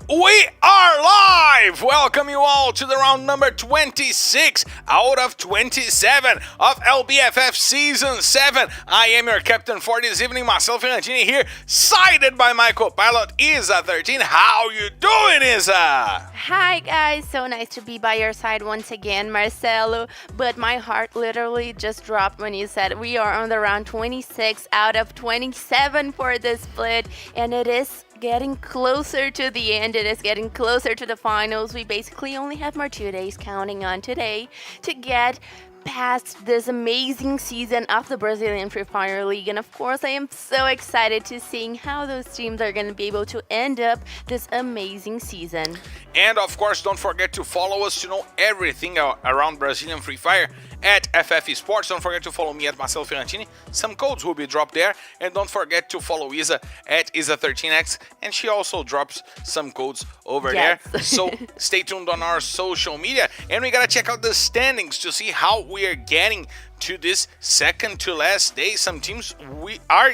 We are live! Welcome you all to the round number 26 out of 27 of LBFF Season 7. I am your captain for this evening, myself and Antini here, sided by my co-pilot, tThe. How you doing, Isa? Hi guys, so nice to be by your side once again, Marcelo. But my heart literally just dropped when you said we are on the round 26 out of 27 for this split, and it is getting closer to the end. It is getting closer to the finals. We basically only have more 2 days counting on today to get past this amazing season of the Brazilian Free Fire League. And of course, I am so excited to seeing how those teams are going to be able to end up this amazing season. And of course, don't forget to follow us to know everything around Brazilian Free Fire at FF Esports. Don't forget to follow me at Marcelo Ferrantini. Some codes will be dropped there. And don't forget to follow Isa at Isa13X. And she also drops some codes over there. So stay tuned on our social media. And we got to check out the standings to see how we are getting to this second to last day. Some teams we are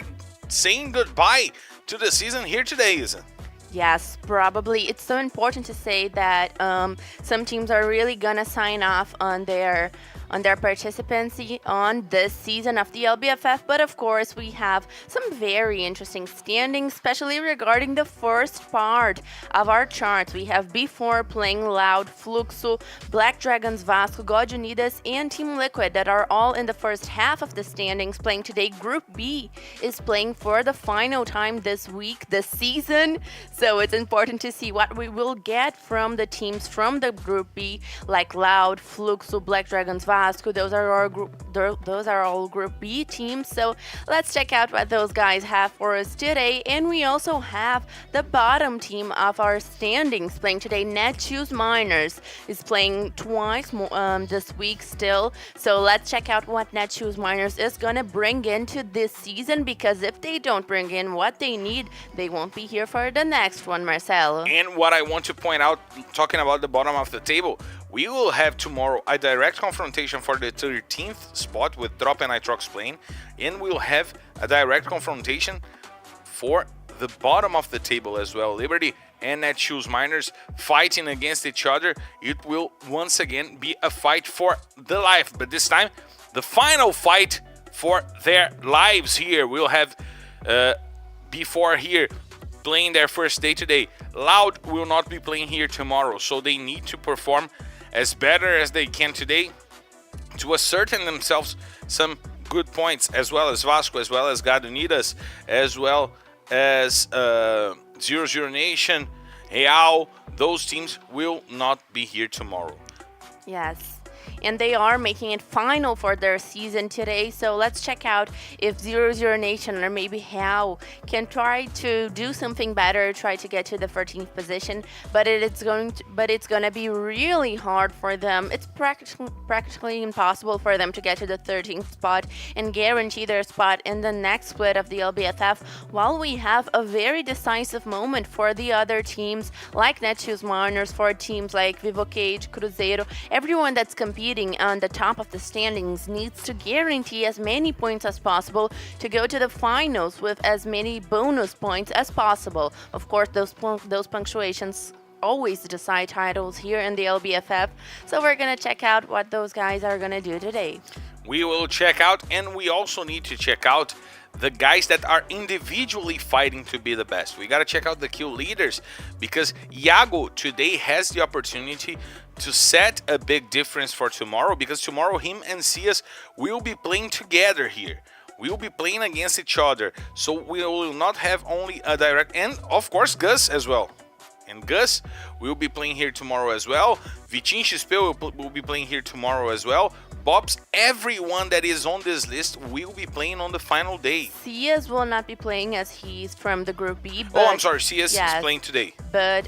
saying goodbye to the season here today, Isa. Yes, probably. It's so important to say that some teams are really gonna sign off on their participancy on this season of the LBFF, but of course we have some very interesting standings, especially regarding the first part of our charts. We have B4 playing Loud, Fluxo, Black Dragons, Vasco, God Unidas, and Team Liquid that are all in the first half of the standings playing today. Group B is playing for the final time this week, this season, so it's important to see what we will get from the teams from the Group B, like Loud, Fluxo, Black Dragons, Vasco. Those are our group. Those are all Group B teams. So let's check out what those guys have for us today. And we also have the bottom team of our standings playing today. Netshoes Miners is playing twice this week still. So let's check out what Netshoes Miners is gonna bring into this season. Because if they don't bring in what they need, they won't be here for the next one, Marcelo. And what I want to point out, talking about the bottom of the table, we will have tomorrow a direct confrontation for the 13th spot with Drop and Nitrox playing, and we'll have a direct confrontation for the bottom of the table as well. Liberty and Netshoes Miners fighting against each other. It will once again be a fight for the life, but this time the final fight for their lives here. We'll have B4 here playing their first day today. Loud will not be playing here tomorrow, so they need to perform as better as they can today to ascertain themselves some good points, as well as Vasco, as well as God Unidas, as well as 00 Nation, Real. Those teams will not be here tomorrow. Yes. And they are making it final for their season today. So let's check out if 00 Nation or maybe How can try to do something better, try to get to the 13th position. But it's going to be really hard for them. It's practically impossible for them to get to the 13th spot and guarantee their spot in the next split of the LBFF. While we have a very decisive moment for the other teams, like Netshoes Miners, for teams like Vivo Cage, Cruzeiro, everyone that's competing on the top of the standings needs to guarantee as many points as possible to go to the finals with as many bonus points as possible. Of course, those punctuations always decide titles here in the LBFF, so we're gonna check out what those guys are gonna do today. We will check out, and we also need to check out the guys that are individually fighting to be the best. We got to check out the kill leaders, because Iago today has the opportunity to set a big difference for tomorrow, because tomorrow him and Cias will be playing together here. We'll be playing against each other, so we will not have only a direct, and of course Gus as well. And Gus will be playing here tomorrow as well. Vitin XP will be playing here tomorrow as well. Bob's, everyone that is on this list will be playing on the final day. Cias will not be playing as he's from the Group B. But oh, I'm sorry, Cias is playing today. But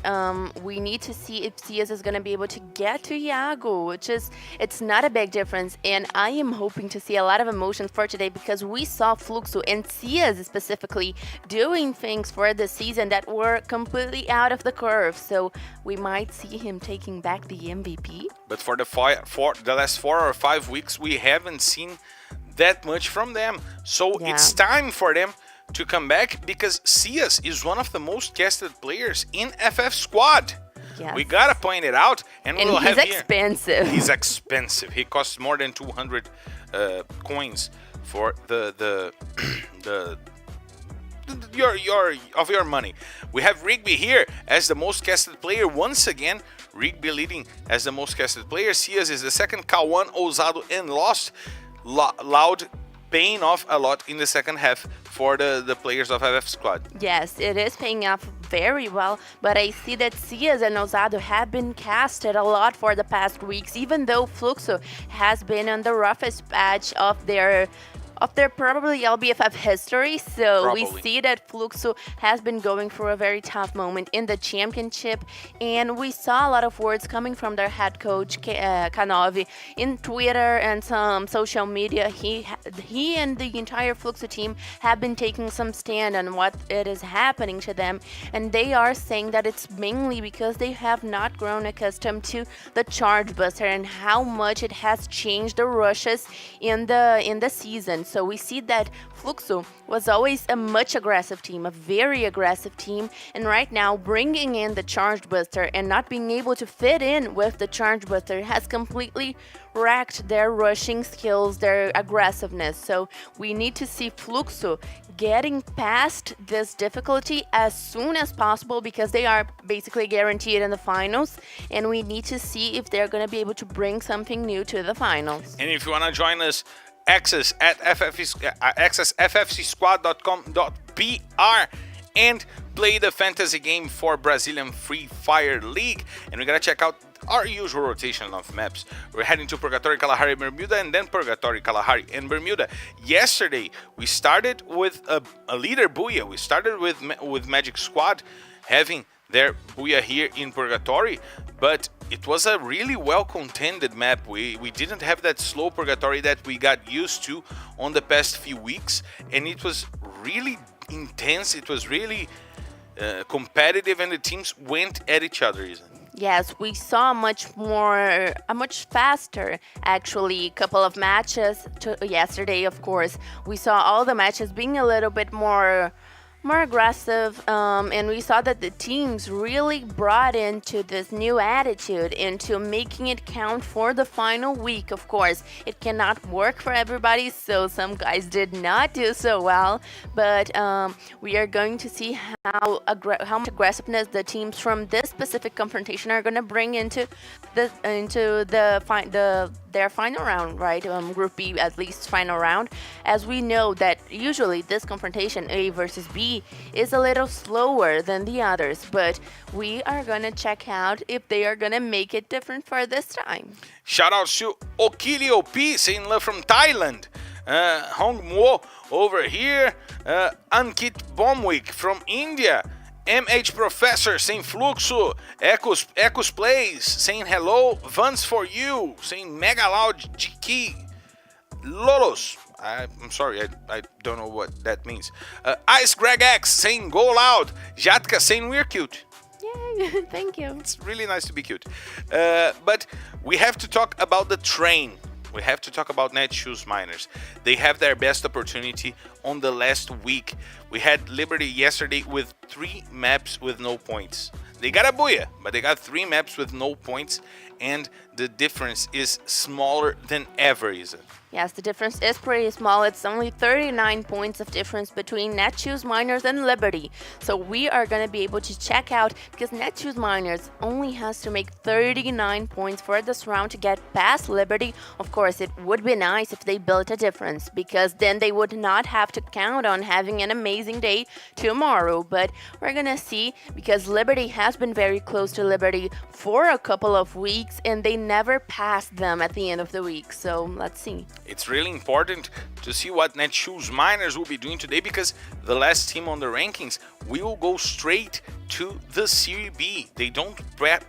we need to see if Cias is going to be able to get to Iago, which is, it's not a big difference. And I am hoping to see a lot of emotions for today, because we saw Fluxo and Cias specifically doing things for the season that were completely out of the curve. So we might see him taking back the MVP. But for the last 4 or 5 weeks, we haven't seen that much from them. So it's time for them to come back because Cias is one of the most casted players in FF squad. Yes. We gotta point it out, and we'll have he's expensive. He's expensive. He costs more than 200 coins for the your money. We have Rigby here as the most casted player once again. Rigby leading as the most casted player. Cias is the second. K1, Ousado, and Lost. Loud paying off a lot in the second half for the players of FF squad. Yes, it is paying off very well, but I see that Cias and Ousado have been casted a lot for the past weeks, even though Fluxo has been on the roughest patch of their probably LBFF history. So we see that Fluxo has been going through a very tough moment in the championship, and we saw a lot of words coming from their head coach K9 in Twitter and some social media. He and the entire Fluxo team have been taking some stand on what it is happening to them, and they are saying that it's mainly because they have not grown accustomed to the charge buster and how much it has changed the rushes in the season. So we see that Fluxo was always a much aggressive team, a very aggressive team, and right now bringing in the charged buster and not being able to fit in with the charged buster has completely wrecked their rushing skills, their aggressiveness. So we need to see Fluxo getting past this difficulty as soon as possible because they are basically guaranteed in the finals, and we need to see if they're going to be able to bring something new to the finals. And if you want to join us, access ffcsquad.com.br and play the fantasy game for Brazilian Free Fire League. And we gotta check out our usual rotation of maps. We're heading to Purgatory, Kalahari, Bermuda, and then Purgatory, Kalahari, and Bermuda. Yesterday, we started with a leader Booyah. We started with Magic Squad having their Booyah here in Purgatory, but it was a really well contended map. We didn't have that slow Purgatory that we got used to on the past few weeks, and it was really intense. It was really competitive, and the teams went at each other. Yes, we saw a much faster, actually, couple of matches yesterday, of course. We saw all the matches being a little bit more aggressive, and we saw that the teams really brought into this new attitude into making it count for the final week. Of course, it cannot work for everybody, so some guys did not do so well, but we are going to see how much aggressiveness the teams from this specific confrontation are going to bring into their final round, right? Group B, at least final round, as we know that usually this confrontation, A versus B, is a little slower than the others, but we are gonna check out if they are gonna make it different for this time. Shout out to Okilio P saying love from Thailand. Hong Mo over here. Ankit Bomwick from India. MH Professor saying Fluxo. Ecos Plays saying hello. Vans for you saying Mega Loud GK. Lolos. I'm sorry, I don't know what that means. Ice Greg X saying go loud. Jatka saying we're cute. Yay, thank you. It's really nice to be cute. But we have to talk about the train. We have to talk about Netshoes Miners. They have their best opportunity on the last week. We had Liberty yesterday with 3 maps with no points. They got a Booyah, but they got 3 maps with no points, and the difference is smaller than ever, is it? Yes, the difference is pretty small. It's only 39 points of difference between Netshoes Miners and Liberty. So we are going to be able to check out, because Netshoes Miners only has to make 39 points for this round to get past Liberty. Of course, it would be nice if they built a difference, because then they would not have to count on having an amazing day tomorrow. But we're going to see, because Liberty has been very close to Liberty for a couple of weeks, and they never passed them at the end of the week. So let's see. It's really important to see what Netshoes Miners will be doing today, because the last team on the rankings will go straight to the Serie B. They don't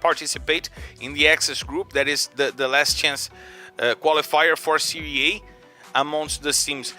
participate in the Access group. That is the last chance qualifier for Serie A amongst the teams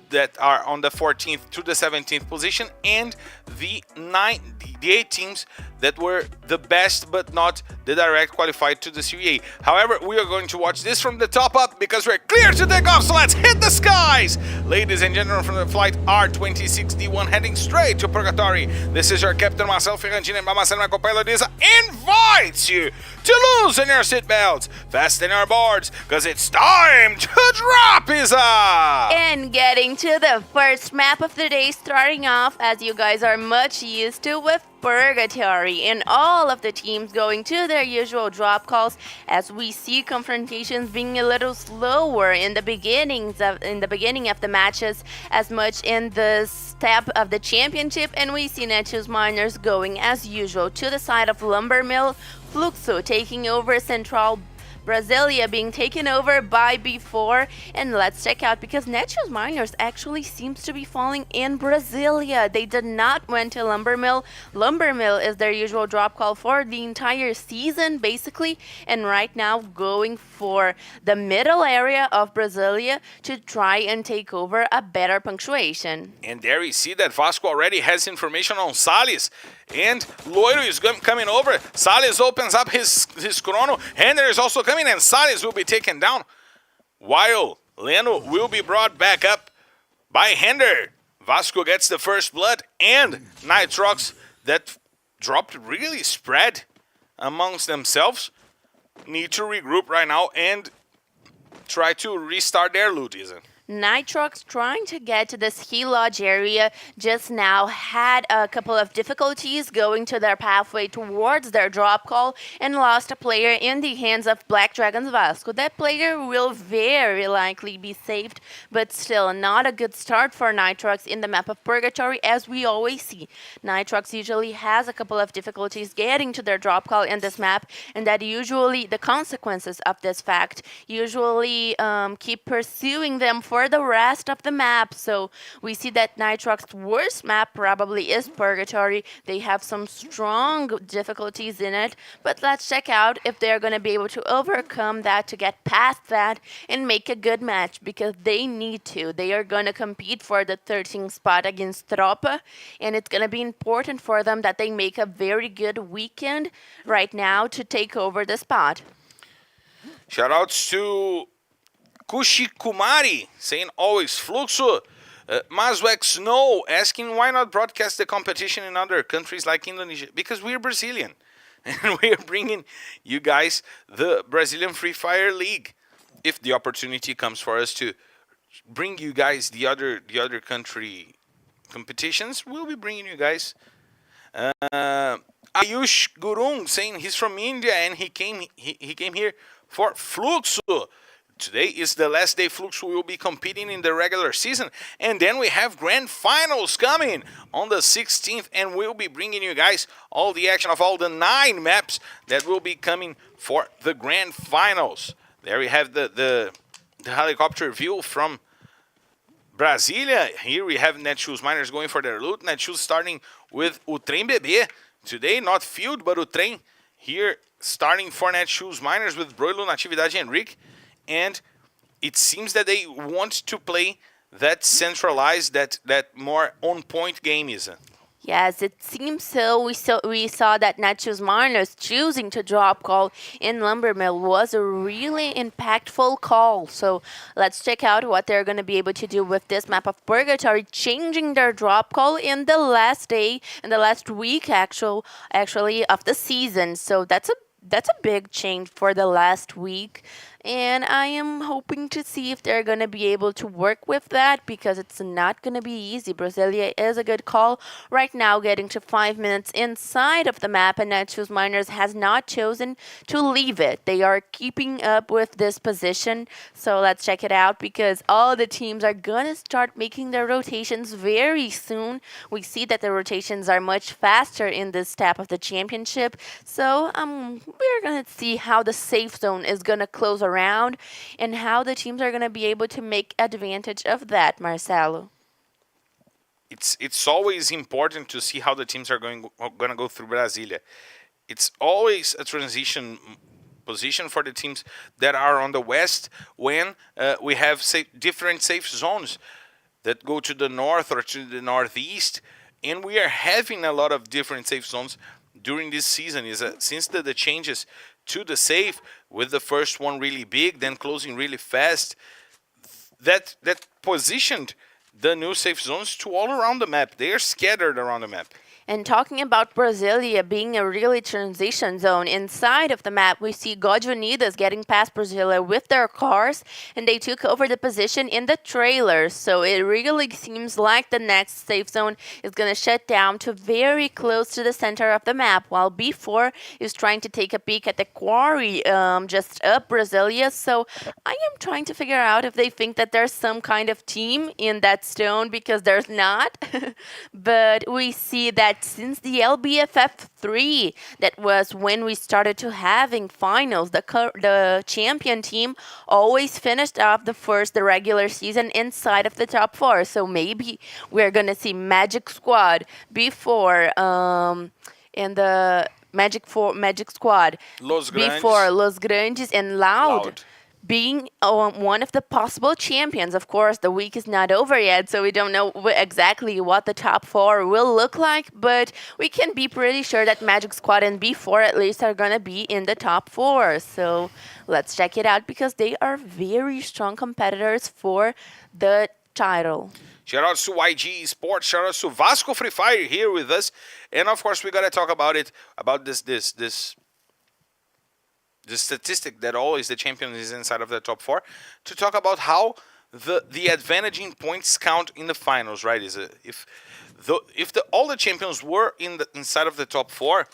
that are on the 14th to the 17th position, and the 8 teams that were the best but not the direct qualified to the Serie A. However, we are going to watch this from the top up because we're clear to take off, so let's hit the skies! Ladies and gentlemen, from the flight R26D1 heading straight to Purgatory, this is your captain Marcel Ferrandini, and by myself, my co-pilot Isa invites you to loosen your seatbelts, fasten your boards, because it's time to drop, Isa! And getting to the first map of the day, starting off, as you guys are much used to, with Purgatory, and all of the teams going to their usual drop calls, as we see confrontations being a little slower in the beginning of the matches, as much in the step of the championship, and we see Netshoes Miners going as usual to the side of Lumbermill, Fluxo taking over Central Brasilia being taken over by B4, and let's check out because Netshoes Miners actually seems to be falling in Brasilia. They did not went to Lumbermill. Lumbermill is their usual drop call for the entire season basically, and right now going for the middle area of Brasilia to try and take over a better punctuation. And there we see that Vasco already has information on Salles. And Loiro is coming over. Salles opens up his chrono. Hender is also coming, and Salles will be taken down. While Leno will be brought back up by Hender. Vasco gets the first blood, and Nitrox that dropped really spread amongst themselves need to regroup right now and try to restart their loot, isn't it? Nitrox trying to get to this He Lodge area just now had a couple of difficulties going to their pathway towards their drop call and lost a player in the hands of Black Dragons Vasco. That player will very likely be saved, but still not a good start for Nitrox in the map of Purgatory, as we always see. Nitrox usually has a couple of difficulties getting to their drop call in this map, and that usually the consequences of this fact usually keep pursuing them for the rest of the map. So we see that Nitrox's worst map probably is Purgatory. They have some strong difficulties in it, but let's check out if they're going to be able to overcome that, to get past that and make a good match, because they need to. They are going to compete for the 13th spot against Tropa, and it's going to be important for them that they make a very good weekend right now to take over the spot. Shoutouts to Kushikumari saying always Fluxo. Mazwek Snow asking why not broadcast the competition in other countries like Indonesia? Because we're Brazilian and we're bringing you guys the Brazilian Free Fire League. If the opportunity comes for us to bring you guys the other country competitions, we'll be bringing you guys. Ayush Gurung saying he's from India and he came here for Fluxo. Today is the last day Fluxo will be competing in the regular season. And then we have grand finals coming on the 16th. And we'll be bringing you guys all the action of all the 9 maps that will be coming for the grand finals. There we have the helicopter view from Brasilia. Here we have Netshoes Miners going for their loot. Netshoes starting with o Trem Bebê. Today, not Field, but o Trem. Here starting for Netshoes Miners with Broilo, Natividade, and Rick. And it seems that they want to play that centralized, that more on-point game, is it? Yes, it seems so. We saw that Netshoes Miners choosing to drop call in Lumbermill was a really impactful call. So let's check out what they're going to be able to do with this map of Purgatory, changing their drop call in the last day, in the last week actually of the season. So that's a big change for the last week. And I am hoping to see if they're going to be able to work with that, because it's not going to be easy. Brasilia is a good call. Right now, getting to 5 minutes inside of the map, and Netshoes Miners has not chosen to leave it. They are keeping up with this position. So let's check it out, because all the teams are going to start making their rotations very soon. We see that the rotations are much faster in this step of the championship. So we're going to see how the safe zone is going to close around and how the teams are going to be able to make advantage of that, Marcelo. It's always important to see how the teams are going to go through Brasilia. It's always a transition position for the teams that are on the west when we have different safe zones that go to the north or to the northeast, and we are having a lot of different safe zones during this season is that since the changes to the safe, with the first one really big, then closing really fast, that positioned the new safe zones to all around the map. They are scattered around the map. And talking about Brasilia being a really transition zone, inside of the map we see God Unidas getting past Brasilia with their cars, and they took over the position in the trailers. So it really seems like the next safe zone is going to shut down to very close to the center of the map, while B4 is trying to take a peek at the quarry just up Brasilia. So I am trying to figure out if they think that there's some kind of team in that stone, because there's not. But we see that since the LBFF 3, that was when we started to having finals, the champion team always finished off the regular season inside of the top 4. So maybe we're gonna see Magic Squad before in the Magic Squad Los Grandes. before Los Grandes and Loud being one of the possible champions. Of course, the week is not over yet, so we don't know exactly what the top 4 will look like, but we can be pretty sure that Magic Squad and B4 at least are going to be in the top 4. So let's check it out, because they are very strong competitors for the title. Shout out to YG Esports, shout out to Vasco Free Fire here with us. And of course, we got to talk about it, about this the statistic that always the champion is inside of the top 4, to talk about how the advantage in points count in the finals, right? If all the champions were inside of the top 4,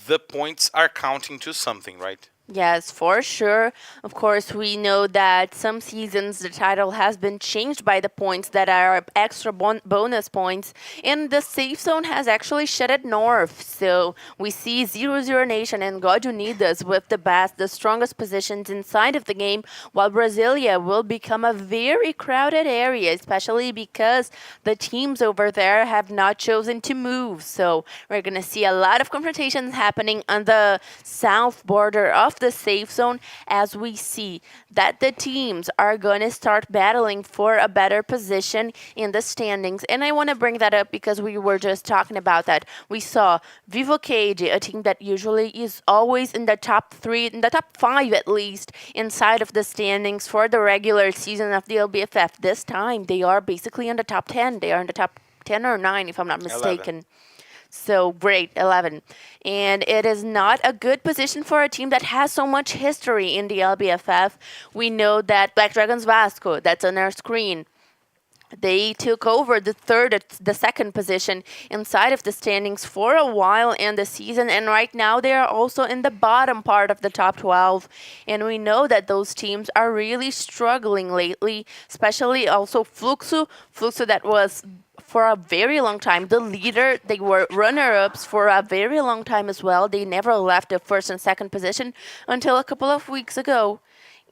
the points are counting to something, right? Yes, for sure. Of course, we know that some seasons the title has been changed by the points that are extra bonus points, and the safe zone has actually shut it north. So we see 0-0 Nation and God Unidas with the strongest positions inside of the game, while Brasilia will become a very crowded area, especially because the teams over there have not chosen to move. So we're going to see a lot of confrontations happening on the south border of the safe zone, as we see that the teams are going to start battling for a better position in the standings. And I want to bring that up because we were just talking about that. We saw Vivo Cage, a team that usually is always in the top 3, in the top 5 at least, inside of the standings for the regular season of the LBFF. This time they are basically in the top 10. They are in the top 10 or 9 if I'm not mistaken. 11. So great, 11. And it is not a good position for a team that has so much history in the LBFF. We know that Black Dragons Vasco, that's on our screen, they took over the second position inside of the standings for a while in the season, and right now they are also in the bottom part of the top 12. And we know that those teams are really struggling lately, especially also Fluxo that was for a very long time the leader. They were runner-ups for a very long time as well. They never left the first and second position until a couple of weeks ago.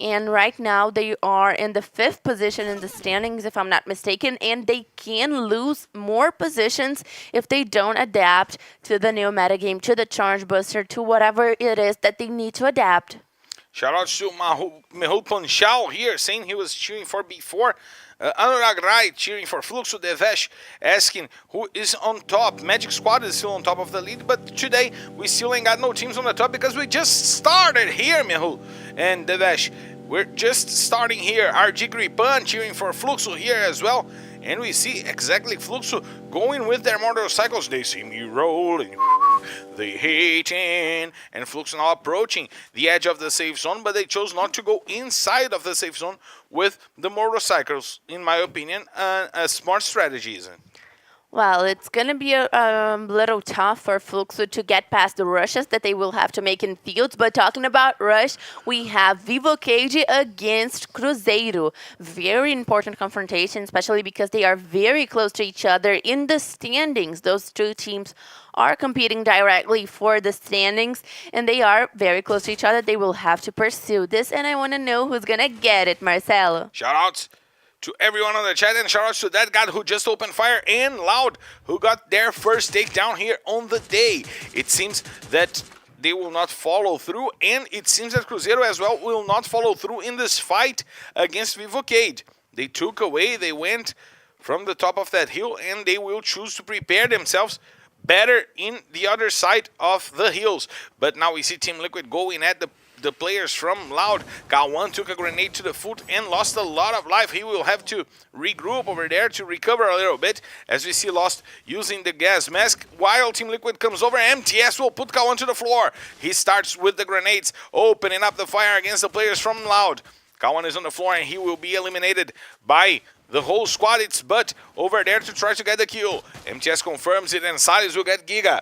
And right now they are in the 5th position in the standings, if I'm not mistaken, and they can lose more positions if they don't adapt to the new metagame, to the charge booster, to whatever it is that they need to adapt. Shout out to Mehul Panchal here, saying he was cheering for B4. Anurag Rai cheering for Fluxo. Devesh asking who is on top. Magic Squad is still on top of the lead, but today we still ain't got no teams on the top because we just started here, Mehul and Devesh. We're just starting here. RG Gripan cheering for Fluxo here as well. And we see exactly Fluxo going with their motorcycles. They see me rolling, they hating, and Fluxo now approaching the edge of the safe zone, but they chose not to go inside of the safe zone with the motorcycles. In my opinion, a smart strategy, isn't it? Well, it's going to be a little tough for Fluxo to get past the rushes that they will have to make in fields. But talking about rush, we have Vivo Cage against Cruzeiro. Very important confrontation, especially because they are very close to each other in the standings. Those two teams are competing directly for the standings, and they are very close to each other. They will have to pursue this, and I want to know who's going to get it, Marcelo. Shout out to everyone on the chat, and shout out to that guy who just opened fire, and Loud, who got their first takedown here on the day. It seems that they will not follow through, and it seems that Cruzeiro as well will not follow through in this fight against Vivocade. They took away, they went from the top of that hill, and they will choose to prepare themselves better in the other side of the hills. But now we see Team Liquid going at the players from Loud. Kawan took a grenade to the foot and lost a lot of life. He will have to regroup over there to recover a little bit, as we see Lost using the gas mask while Team Liquid comes over. MTS will put Kawan to the floor. He starts with the grenades, opening up the fire against the players from Loud. Kawan is on the floor and he will be eliminated by the whole squad. It's Butt over there to try to get the kill. MTS confirms it and Silas will get Giga.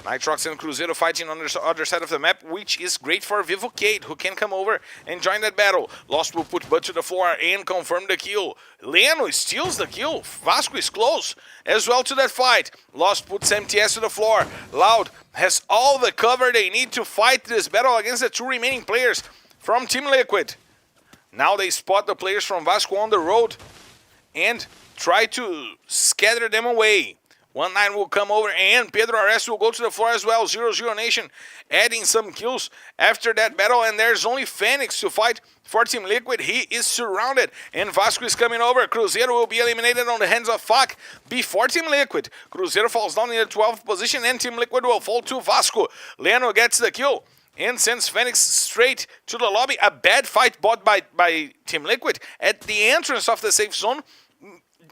Nitrox and Cruzeiro fighting on the other side of the map, which is great for Vivocade, who can come over and join that battle. Lost will put Butt to the floor and confirm the kill. Leno steals the kill. Vasco is close as well to that fight. Lost puts MTS to the floor. Loud has all the cover they need to fight this battle against the two remaining players from Team Liquid. Now they spot the players from Vasco on the road and try to scatter them away. 1-9 will come over and Pedro Ares will go to the floor as well. 0-0 Nation adding some kills after that battle, and there's only Phoenix to fight for Team Liquid. He is surrounded and Vasco is coming over. Cruzeiro will be eliminated on the hands of Fac before Team Liquid. Cruzeiro falls down in the 12th position and Team Liquid will fall to Vasco. Leno gets the kill and sends Phoenix straight to the lobby. A bad fight bought by Team Liquid at the entrance of the safe zone.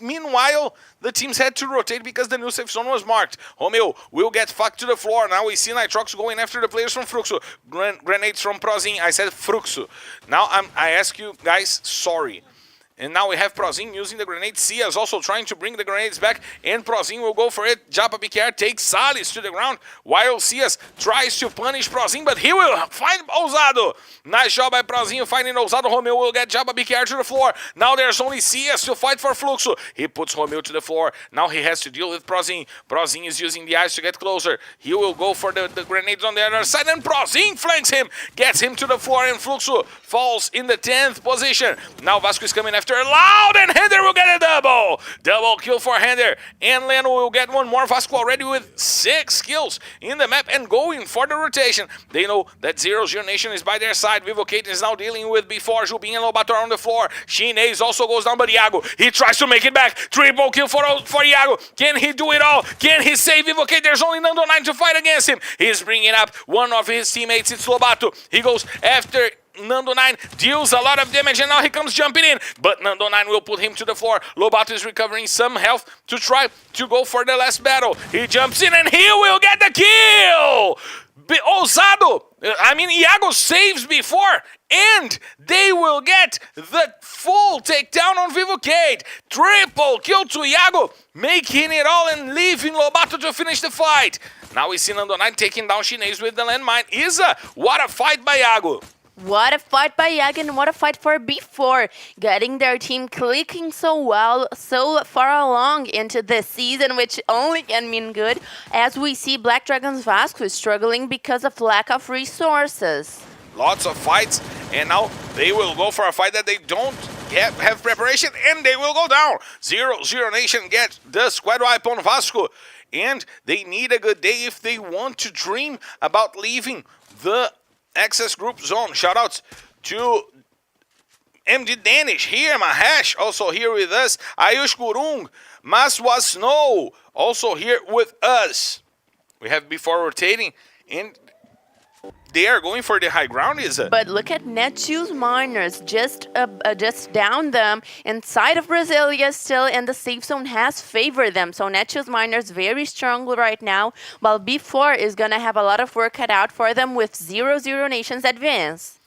Meanwhile, the teams had to rotate because the new safe zone was marked. Romeo will get fucked to the floor. Now we see Nitrox going after the players from Fruxo. Grenades from Prozin. I said Fruxo. Now I ask you guys, sorry. And now we have Prozin using the grenade. Sia is also trying to bring the grenades back, and Prozin will go for it. Japa BKR takes Salis to the ground, while Sias tries to punish Prozin, but he will find Ousado. Nice job by Prozin finding Ousado. Romeo will get Japa BKR to the floor. Now there's only Sias to fight for Fluxo. He puts Romeo to the floor. Now he has to deal with Prozin. Prozin is using the eyes to get closer. He will go for the grenades on the other side, and Prozin flanks him, gets him to the floor, and Fluxo falls in the 10th position. Now Vasco is coming after Loud, and Hender will get a double. Double kill for Hender, and Leno will get one more. Vasco already with 6 kills in the map and going for the rotation. They know that 0-0 Nation is by their side. Vivocade is now dealing with before Jubin and Lobato are on the floor. Chinese also goes down, but Iago, he tries to make it back. Triple kill for Iago. Can he do it all? Can he save Vivocade? There's only Nando 9 to fight against him. He's bringing up one of his teammates. It's Lobato. He goes after Nando 9, deals a lot of damage, and now he comes jumping in, but Nando 9 will put him to the floor. Lobato is recovering some health to try to go for the last battle. He jumps in and he will get the kill! Iago saves before, and they will get the full takedown on Vivocade. Triple kill to Iago, making it all and leaving Lobato to finish the fight. Now we see Nando 9 taking down Chinese with the landmine. Isa, what a fight by Iago. What a fight by Yag, and what a fight for B4, getting their team clicking so well, so far along into this season, which only can mean good, as we see Black Dragons Vasco struggling because of lack of resources. Lots of fights, and now they will go for a fight that they don't have preparation, and they will go down. 0-0 Nation get the squad wipe on Vasco, and they need a good day if they want to dream about leaving the Access Group Zone. Shoutouts to MD Danish here, Mahesh, also here with us. Ayush Gurung, Maswa Snow, also here with us. We have before rotating, and they are going for the high ground, is it? But look at Netshoes Miners, just down them inside of Brasilia still, and the safe zone has favored them. So Netshoes Miners very strong right now, while B4 is going to have a lot of work cut out for them with 0-0 Nations advance.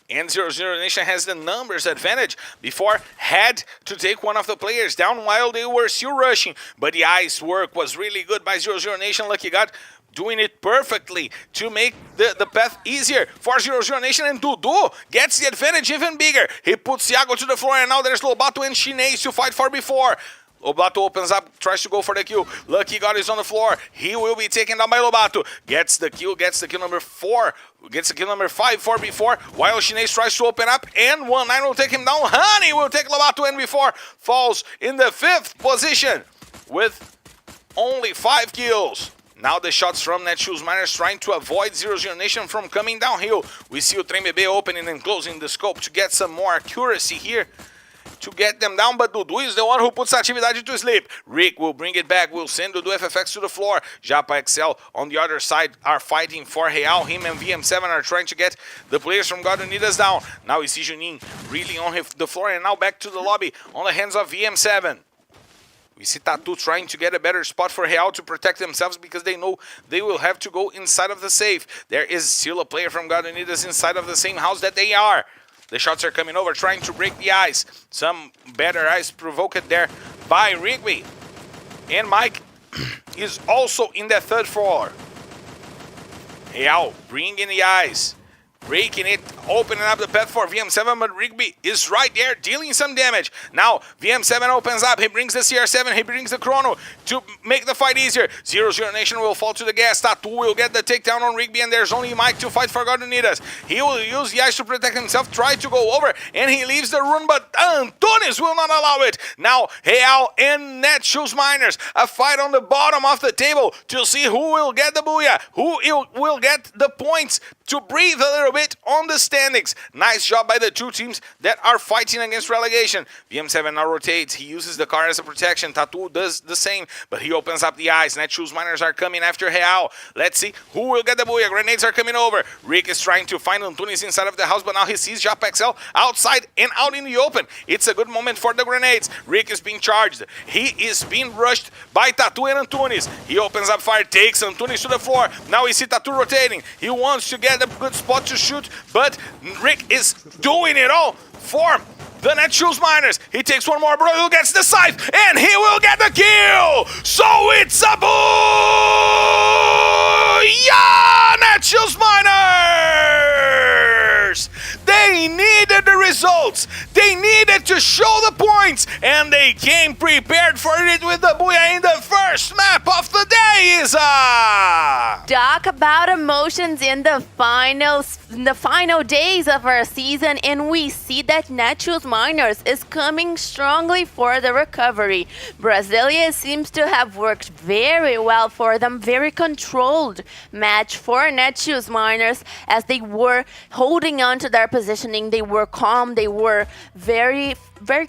And 0-0 Nation has the numbers advantage. Before had to take one of the players down while they were still rushing, but the ice work was really good by 0-0 Nation. Lucky God doing it perfectly to make the path easier for 0-0 Nation, and Dudu gets the advantage even bigger. He puts Iago to the floor, and now there's Lobato and Chinese to fight for before. Lobato opens up, tries to go for the kill. Lucky God is on the floor. He will be taken down by Lobato. Gets the kill number 4. Gets the kill number 5 for before, while Chinese tries to open up, and 1-9 will take him down. Honey will take Lobato, and before falls in the 5th position with only 5 kills. Now the shots from Netshoes Miners trying to avoid 0-0 Nation from coming downhill. We see Utrem Bebê opening and closing the scope to get some more accuracy here. to get them down, but Dudu is the one who puts Atividade to sleep. Rick will bring it back, will send Dudu FFX to the floor. Japa Excel on the other side are fighting for Real. Him and VM7 are trying to get the players from God Unidas down. Now we see Junin really on the floor, and now back to the lobby on the hands of VM7. We see tThe trying to get a better spot for Real to protect themselves because they know they will have to go inside of the safe. There is still a player from God Unidas inside of the same house that they are. The shots are coming over, trying to break the ice. Some better ice provoked there by Rigby. And Mike is also in the third floor. Real bringing the ice. Breaking it, opening up the path for VM7, but Rigby is right there, dealing some damage. Now, VM7 opens up, he brings the CR7, he brings the Chrono to make the fight easier. 0-0 Nation will fall to the gas, tThe will get the takedown on Rigby, and there's only Mike to fight for God Unidas. He will use the ice to protect himself, try to go over, and he leaves the rune, but Antunes will not allow it. Now, Real and Netshoes Miners, a fight on the bottom of the table to see who will get the booyah, who will get the points to breathe a little bit on the standings. Nice job by the two teams that are fighting against relegation. VM7 now rotates. He uses the car as a protection. tThe does the same, but he opens up the ice. Netshoes Miners are coming after Real. Let's see who will get the booyah. Grenades are coming over. Rick is trying to find Antunes inside of the house, but now he sees JapXL outside and out in the open. It's a good moment for the grenades. Rick is being charged. He is being rushed by tThe and Antunes. He opens up fire, takes Antunes to the floor. Now we see tThe rotating. He wants to get a good spot to shoot, but Rick is doing it all for the Netshoes Miners. He takes one more, Bro gets the scythe, and he will get the kill! So it's a booyah, Netshoes Miners! They needed the results, they needed to show the points, and they came prepared for it with the booyah in the first map of the day, Isa! Talk about emotions in the final days of our season, and we see that Netshoes Miners is coming strongly for the recovery. Brasilia seems to have worked very well for them, very controlled match for Netshoes Miners as they were holding on to their positioning. They were calm, they were very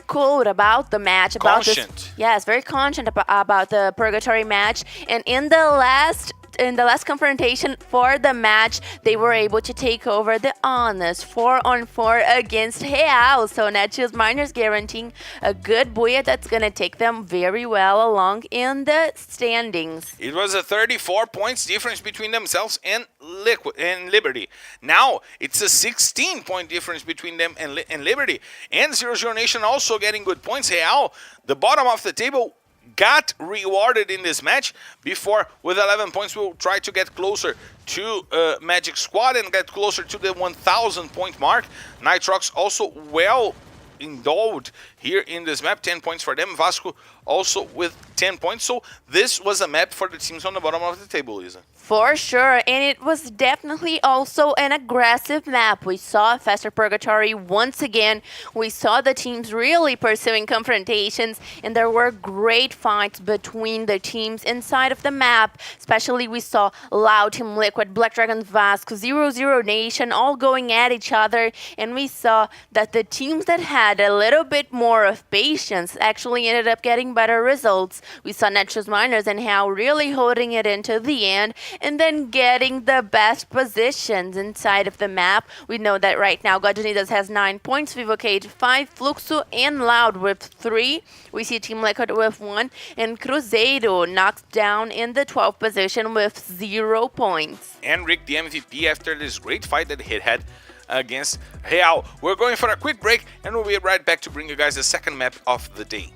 cool about the match. Yes, very conscious about the Purgatory match. And in the last confrontation for the match, they were able to take over the honest 4-on-4 against Real. So Netshoes Miners guaranteeing a good booyah that's going to take them very well along in the standings. It was a 34 points difference between themselves and Liberty. Now it's a 16-point difference between them and Liberty. And 0-0 Nation also getting good points. Real, the bottom of the table, got rewarded in this match. Before, with 11 points, we'll try to get closer to Magic Squad and get closer to the 1,000 point mark. Nitrox also well endowed here in this map, 10 points for them. Vasco also with 10 points. So this was a map for the teams on the bottom of the table, Lisa. For sure, and it was definitely also an aggressive map. We saw a faster Purgatory once again. We saw the teams really pursuing confrontations, and there were great fights between the teams inside of the map. Especially we saw Loud, Team Liquid, Black Dragon, Vasco, 0-0 Nation all going at each other, and we saw that the teams that had a little bit more of patience actually ended up getting better results. We saw Netshoes Miners and how really holding it into the end, and then getting the best positions inside of the map. We know that right now God Unidas has 9 points, Vivocade 5, Fluxo and Loud with 3. We see Team Liquid with 1, and Cruzeiro knocked down in the 12th position with 0 points. And Rick, the MVP, after this great fight that he had against Real. We're going for a quick break, and we'll be right back to bring you guys the second map of the day.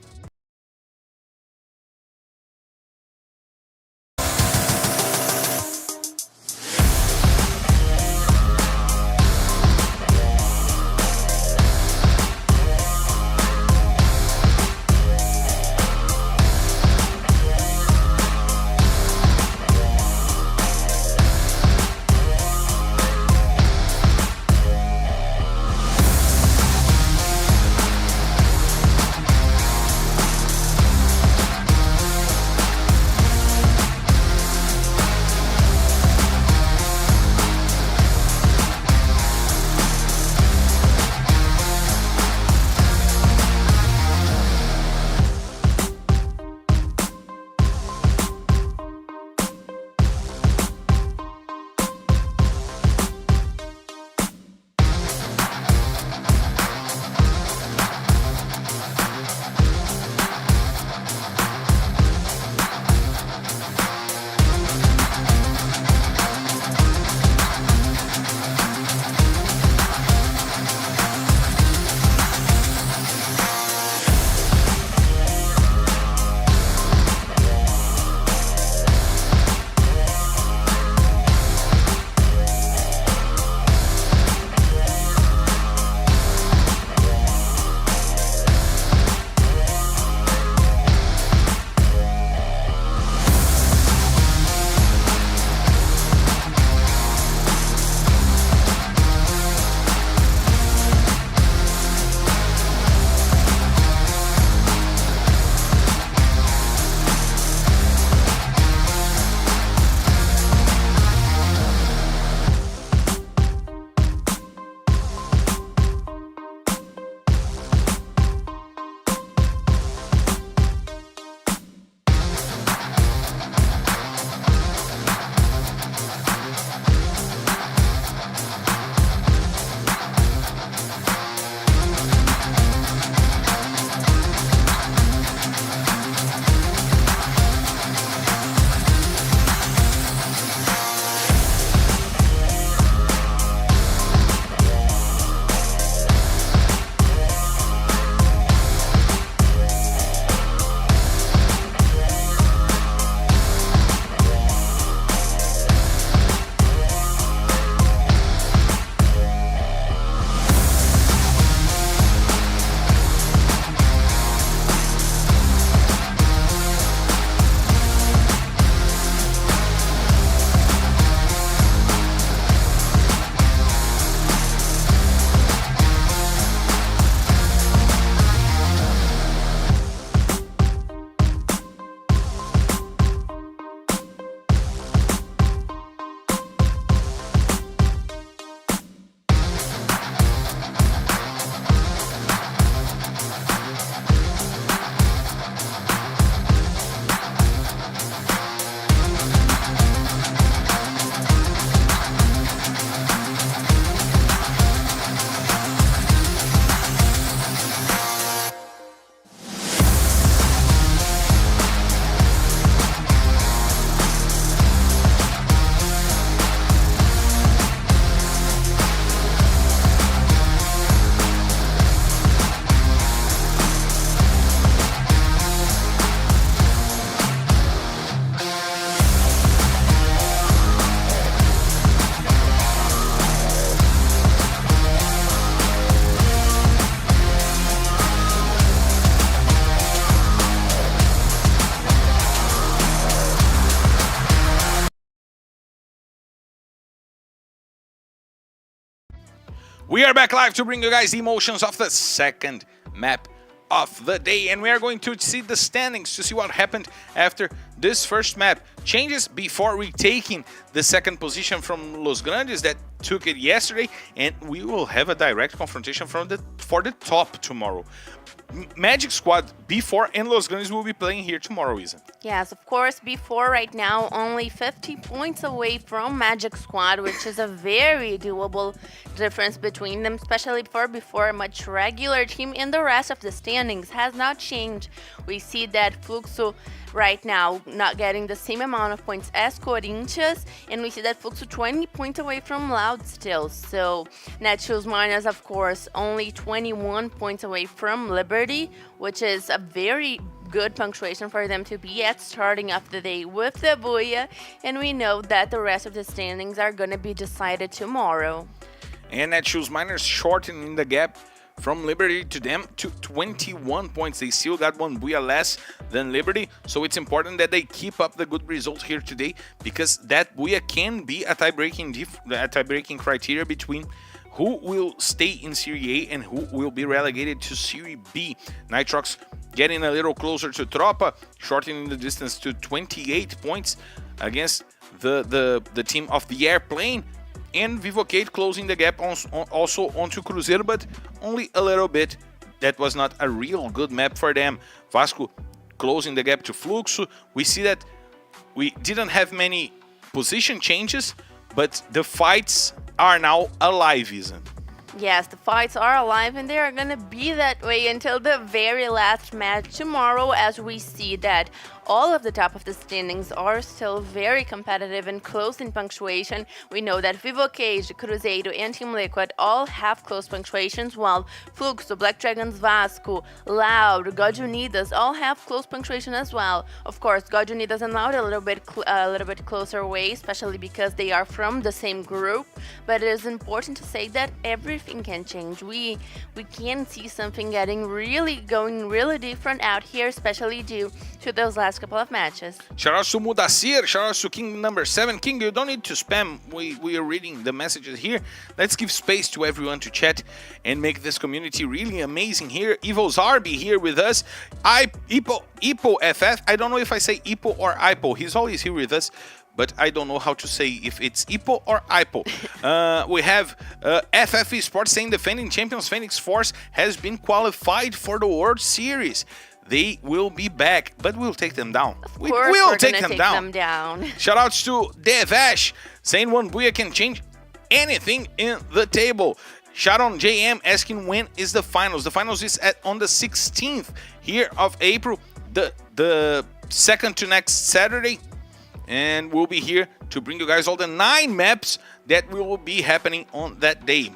We are back live to bring you guys the emotions of the second map of the day, and we are going to see the standings to see what happened after this first map. Changes before retaking the second position from Los Grandes that took it yesterday, and we will have a direct confrontation for the top tomorrow. Magic Squad before and Los Grandes will be playing here tomorrow, Isa. Yes, of course, before right now, only 50 points away from Magic Squad, which is a very doable difference between them, especially for before a much regular team, and the rest of the standings has not changed. We see that Fluxo right now not getting the same amount of points as Corinthians, and we see that Fluxo 20 points away from Loud still. So Netshoes Miners, of course, only 21 points away from Liberty, which is a very good punctuation for them to be at starting off the day with the Booyah, and we know that the rest of the standings are going to be decided tomorrow. And Netshoes Miners shortening the gap from Liberty to them to 21 points. They still got one Booyah less than Liberty, so it's important that they keep up the good results here today, because that Booyah can be a tie-breaking criteria between who will stay in Serie A and who will be relegated to Serie B. Nitrox getting a little closer to Tropa, shortening the distance to 28 points against the team of the Airplane. And Vivocate closing the gap also onto Cruzeiro, but only a little bit. That was not a real good map for them. Vasco closing the gap to Fluxo. We see that we didn't have many position changes, but the fights are now alive, isn't it? Yes, the fights are alive, and they are going to be that way until the very last match tomorrow, as we see that all of the top of the standings are still very competitive and close in punctuation. We know that Vivo Cage, Cruzeiro, and Team Liquid all have close punctuations, while Fluxo, Black Dragons Vasco, Loud, God Unidas all have close punctuation as well. Of course, God Unidas and Loud a little bit closer away, especially because they are from the same group. But it is important to say that everything can change. We can see something going really different out here, especially due to those last couple of matches. Shout out to Mudasir, shout out to King number 7. King, you don't need to spam. We are reading the messages here. Let's give space to everyone to chat and make this community really amazing here. Evo Zarbi here with us. Ipo FF. I don't know if I say Ipo or Ipo. He's always here with us, but I don't know how to say if it's Ipo or Ipo. We have FF Esports saying defending champions Phoenix Force has been qualified for the World Series. They will be back, but we'll take them down. We will take them down. Shoutouts to tThe saying one Booyah can change anything in the table. Shout on JM asking when is the finals. The finals is on the 16th here of April, the second to next Saturday. And we'll be here to bring you guys all the 9 maps that will be happening on that day.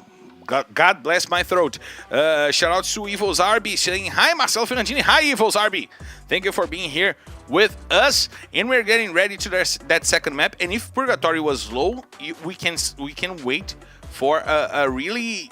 God bless my throat. Shout out to Evo Zarbi saying, hi, Marcelo Fernandini. Hi, Evo Zarbi. Thank you for being here with us. And we're getting ready to that second map. And if Purgatory was low, we can wait for a really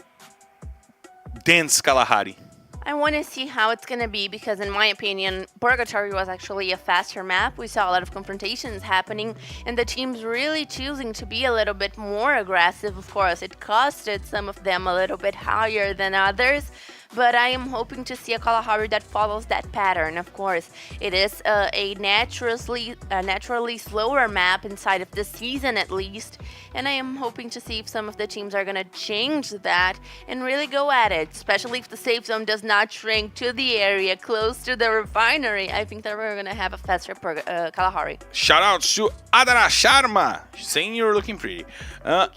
dense Kalahari. I want to see how it's going to be, because in my opinion, Purgatory was actually a faster map. We saw a lot of confrontations happening, and the teams really choosing to be a little bit more aggressive. Of course, it costed some of them a little bit higher than others, but I am hoping to see a Kalahari that follows that pattern. Of course, it is a naturally slower map inside of the season at least, and I am hoping to see if some of the teams are going to change that and really go at it, especially if the safe zone does not shrink to the area close to the refinery. I think that we're going to have a faster Kalahari. Shout out to Adara Sharma saying you're looking pretty.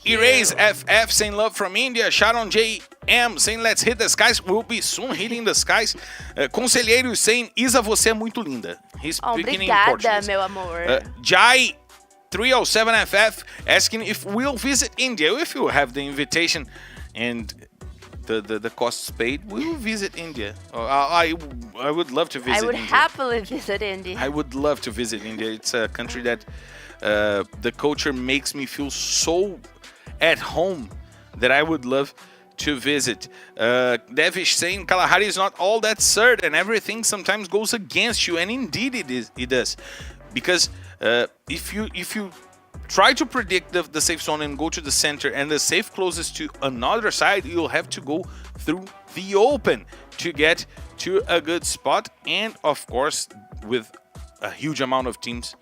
Erase FF saying love from India. Shout on JM saying let's hit the skies. We'll be soon hitting the skies. Conselheiro saying Isa, você é muito linda. He's speaking in Portuguese. Meu amor. Jai 307FF asking if we'll visit India. If you have the invitation and the costs paid, we will visit India. I would love to visit India. I would happily visit India. I would love to visit India. It's a country that the culture makes me feel so at home that I would love to visit. Devish saying Kalahari is not all that certain. Everything sometimes goes against you, and indeed it does. Because if you try to predict the safe zone and go to the center, and the safe closest to another side, you'll have to go through the open to get to a good spot. And of course, with a huge amount of teams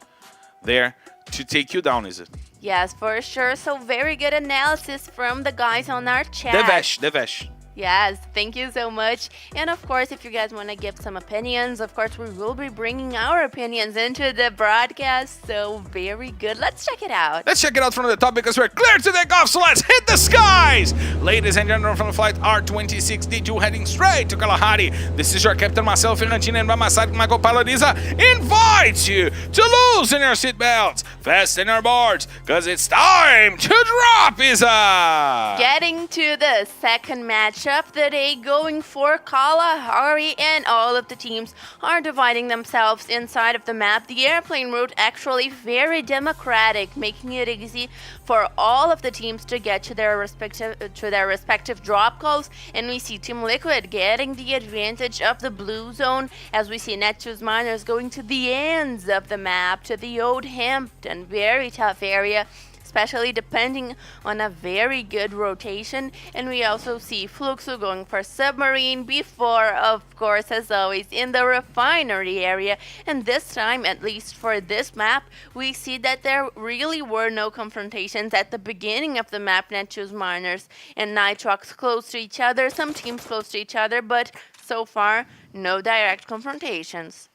there to take you down, is it? Yes, for sure. So very good analysis from the guys on our chat. Devesh. Yes, thank you so much. And of course, if you guys want to give some opinions, of course, we will be bringing our opinions into the broadcast. So very good. Let's check it out. Let's check it out from the top because we're clear to take off. So let's hit the skies. Ladies and gentlemen, from the flight R26D2 heading straight to Kalahari. This is your captain, Marcelo Ferrantino, and by my side, my co-pilot Isa, invites you to loosen your seatbelts, fasten your boards, because it's time to drop, Isa. Getting to the second match of the day, going for Kalahari, and all of the teams are dividing themselves inside of the map. The airplane route actually very democratic, making it easy for all of the teams to get to their respective drop calls. And we see Team Liquid getting the advantage of the blue zone, as we see Netshoes Miners going to the ends of the map, to the Old Hampton, very tough area, especially depending on a very good rotation. And we also see Fluxo going for Submarine before, of course, as always, in the refinery area. And this time, at least for this map, we see that there really were no confrontations at the beginning of the map. Netshoes Miners and Nitrox close to each other, some teams close to each other, but so far, no direct confrontations.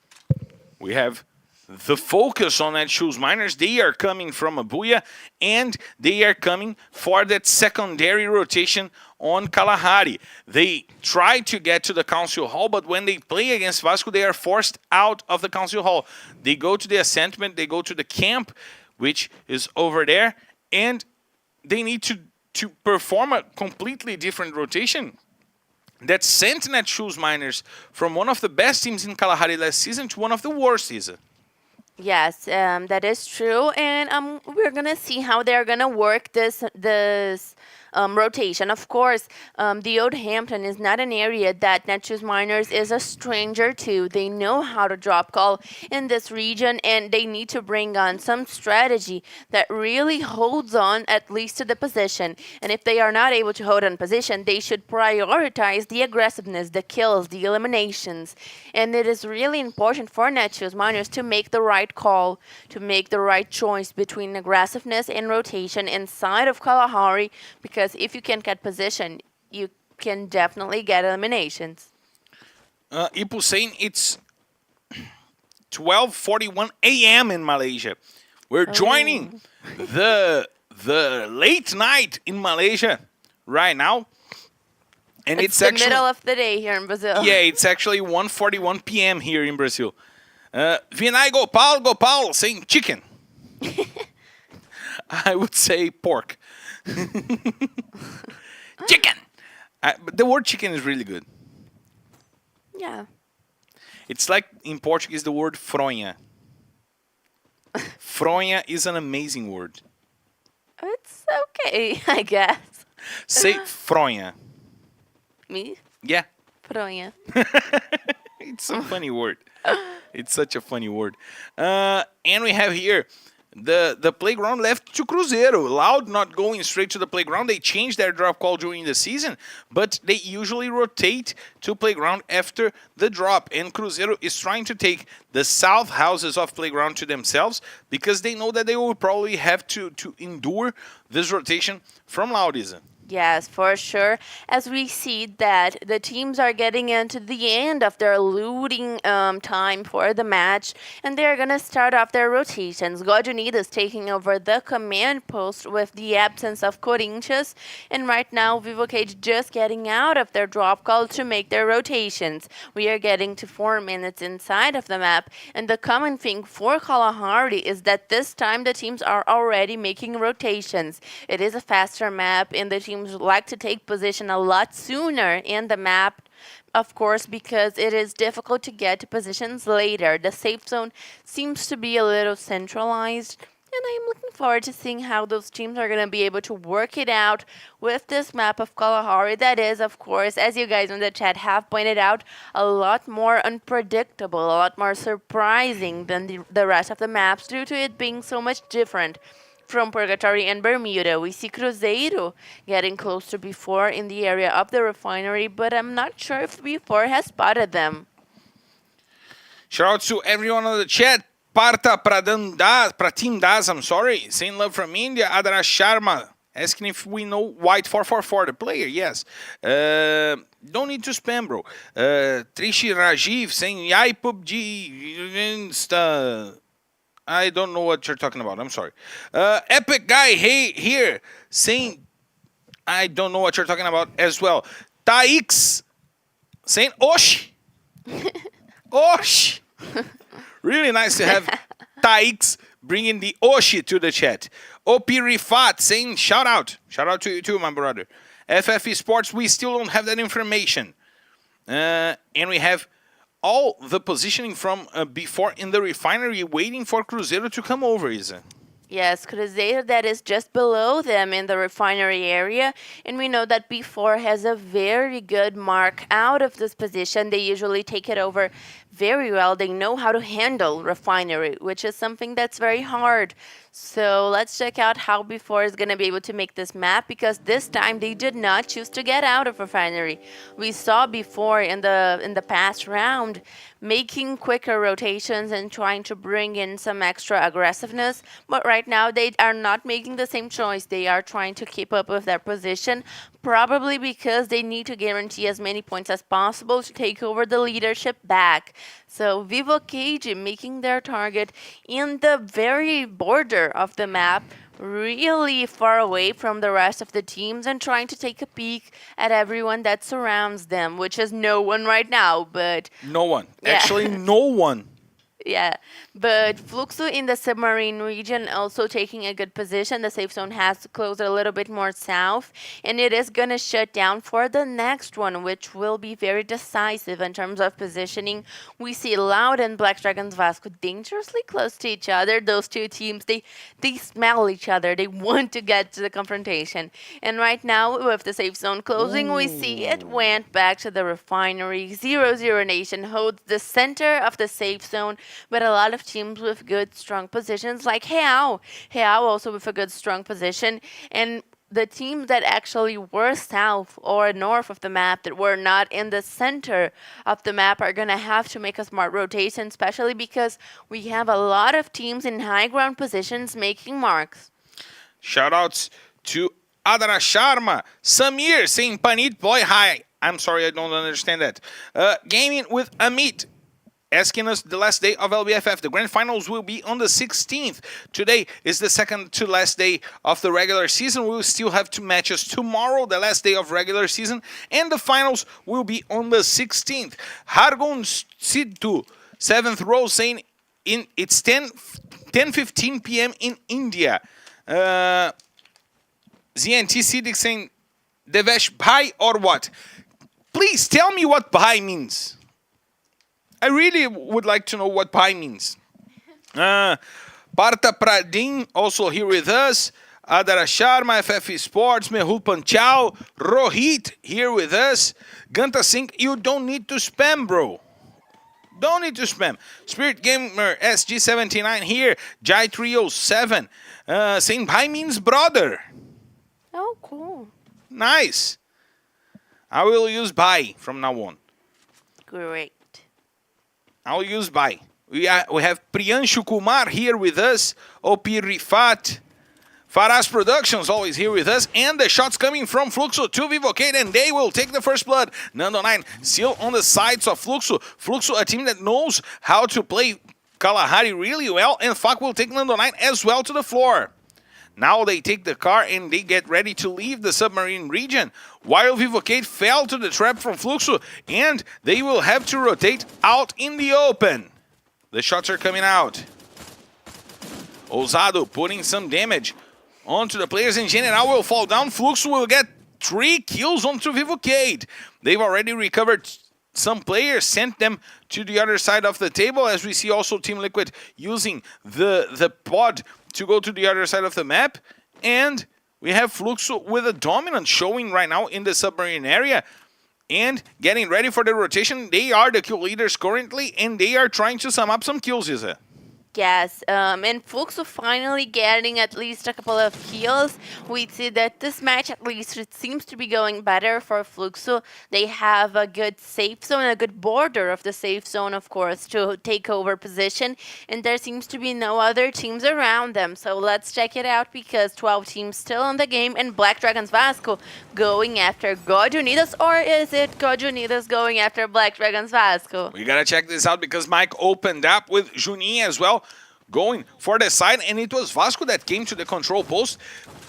We have the focus on Netshoes Miners. They are coming from Abuya, and they are coming for that secondary rotation on Kalahari. They try to get to the Council Hall, but when they play against Vasco, they are forced out of the Council Hall. They go to the assentment, they go to the camp, which is over there, and they need to perform a completely different rotation that sent Netshoes Miners from one of the best teams in Kalahari last season to one of the worst season. Yes, that is true, and we're gonna see how they're gonna work this rotation. Of course, the Old Hampton is not an area that Netshoes Miners is a stranger to. They know how to drop call in this region, and they need to bring on some strategy that really holds on at least to the position. And if they are not able to hold on position, they should prioritize the aggressiveness, the kills, the eliminations. And it is really important for Netshoes Miners to make the right call, to make the right choice between aggressiveness and rotation inside of Kalahari, because if you can get position, you can definitely get eliminations. Ipu saying it's 12:41 a.m. in Malaysia. We're joining the late night in Malaysia right now. And it's the actually middle of the day here in Brazil. Yeah, it's actually 1:41 p.m. here in Brazil. Vinay Gopal saying chicken. I would say pork. Chicken. But the word chicken is really good. Yeah. It's like in Portuguese the word fronha. Fronha is an amazing word. It's okay, I guess. Say fronha. Me? Yeah. Fronha. It's a funny word. It's such a funny word. And we have here the playground left to Cruzeiro. Loud not going straight to the playground. They changed their drop call during the season, but they usually rotate to playground after the drop. And Cruzeiro is trying to take the south houses of playground to themselves because they know that they will probably have to endure this rotation from Laudiza. Yes, for sure. As we see that the teams are getting into the end of their looting time for the match, and they're going to start off their rotations. God Unidas taking over the command post with the absence of Corinthians, and right now Vivo Cage just getting out of their drop call to make their rotations. We are getting to 4 minutes inside of the map, and the common thing for Kalahari is that this time the teams are already making rotations. It is a faster map, and the teams like to take position a lot sooner in the map, of course, because it is difficult to get to positions later. The safe zone seems to be a little centralized, and I'm looking forward to seeing how those teams are going to be able to work it out with this map of Kalahari. That is, of course, as you guys in the chat have pointed out, a lot more unpredictable, a lot more surprising than the rest of the maps due to it being so much different from Purgatory and Bermuda. We see Cruzeiro getting close to B4 in the area of the refinery, but I'm not sure if B4 has spotted them. Shout out to everyone on the chat. Parta pra Team Daz, I'm sorry. Saying love from India. Adara Sharma asking if we know White 444, the player. Yes. Don't need to spam, bro. Trishi Rajiv saying, Yai PUBG Insta. I don't know what you're talking about. I'm sorry. Epic Guy, hey, here, saying, I don't know what you're talking about as well. Taix saying, Osh. Osh. Really nice to have Taix bringing the Oshi to the chat. OP Rifat saying, shout out. Shout out to you too, my brother. FF Esports, we still don't have that information. And we have all the positioning from before in the refinery waiting for Cruzeiro to come over, Isa. Yes, Cruzeiro that is just below them in the refinery area. And we know that B4 has a very good mark out of this position. They usually take it over very well. They know how to handle refinery, which is something that's very hard. So let's check out how B4 is going to be able to make this map, because this time they did not choose to get out of refinery. We saw before in the past round making quicker rotations and trying to bring in some extra aggressiveness, but right now they are not making the same choice. They are trying to keep up with their position, probably because they need to guarantee as many points as possible to take over the leadership back. So Vivo Cage making their target in the very border of the map, really far away from the rest of the teams, and trying to take a peek at everyone that surrounds them, which is no one right now, but... No one. Yeah. Actually, no one. Yeah, but Fluxo in the submarine region also taking a good position. The safe zone has closed a little bit more south, and it is going to shut down for the next one, which will be very decisive in terms of positioning. We see Loud and Black Dragons Vasco dangerously close to each other. Those two teams, they smell each other. They want to get to the confrontation. And right now, with the safe zone closing, we see it went back to the refinery. 0-0 Nation holds the center of the safe zone, but a lot of teams with good, strong positions, like Real also with a good, strong position. And the teams that actually were south or north of the map, that were not in the center of the map, are going to have to make a smart rotation, especially because we have a lot of teams in high ground positions making marks. Shoutouts to Adara Sharma. Samir saying, Panit boy, hi. I'm sorry, I don't understand that. Gaming with Amit, asking us the last day of LBFF. The grand finals will be on the 16th. Today is the second to last day of the regular season. We will still have 2 matches tomorrow, the last day of regular season, and the finals will be on the 16th. Hargon Sidhu, 7th row, saying it's 10:15 p.m. in India. ZNT Siddiq saying, Devesh, bhai or what? Please tell me what bhai means. I really would like to know what pi means. Parta Pradin also here with us. Adara Sharma, FF Esports, Mehul Panchal, Rohit here with us. Ganta Singh, you don't need to spam, bro. Don't need to spam. Spirit Gamer SG79 here. Jai 307 saying pi means brother. Oh, cool. Nice. I will use pi from now on. Great. I'll use by. We have Priyanshu Kumar here with us. OP Rifat. Faraz Productions always here with us. And the shots coming from Fluxo to Vivocate, and they will take the first blood. Nando 9 still on the sides of Fluxo. Fluxo, a team that knows how to play Kalahari really well. And Fak will take Nando 9 as well to the floor. Now they take the car and they get ready to leave the submarine region, while Vivocate fell to the trap from Fluxo, and they will have to rotate out in the open. The shots are coming out. Ousado putting some damage onto the players, and General will fall down. Fluxo will get 3 kills onto Vivocate. They've already recovered some players, sent them to the other side of the table, as we see also Team Liquid using the pod to go to the other side of the map. And we have Fluxo with a dominant showing right now in the submarine area and getting ready for the rotation. They are the kill leaders currently, and they are trying to sum up some kills, Isa. Yes, and Fluxo finally getting at least a couple of kills. We see that this match, at least, it seems to be going better for Fluxo. They have a good safe zone, a good border of the safe zone, of course, to take over position, and there seems to be no other teams around them. So let's check it out because 12 teams still on the game, and Black Dragons Vasco going after God Unidas, or is it God Unidas going after Black Dragons Vasco? We gotta check this out because Mike opened up with Juninho as well, going for the side, and it was Vasco that came to the control post.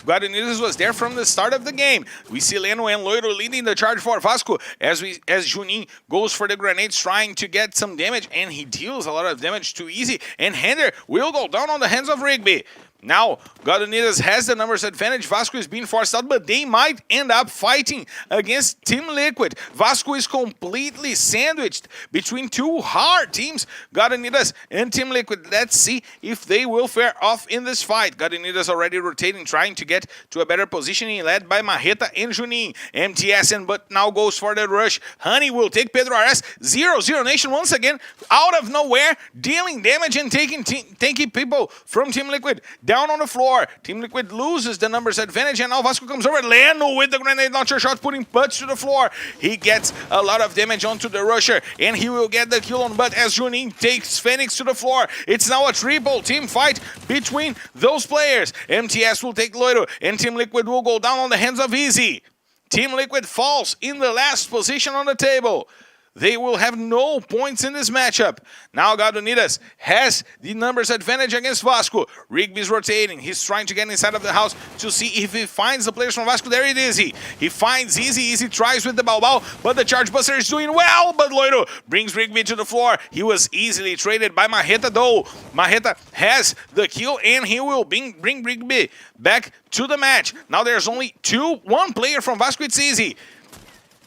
Guaranitas was there from the start of the game. We see Leno and Loiro leading the charge for Vasco as Juninho goes for the grenades, trying to get some damage, and he deals a lot of damage to Easy, and Hender will go down on the hands of Rigby. Now, Guaranitas has the numbers advantage. Vasco is being forced out, but they might end up fighting against Team Liquid. Vasco is completely sandwiched between two hard teams, Guaranitas and Team Liquid. Let's see if they will fare off in this fight. Guaranitas already rotating, trying to get to a better positioning, led by Marreta and Juninho. MTS and but now goes for the rush. Honey will take Pedro RS. 0-0 Nation once again, out of nowhere, dealing damage and taking people from Team Liquid down on the floor. Team Liquid loses the numbers advantage, and now Vasco comes over. Leno with the grenade launcher shot, putting Butts to the floor. He gets a lot of damage onto the rusher, and he will get the kill on Butt as Juninho takes Phoenix to the floor. It's now a triple team fight between those players. MTS will take Loiro, and Team Liquid will go down on the hands of Easy. Team Liquid falls in the last position on the table. They will have no points in this matchup. Now Guaranitas has the numbers advantage against Vasco. Rigby's rotating. He's trying to get inside of the house to see if he finds the players from Vasco. There it is. He finds Easy. Easy tries with the Bao, but the Charge Buster is doing well. But Loiro brings Rigby to the floor. He was easily traded by Marreta, though. Marreta has the kill, and he will bring Rigby back to the match. Now there's only one player from Vasco. It's Easy.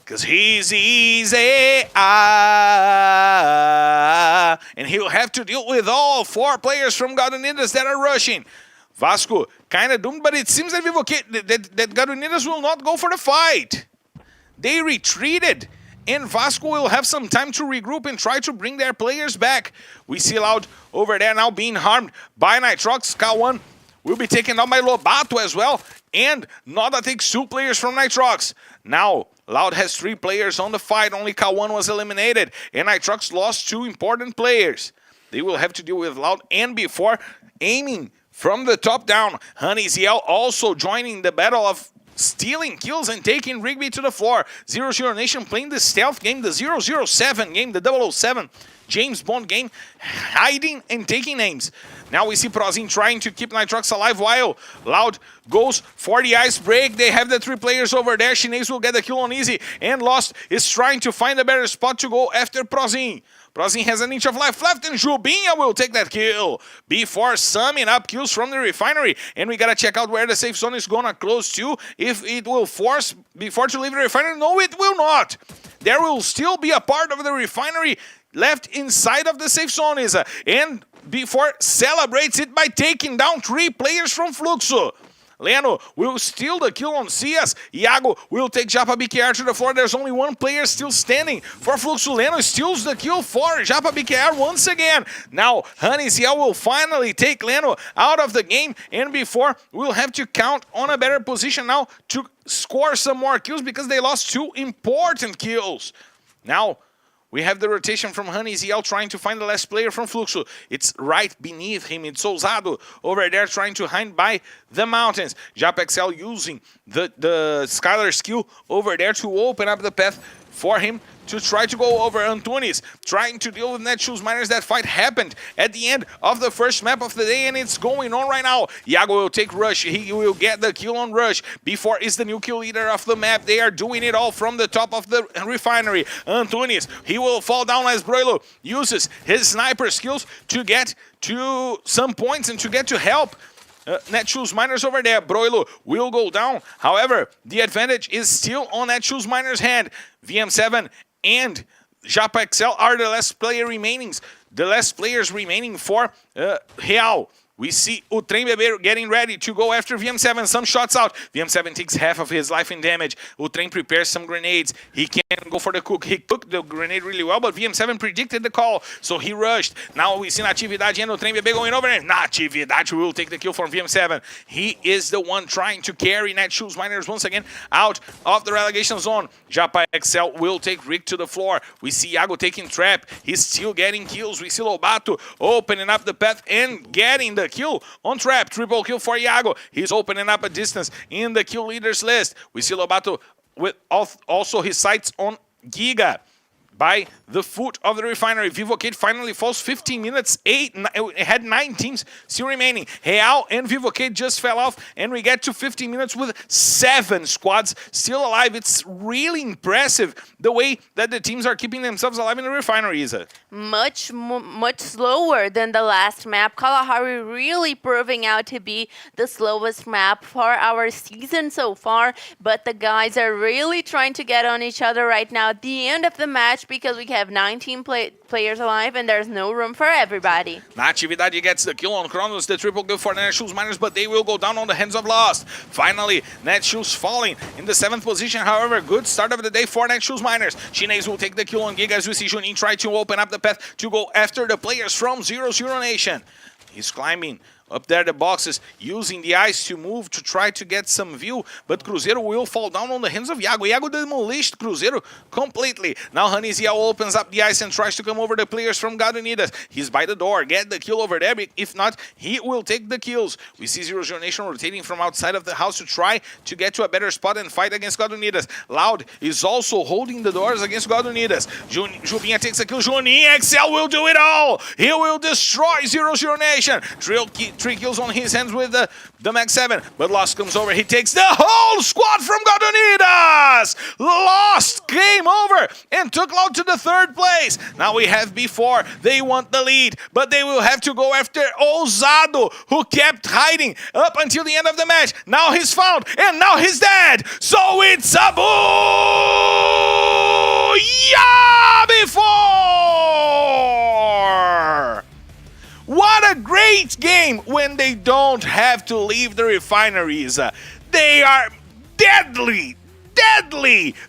Because he's easy, and he'll have to deal with all four players from Guaranitas that are rushing. Vasco kind of doomed, but it seems that Guaranitas will not go for the fight. They retreated, and Vasco will have some time to regroup and try to bring their players back. We see Loud over there now being harmed by Nitrox. K1 will be taken down by Lobato as well, and Noda takes two players from Nitrox. Now, Loud has three players on the fight. Only K1 was eliminated, and Nitrox lost two important players. They will have to deal with Loud, and before aiming from the top down, Honey ZL also joining the battle of stealing kills and taking Rigby to the floor. 0-0 Nation playing the stealth game, the 007 game, the 007 James Bond game, hiding and taking names. Now we see Prozin trying to keep Nitrox alive while Loud goes for the ice break. They have the three players over there. Shinez will get the kill on Easy, and Lost is trying to find a better spot to go after Prozin. Prozin has an inch of life left, and Jubinha will take that kill before summing up kills from the refinery. And we gotta check out where the safe zone is gonna close to, if it will force before to leave the refinery. No, it will not. There will still be a part of the refinery left inside of the safe zone, and before celebrates it by taking down three players from Fluxo. Leno will steal the kill on Cias. Iago will take Japa BKR to the floor. There's only one player still standing for Fluxo. Leno steals the kill for Japa BKR once again. Now, Honey ZL will finally take Leno out of the game, and before we'll have to count on a better position now to score some more kills because they lost two important kills. Now, we have the rotation from Honey ZL trying to find the last player from Fluxo. It's right beneath him. It's Ousado over there trying to hide by the mountains. JapXL using the Skylar skill over there to open up the path for him to try to go over. Antunes trying to deal with Netshoes Miners. That fight happened at the end of the first map of the day, and it's going on right now. Iago will take Rush. He will get the kill on Rush. Before is the new kill leader of the map. They are doing it all from the top of the refinery. Antunes, he will fall down as Broilo uses his sniper skills to get to some points and to get to help Netshoes Miners over there. Broilo will go down. However, the advantage is still on Netshoes Miners' hand. VM7 and Japa XL are the last players remaining for Real. We see o tThe getting ready to go after VM7. Some shots out. VM7 takes half of his life in damage. O tThe prepares some grenades. He can't go for the cook. He cooked the grenade really well, but VM7 predicted the call, so he rushed. Now we see Natividade and o tThe going over, and Natividade will take the kill from VM7. He is the one trying to carry Netshoes Miners once again out of the relegation zone. Japa XL will take Rick to the floor. We see Iago taking trap. He's still getting kills. We see Lobato opening up the path and getting the kill on trap. Triple kill for Iago. He's opening up a distance in the kill leaders list. We see Lobato with also his sights on Giga by the foot of the refinery. Vivocade finally falls 15 minutes, it had 9 teams still remaining. Real and Vivocade just fell off, and we get to 15 minutes with 7 squads still alive. It's really impressive the way that the teams are keeping themselves alive in the refinery, Isa. Much slower than the last map. Kalahari really proving out to be the slowest map for our season so far, but the guys are really trying to get on each other right now at the end of the match, because we have 19 players alive and there's no room for everybody. Natividade gets the kill on Kronos, the triple kill for Netshoes Miners, but they will go down on the hands of Lost. Finally, Netshoes falling in the 7th position. However, good start of the day for Netshoes Miners. Shinez will take the kill on Giga as we see Junin try to open up the path to go after the players from 0-0 Nation. He's climbing up there the boxes, using the ice to move to try to get some view, but Cruzeiro will fall down on the hands of Iago. Iago demolished Cruzeiro completely. Now Hanizia opens up the ice and tries to come over the players from God Unidas. He's by the door, get the kill over there. If not, he will take the kills. We see 0-0 Nation rotating from outside of the house to try to get to a better spot and fight against God Unidas. Loud is also holding the doors against God Unidas. Jubinha takes a kill. Juninho XL will do it all. He will destroy 0-0 Nation. 3 kills on his hands with the Max 7, but Lost comes over. He takes the whole squad from God Unidas. Lost came over and took Loud to the 3rd place. Now we have B4. They want the lead, but they will have to go after Ousado, who kept hiding up until the end of the match. Now he's found, and now he's dead. So it's a booyah before. What a great game when they don't have to leave the refineries. They are deadly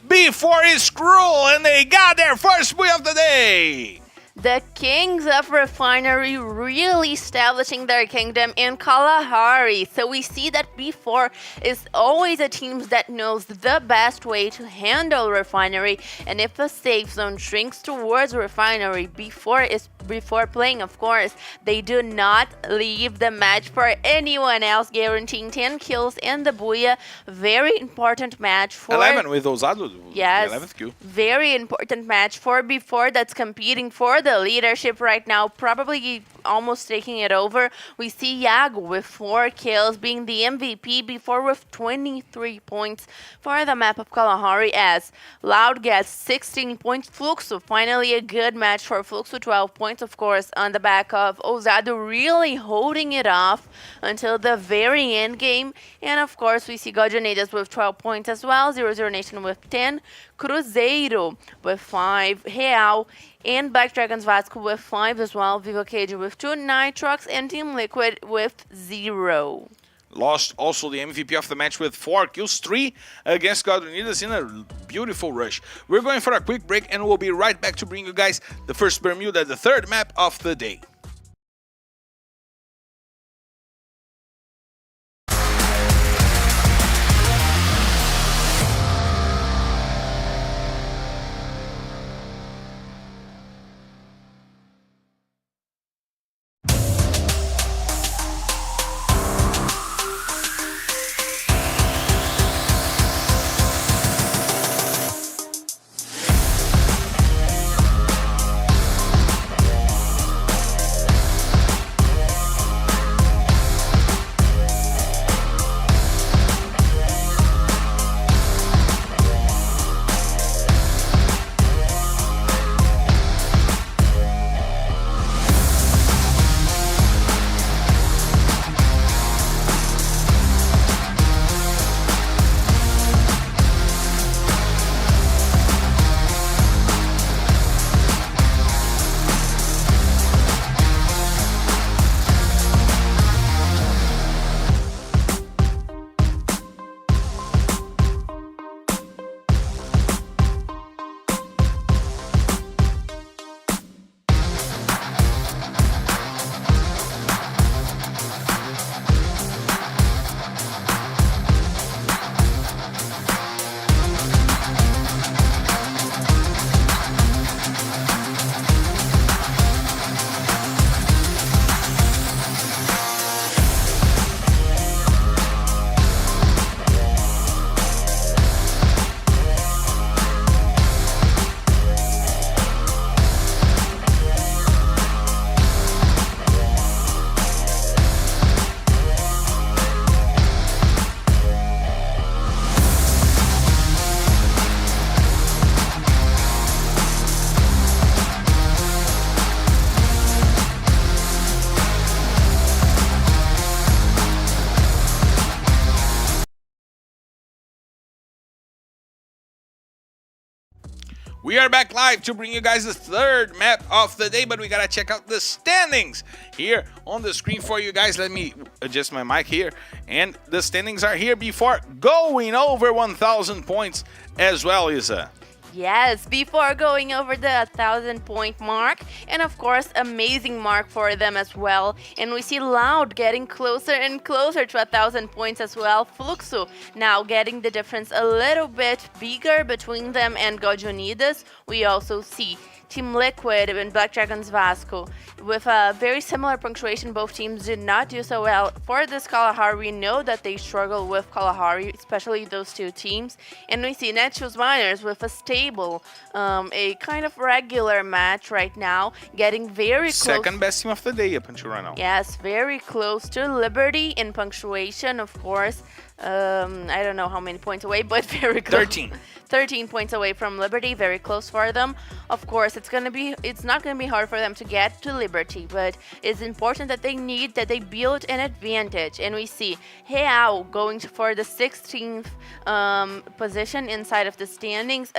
before is cruel, and they got their first win of the day. The Kings of Refinery really establishing their kingdom in Kalahari. So we see that B4 is always a team that knows the best way to handle Refinery. And if a safe zone shrinks towards Refinery before playing, of course, they do not leave the match for anyone else, guaranteeing 10 kills and the Booyah. Very important match for 11 with Ousado. Yes, 11th kill. Very important match for B4 that's competing for the leadership right now, probably almost taking it over. We see Iago with 4 kills, being the MVP, B4 with 23 points for the map of Kalahari, as Loud gets 16 points. Fluxo, finally a good match for Fluxo, 12 points, of course, on the back of Ousado really holding it off until the very end game. And of course, we see God Unidas with 12 points as well, 0-0 Nation with 10, Cruzeiro with 5, Real and Black Dragons Vasco with 5 as well, Vivocade with 2, Nitrox and Team Liquid with 0. Lost also the MVP of the match with 4 kills, 3 against God Unidas in a beautiful rush. We're going for a quick break, and we'll be right back to bring you guys the first Bermuda, the 3rd map of the day. We are back live to bring you guys the third map of the day, but we gotta check out the standings here on the screen for you guys. Let me adjust my mic here. And the standings are here before going over 1,000 points as well, Isa. Yes, before going over the 1,000-point mark, and of course, amazing mark for them as well. And we see Loud getting closer and closer to 1,000 points as well. Fluxo now getting the difference a little bit bigger between them and God Unidas. We also see Team Liquid and Black Dragons Vasco with a very similar punctuation. Both teams did not do so well. For this Kalahari, we know that they struggle with Kalahari, especially those two teams. And we see Netshoes Miners with a stable, a kind of regular match right now, getting very close. Second best team of the day up until right now. Yes, very close to Liberty in punctuation, of course. I don't know how many points away, but very close. 13 points away from Liberty, very close for them. Of course, it's not gonna be hard for them to get to Liberty, but it's important that they build an advantage. And we see Real going for the 16th position inside of the standings.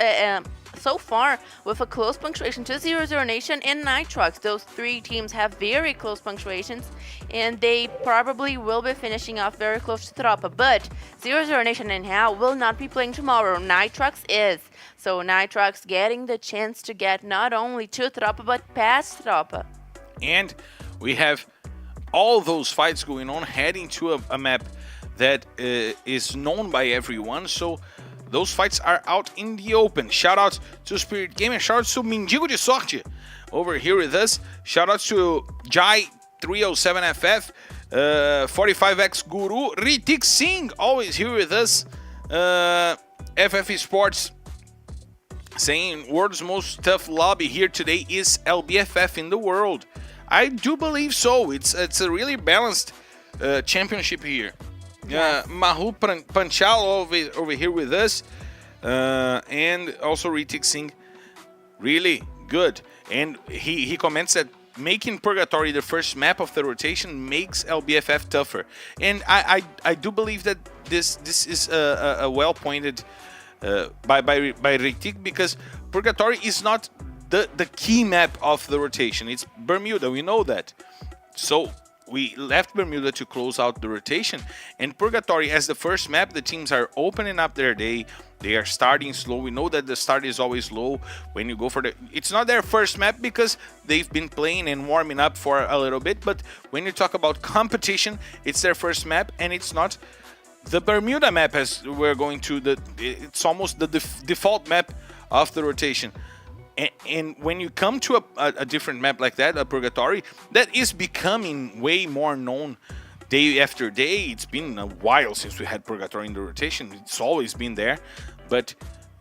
So far, with a close punctuation to 0-0 Nation and Nitrox. Those three teams have very close punctuations, and they probably will be finishing off very close to Tropa. But 0-0 Nation and Real will not be playing tomorrow. Nitrox is. So Nitrox getting the chance to get not only to Tropa, but past Tropa. And we have all those fights going on, heading to a map that is known by everyone. So those fights are out in the open. Shout out to Spirit Gamer. Shout out to Mendigo de Sorte over here with us. Shout out to Jai 307FF, 45X Guru, Ritik Singh always here with us. FF Esports saying world's most tough lobby here today is LBFF in the world. I do believe so. It's a really balanced championship here. Mahu Panchal over here with us, and also Ritik Singh, really good. And he comments that making Purgatory the first map of the rotation makes LBFF tougher. And I do believe that this is a well pointed by Ritik, because Purgatory is not the key map of the rotation. It's Bermuda, we know that. So we left Bermuda to close out the rotation, and Purgatory as the first map, the teams are opening up their day. They are starting slow. We know that the start is always low when you go for it's not their first map because they've been playing and warming up for a little bit, but when you talk about competition, it's their first map, and it's not the Bermuda map as we're going to it's almost the default map of the rotation. And when you come to a different map like that, a Purgatory, that is becoming way more known day after day. It's been a while since we had Purgatory in the rotation. It's always been there, but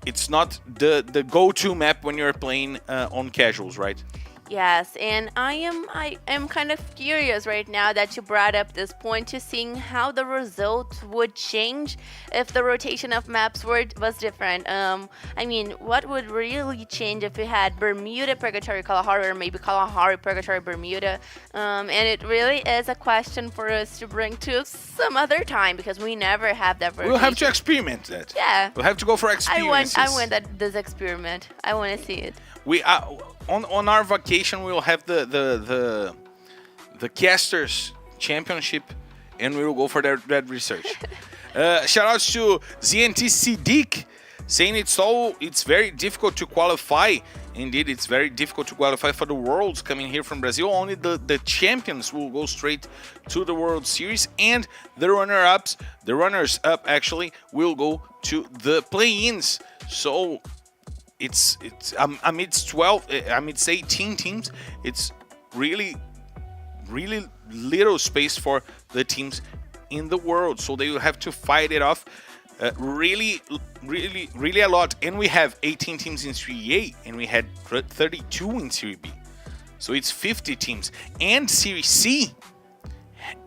it's not the go-to map when you're playing on casuals, right? Yes, and I am kind of curious right now that you brought up this point, to seeing how the results would change if the rotation of maps was different. I mean, what would really change if we had Bermuda Purgatory Kalahari, or maybe Kalahari Purgatory Bermuda? And it really is a question for us to bring to some other time, because we never have that rotation. We'll have to experiment that. Yeah. We'll have to go for experiences. I want this experiment. I want to see it. We on our vacation we will have the casters championship, and we will go for that research. Shout outs to ZNT Siddiq saying it's very difficult to qualify. Indeed, it's very difficult to qualify for the Worlds coming here from Brazil. Only the champions will go straight to the World Series, and the runners up actually will go to the play-ins. So it's amidst 18 teams, it's really little space for the teams in the world, so they will have to fight it off really a lot. And we have 18 teams in Serie A, and we had 32 in Serie B, so it's 50 teams. And Serie C,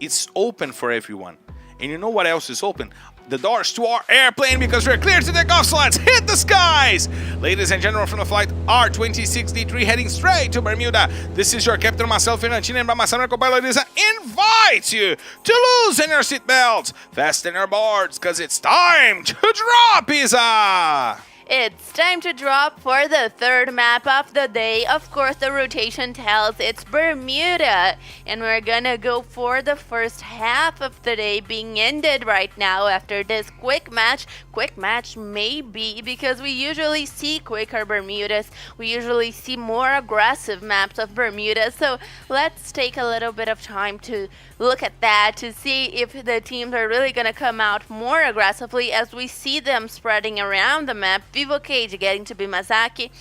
it's open for everyone. And you know what else is open? The doors to our airplane, because we're clear to take off, so let's hit the skies! Ladies and gentlemen, from the flight R2063 heading straight to Bermuda, this is your captain, Marcelo Fernandino, and by my son, co-pilot Lisa, invites you to loosen your seatbelts, fasten your boards, because it's time to drop, Isa! It's time to drop for the third map of the day. Of course, the rotation tells it's Bermuda. And we're gonna go for the first half of the day being ended right now after this quick match. Quick match maybe because we usually see quicker Bermudas. We usually see more aggressive maps of Bermuda. So let's take a little bit of time to look at that to see if the teams are really gonna come out more aggressively as we see them spreading around the map. Vivo Cage getting to Bimazaki.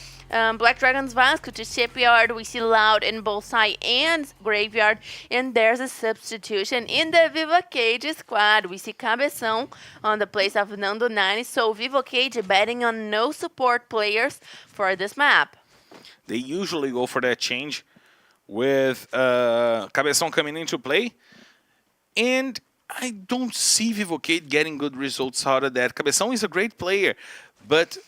Black Dragons Vasco to Shipyard. We see Loud in Bullseye and Graveyard. And there's a substitution in the Vivo Cage squad. We see Cabeção on the place of Nando 9. So Vivo Cage betting on no support players for this map. They usually go for that change with Cabeção coming into play. And I don't see Vivo Cage getting good results out of that. Cabeção is a great player, but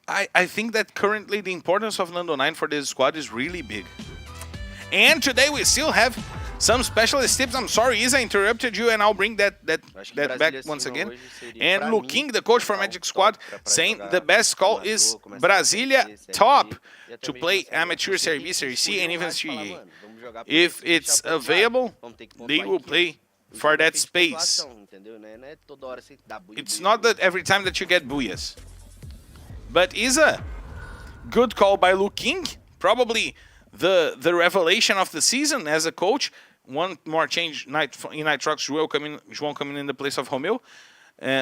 I think that currently the importance of Nando 9 for this squad is really big. And today we still have some specialist tips. I'm sorry, Isa, I interrupted you, and I'll bring that back once again. And Luking, the coach for Magic Squad, saying the best call is Brasilia top to play amateur Serie B, Serie C, and even Serie A. If it's available, they will play for that space. It's not that every time that you get booyahs. But Isa, good call by Luking. Probably the revelation of the season as a coach. One more change in Nitrox, João coming in the place of Romeo.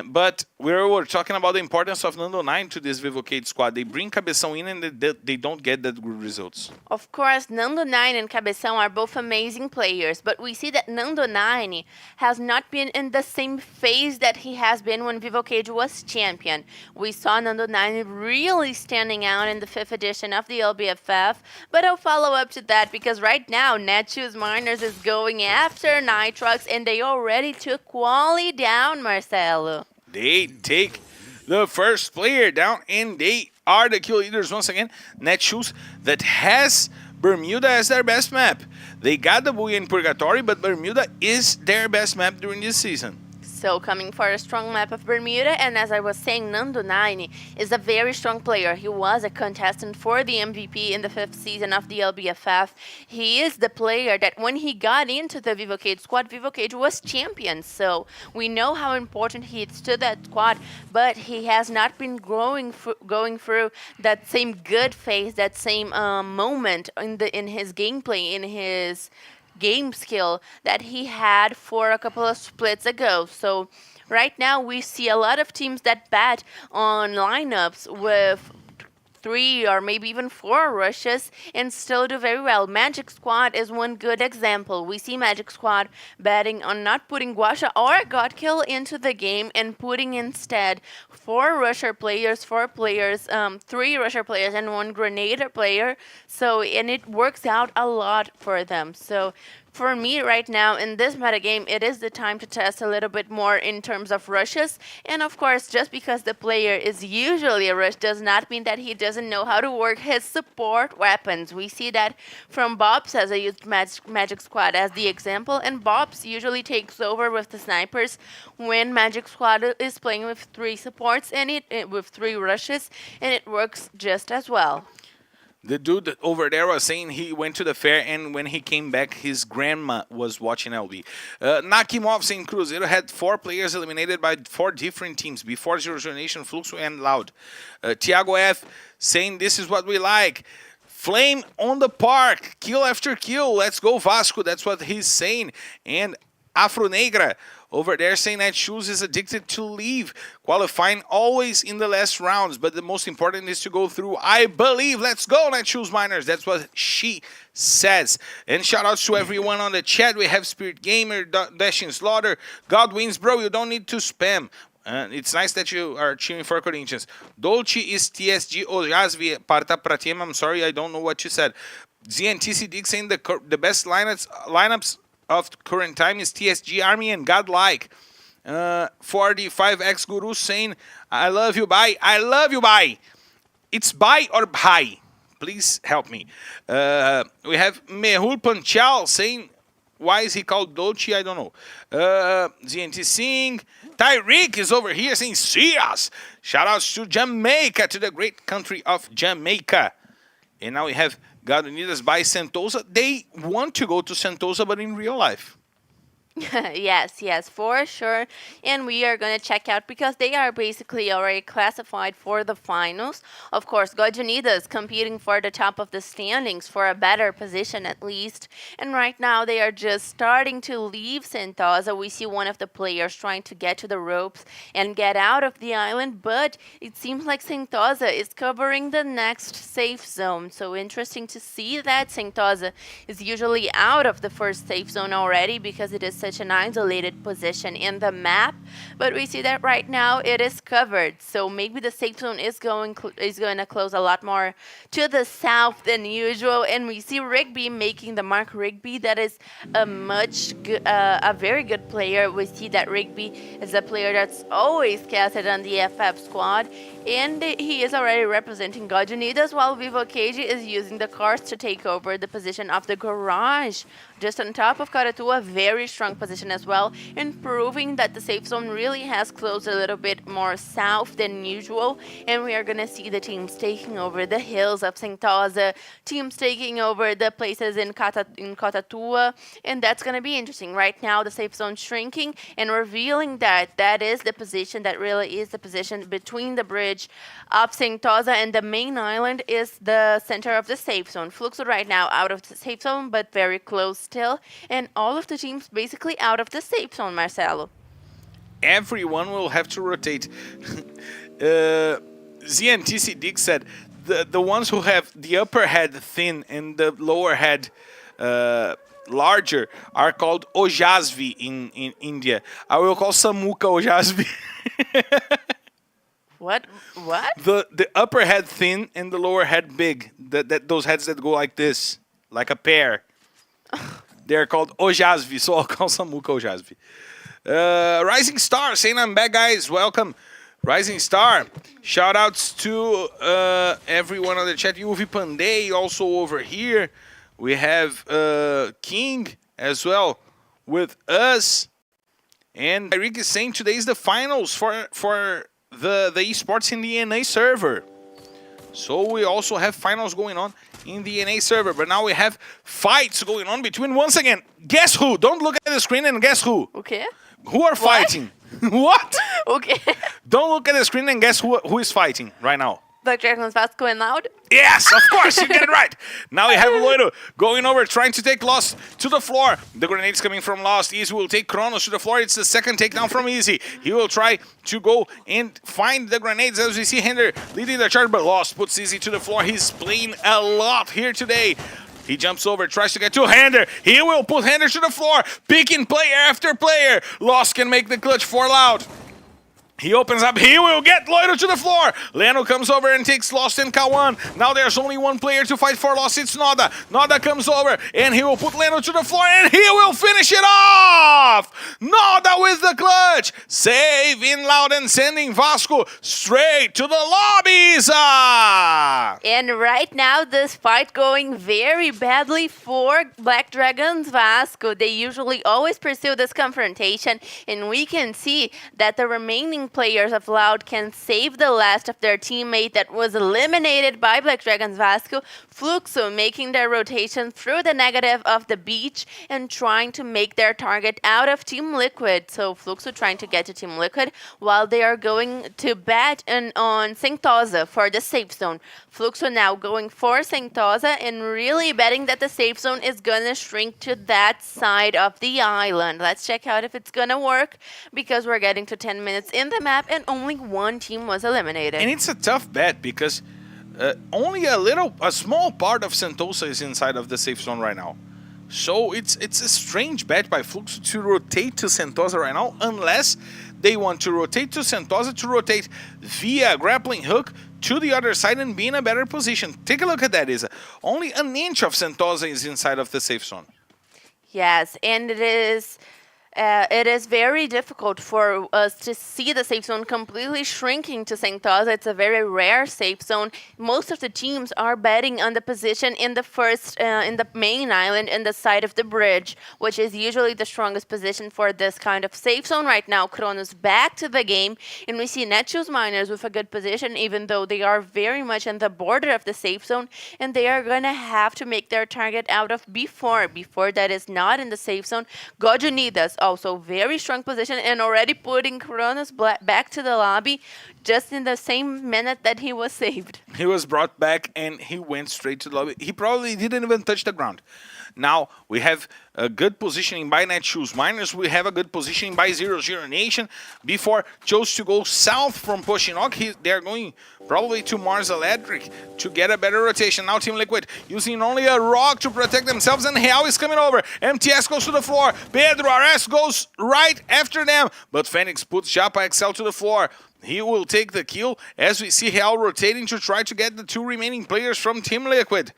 But we were talking about the importance of Nando 9 to this Vivo Cage squad. They bring Cabeção in and they don't get that good results. Of course, Nando 9 and Cabeção are both amazing players, but we see that Nando 9 has not been in the same phase that he has been when Vivo Cage was champion. We saw Nando 9 really standing out in the 5th edition of the LBFF, but I'll follow up to that because right now Netshoes Miners is going after Nitrox and they already took Quali down, Marcelo. They take the first player down, and they are the kill leaders once again. Netshoes that has Bermuda as their best map. They got the Booyah in Purgatory, but Bermuda is their best map during this season. So coming for a strong map of Bermuda, and as I was saying, Nando 9 is a very strong player. He was a contestant for the MVP in the 5th season of the LBFF. He is the player that when he got into the Vivo Cage squad, Vivo Cage was champion. So we know how important he is to that squad, but he has not been going through that same good phase, that same moment in his gameplay, in his game skill that he had for a couple of splits ago. So right now we see a lot of teams that bet on lineups with 3 or maybe even 4 rushes and still do very well. Magic Squad is one good example. We see Magic Squad betting on not putting Guasha or Godkill into the game and putting instead 4 rusher players, 4 players, 3 rusher players and 1 Grenadier player. So, and it works out a lot for them. So for me right now in this metagame, it is the time to test a little bit more in terms of rushes. And of course, just because the player is usually a rush does not mean that he doesn't know how to work his support weapons. We see that from Bobs, as I used Magic Squad as the example, and Bobs usually takes over with the snipers when Magic Squad is playing with 3 supports and with 3 rushes, and it works just as well. The dude over there was saying he went to the fair and when he came back, his grandma was watching LB. Nakimov saying Cruzeiro had 4 players eliminated by 4 different teams before Zero Nation, Fluxo, and Loud. Thiago F saying this is what we like. Flame on the park, kill after kill. Let's go Vasco. That's what he's saying. And Afro Negra over there saying that Shoes is addicted to leave, qualifying always in the last rounds, but the most important is to go through. I believe. Let's go, Netshoes Miners. That's what she says. And shout outs to everyone on the chat. We have Spirit Gamer, Dashing Slaughter, Godwins, bro. You don't need to spam. It's nice that you are cheering for Corinthians. Dolce is TSG Ojasvi Parta Pratim. I'm sorry, I don't know what you said. ZNTC Dig saying the best lineups of current time is TSG Army and Godlike. 45X Guru saying, I love you, bye. I love you, bye. It's bye or bye. Please help me. We have Mehul Panchal saying, why is he called Dolce? I don't know. ZNT Singh. Tyreek is over here saying, see us. Shout outs to Jamaica, to the great country of Jamaica. And now we have God Unidas by Sentosa. They want to go to Sentosa, but in real life. Yes, for sure. And we are going to check out because they are basically already classified for the finals. Of course, God Unidas competing for the top of the standings for a better position at least. And right now they are just starting to leave Sentosa. We see one of the players trying to get to the ropes and get out of the island, but it seems like Sentosa is covering the next safe zone. So interesting to see that Sentosa is usually out of the first safe zone already because it is such an isolated position in the map, but we see that right now it is covered. So maybe the safe zone is going to close a lot more to the south than usual. And we see Rigby making the mark. Rigby, that is a very good player. We see that Rigby is a player that's always casted on the FF squad, and he is already representing God Unidas, while Vivo KG is using the cars to take over the position of the garage. Just on top of Karatu, a very strong position as well, and proving that the safe zone really has closed a little bit more south than usual. And we are going to see the teams taking over the hills of Sentosa, teams taking over the places in Katatua, and that's going to be interesting. Right now, the safe zone shrinking and revealing that that is the position, that really is the position between the bridge of Sentosa and the main island is the center of the safe zone. Fluxo right now out of the safe zone, but very close still, and all of the teams basically out of the safe zone, Marcelo. Everyone will have to rotate. ZNTC Dick said the ones who have the upper head thin and the lower head larger are called Ojasvi in India. I will call Samuka Ojasvi. What? The upper head thin and the lower head big. Those heads that go like this, like a pear. They're called Ojasvi, so I'll call Samuka Ojasvi. Rising Star saying I'm back, guys. Welcome. Rising Star. Shout outs to everyone on the chat. Yuvi Pandey also over here. We have King as well with us. And Eric is saying today is the finals for the esports in the NA server. So we also have finals going on in the NA server. But now we have fights going on between, once again, guess who? Don't look at the screen and guess who? Okay. Who are fighting? What? Okay. Don't look at the screen and guess who is fighting right now. Black Dragons Vasco and Loud? Yes, of course, you get it right. Now we have Loiro going over, trying to take Lost to the floor. The grenades coming from Lost. Easy will take Kronos to the floor. It's the second takedown from Easy. He will try to go and find the grenades as we see Hinder leading the charge, but Lost puts Easy to the floor. He's playing a lot here today. He jumps over, tries to get to Hander. He will put Hander to the floor, picking player after player. Lost can make the clutch for Loud. He opens up, he will get Loiro to the floor. Leno comes over and takes Lost in K1. Now there's only one player to fight for Lost, it's Noda. Noda comes over and he will put Leno to the floor and he will finish it off! Noda with the clutch! Saving Loud and sending Vasco straight to the lobbies! And right now this fight going very badly for Black Dragons Vasco. They usually always pursue this confrontation, and we can see that the remaining players of Loud can save the last of their teammate that was eliminated by Black Dragons Vasco. Fluxo making their rotation through the negative of the beach and trying to make their target out of Team Liquid. So Fluxo trying to get to Team Liquid while they are going to bet on Sentosa for the safe zone. Fluxo now going for Sentosa and really betting that the safe zone is gonna shrink to that side of the island. Let's check out if it's gonna work, because we're getting to 10 minutes in the map and only one team was eliminated. And it's a tough bet because only a small part of Sentosa is inside of the safe zone right now. So it's a strange bet by Fluxo to rotate to Sentosa right now, unless they want to rotate to Sentosa to rotate via grappling hook to the other side and be in a better position. Take a look at that, Isa. Only an inch of Sentosa is inside of the safe zone. Yes, and it is It is very difficult for us to see the safe zone completely shrinking to tThe. It's a very rare safe zone. Most of the teams are betting on the position in the first, in the main island, in the side of the bridge, which is usually the strongest position for this kind of safe zone right now. Kronos back to the game, and we see Netshoes Miners with a good position, even though they are very much in the border of the safe zone, and they are going to have to make their target out of B4. B4 that is not in the safe zone. Gojunidas also very strong position and already putting Kronos back to the lobby just in the same minute that he was saved. He was brought back and he went straight to the lobby. He probably didn't even touch the ground. Now we have a good positioning by Netshoes Miners. We have a good positioning by 00 Nation. Before chose to go south from Poshinok. They're going probably to Mars Electric to get a better rotation. Now Team Liquid using only a rock to protect themselves, and Real is coming over. MTS goes to the floor. Pedro RS goes right after them, but Phoenix puts Japa XL to the floor. He will take the kill as we see Real rotating to try to get the two remaining players from Team Liquid.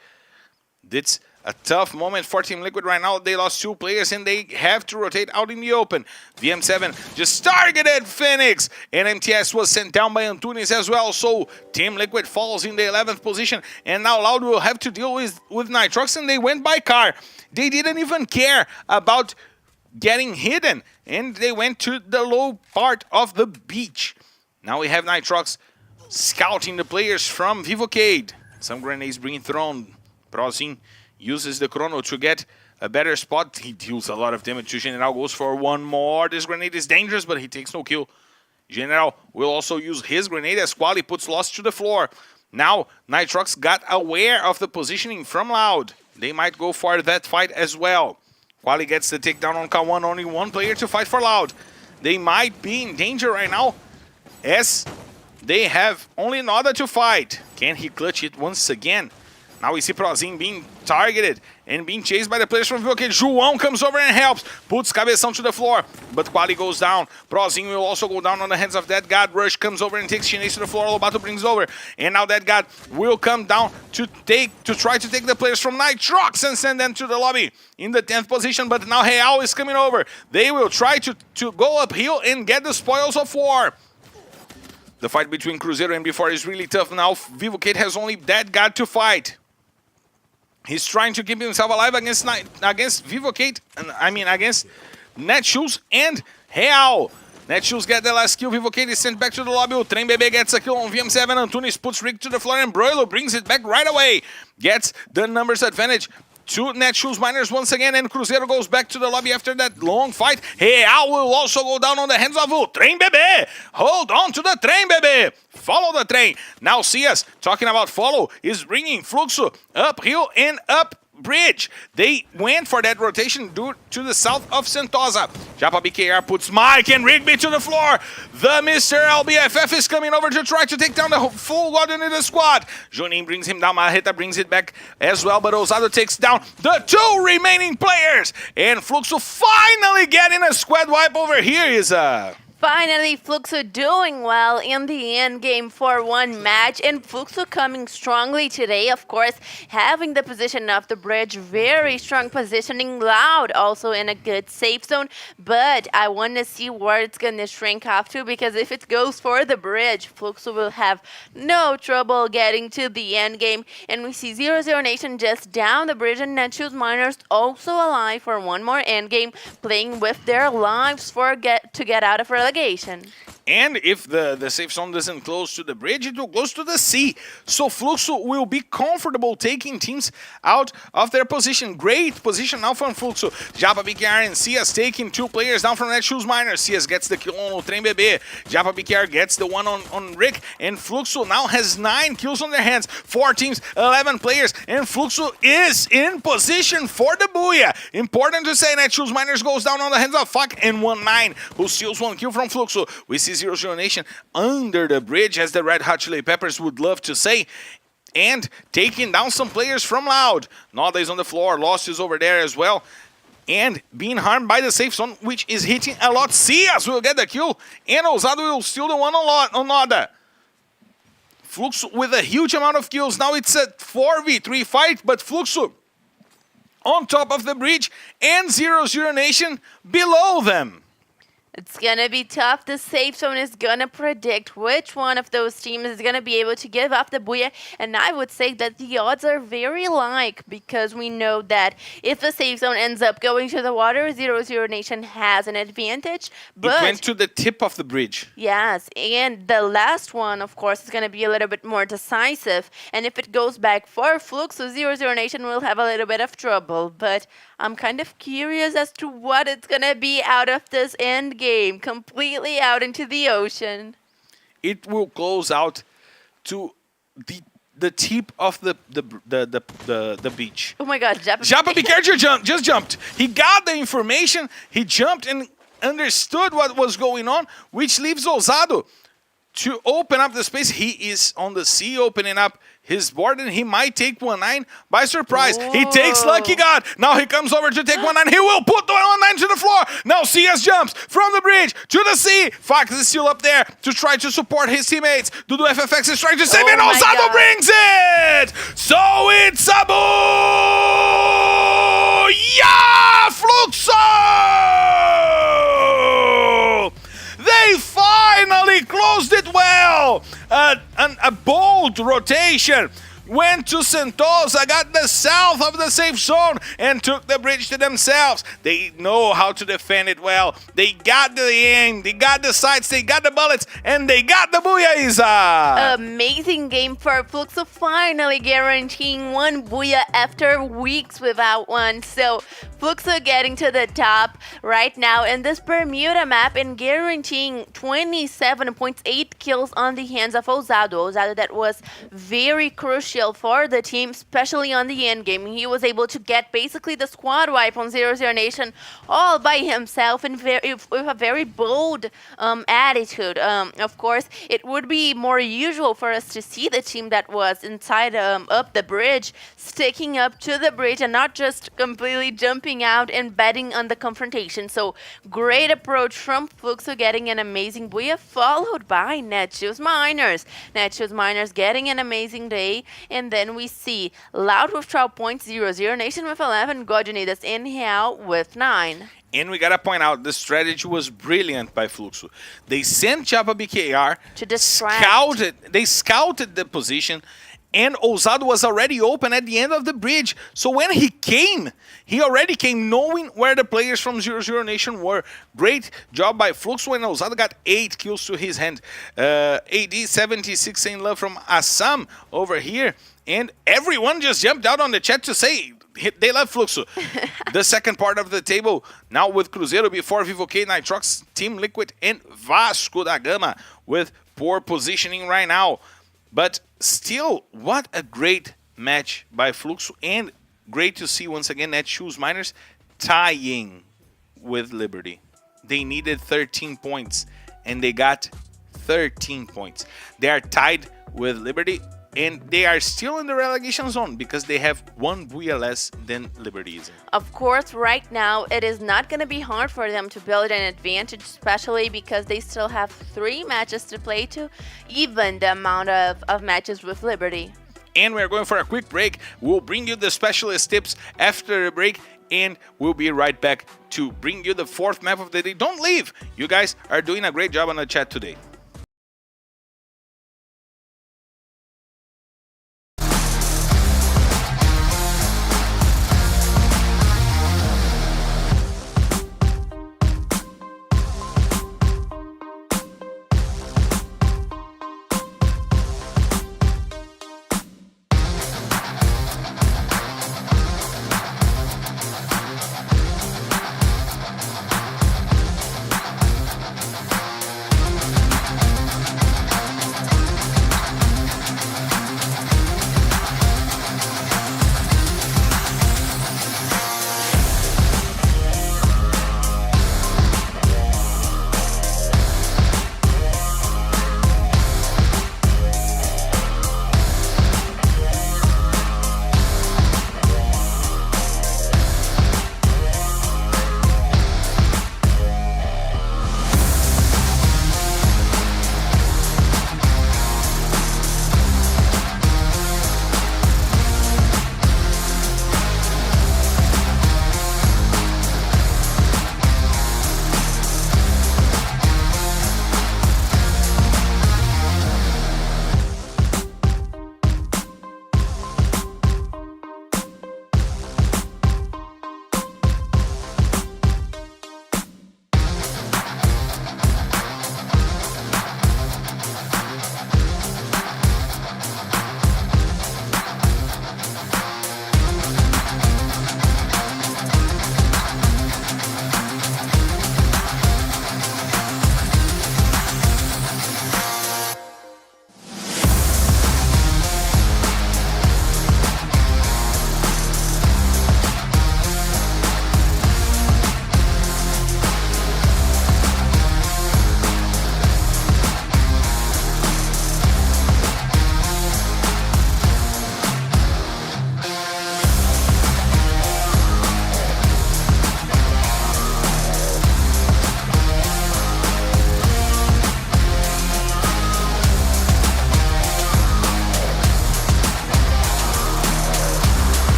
It's a tough moment for Team Liquid right now. They lost two players and they have to rotate out in the open. VM7 just targeted Phoenix, and MTS was sent down by Antunes as well. So Team Liquid falls in the 11th position, and now Loud will have to deal with Nitrox, and they went by car. They didn't even care about getting hidden, and they went to the low part of the beach. Now we have Nitrox scouting the players from Vivocade. Some grenades being thrown. Prozin uses the chrono to get a better spot. He deals a lot of damage to General, goes for one more. This grenade is dangerous, but he takes no kill. General will also use his grenade as Quali puts Lost to the floor. Now, Nitrox got aware of the positioning from Loud. They might go for that fight as well. Quali gets the takedown on K1, only one player to fight for Loud. They might be in danger right now, as they have only Noda to fight. Can he clutch it once again? Now we see Prozin being targeted and being chased by the players from Vivocade. João comes over and helps. Puts Cabeção to the floor, but Quali goes down. Prozin will also go down on the hands of Dead God. Rush comes over and takes Chinese to the floor. Lobato brings over. And now Dead God will come down to try to take the players from Nitrox and send them to the lobby in the 10th position. But now Real is coming over. They will try to go uphill and get the spoils of war. The fight between Cruzeiro and B4 is really tough now. Vivocade has only Dead God to fight. He's trying to keep himself alive against Vivocade, against Netshoes and Real. Netshoes get the last kill. Vivocade is sent back to the lobby. O Trem Bebê gets a kill on VM7. Antunes puts Rick to the floor, and Broilo brings it back right away. Gets the numbers advantage to Netshoes Miners once again, and Cruzeiro goes back to the lobby after that long fight. Real will also go down on the hands of O Trem Bebê. Hold on to the Trem Bebê. Follow the train. Now Cias, talking about follow, is bringing Fluxo uphill and up bridge. They went for that rotation due to the south of Sentosa. Japa BKR puts Mike and Rigby to the floor. The Mr. LBFF is coming over to try to take down the full Guardian squad. Juninho brings him down. Marreta brings it back as well, but Ousado takes down the two remaining players. And Fluxo finally getting a squad wipe over here is Finally, Fluxo doing well in the end game for one match, and Fluxo coming strongly today, of course, having the position of the bridge, very strong positioning, Loud also in a good safe zone, but I want to see where it's going to shrink off to, because if it goes for the bridge, Fluxo will have no trouble getting to the end game, and we see 00 Nation just down the bridge, and Netshoes Miners also alive for one more end game, playing with their lives to get out of relegation. And if the safe zone doesn't close to the bridge, it will close to the sea. So Fluxo will be comfortable taking teams out of their position. Great position now from Fluxo. Japa BKR and Cias taking two players down from Netshoes Miners. Cias gets the kill on O Trem Bebê. Japa BKR gets the one on Rick. And Fluxo now has 9 kills on their hands. 4 teams, 11 players. And Fluxo is in position for the booyah. Important to say, Netshoes Miners goes down on the hands of Fuck and 1-9, who steals 1 kill from Fluxo. We see 00 Nation under the bridge, as the Red Hot Chili Peppers would love to say, and taking down some players from Loud. Noda is on the floor, Lost is over there as well, and being harmed by the safe zone, which is hitting a lot. Cias will get the kill, and Ousado will steal the one on Noda. Fluxo with a huge amount of kills. Now it's a 4v3 fight, but Fluxo on top of the bridge and 0-0 Nation below them. It's gonna be tough. The safe zone is gonna predict which one of those teams is gonna be able to give up the booyah, and I would say that the odds are very like, because we know that if the safe zone ends up going to the water, 0-0 Nation has an advantage. But it went to the tip of the bridge. yes, and the last one, of course, is gonna be a little bit more decisive, and if it goes back for Fluke, so 0-0 Nation will have a little bit of trouble. But I'm kind of curious as to what it's gonna be out of this end game, completely out into the ocean. It will close out to the tip of the beach. Oh my God, Japa Piquet just jumped. He got the information. He jumped and understood what was going on, which leaves Ousado to open up the space. He is on the sea opening up his board, and he might take 1-9 by surprise. Whoa. He takes Lucky God. Now he comes over to take 1-9. He will put the 1-9 to the floor. Now CS jumps from the bridge to the sea. Fox is still up there to try to support his teammates. Dudu FFX is trying to save it. Ousado brings it. So it's a booyah, Fluxo! They finally closed it well. A bold rotation went to Sentosa, got the south of the safe zone, and took the bridge to themselves. They know how to defend it well. They got the aim, they got the sights, they got the bullets, and they got the booyah, Isa. Amazing game for Fluke, so finally guaranteeing one booyah after weeks without one. So Fluke's getting to the top right now in this Bermuda map and guaranteeing 27.8 kills on the hands of Ousado. Ousado, that was very crucial for the team, especially on the end game. He was able to get basically the squad wipe on 0-0 Nation all by himself, and with a very bold attitude. Of course, it would be more usual for us to see the team that was inside up the bridge sticking up to the bridge and not just completely jumping out and betting on the confrontation. So great approach from Fluxo, getting an amazing booyah, followed by Netshoes Miners. Netshoes Miners getting an amazing day. And then we see Loud with 12 points, 0-0 Nation with 11, Godunidas in Real with 9. And we gotta point out, the strategy was brilliant by Fluxo. They sent Japa BKR To distract. They scouted the position, and Ousado was already open at the end of the bridge. So when he already came knowing where the players from 0-0 Nation were. Great job by Fluxo, and Ousado got 8 kills to his hand. AD76 saying love from Assam over here. And everyone just jumped out on the chat to say they love Fluxo. The second part of the table now with Cruzeiro before Vivo K, Nitrox, Team Liquid, and Vasco da Gama with poor positioning right now. But still, what a great match by Fluxo, and great to see once again Netshoes Miners tying with Liberty. They needed 13 points, and they got 13 points. They are tied with Liberty, and they are still in the relegation zone because they have one booyah less than Liberty is in. Of course, right now, it is not going to be hard for them to build an advantage, especially because they still have 3 matches to play to even the amount of matches with Liberty. And we're going for a quick break. We'll bring you the specialist tips after the break, and we'll be right back to bring you the 4th map of the day. Don't leave. You guys are doing a great job on the chat today.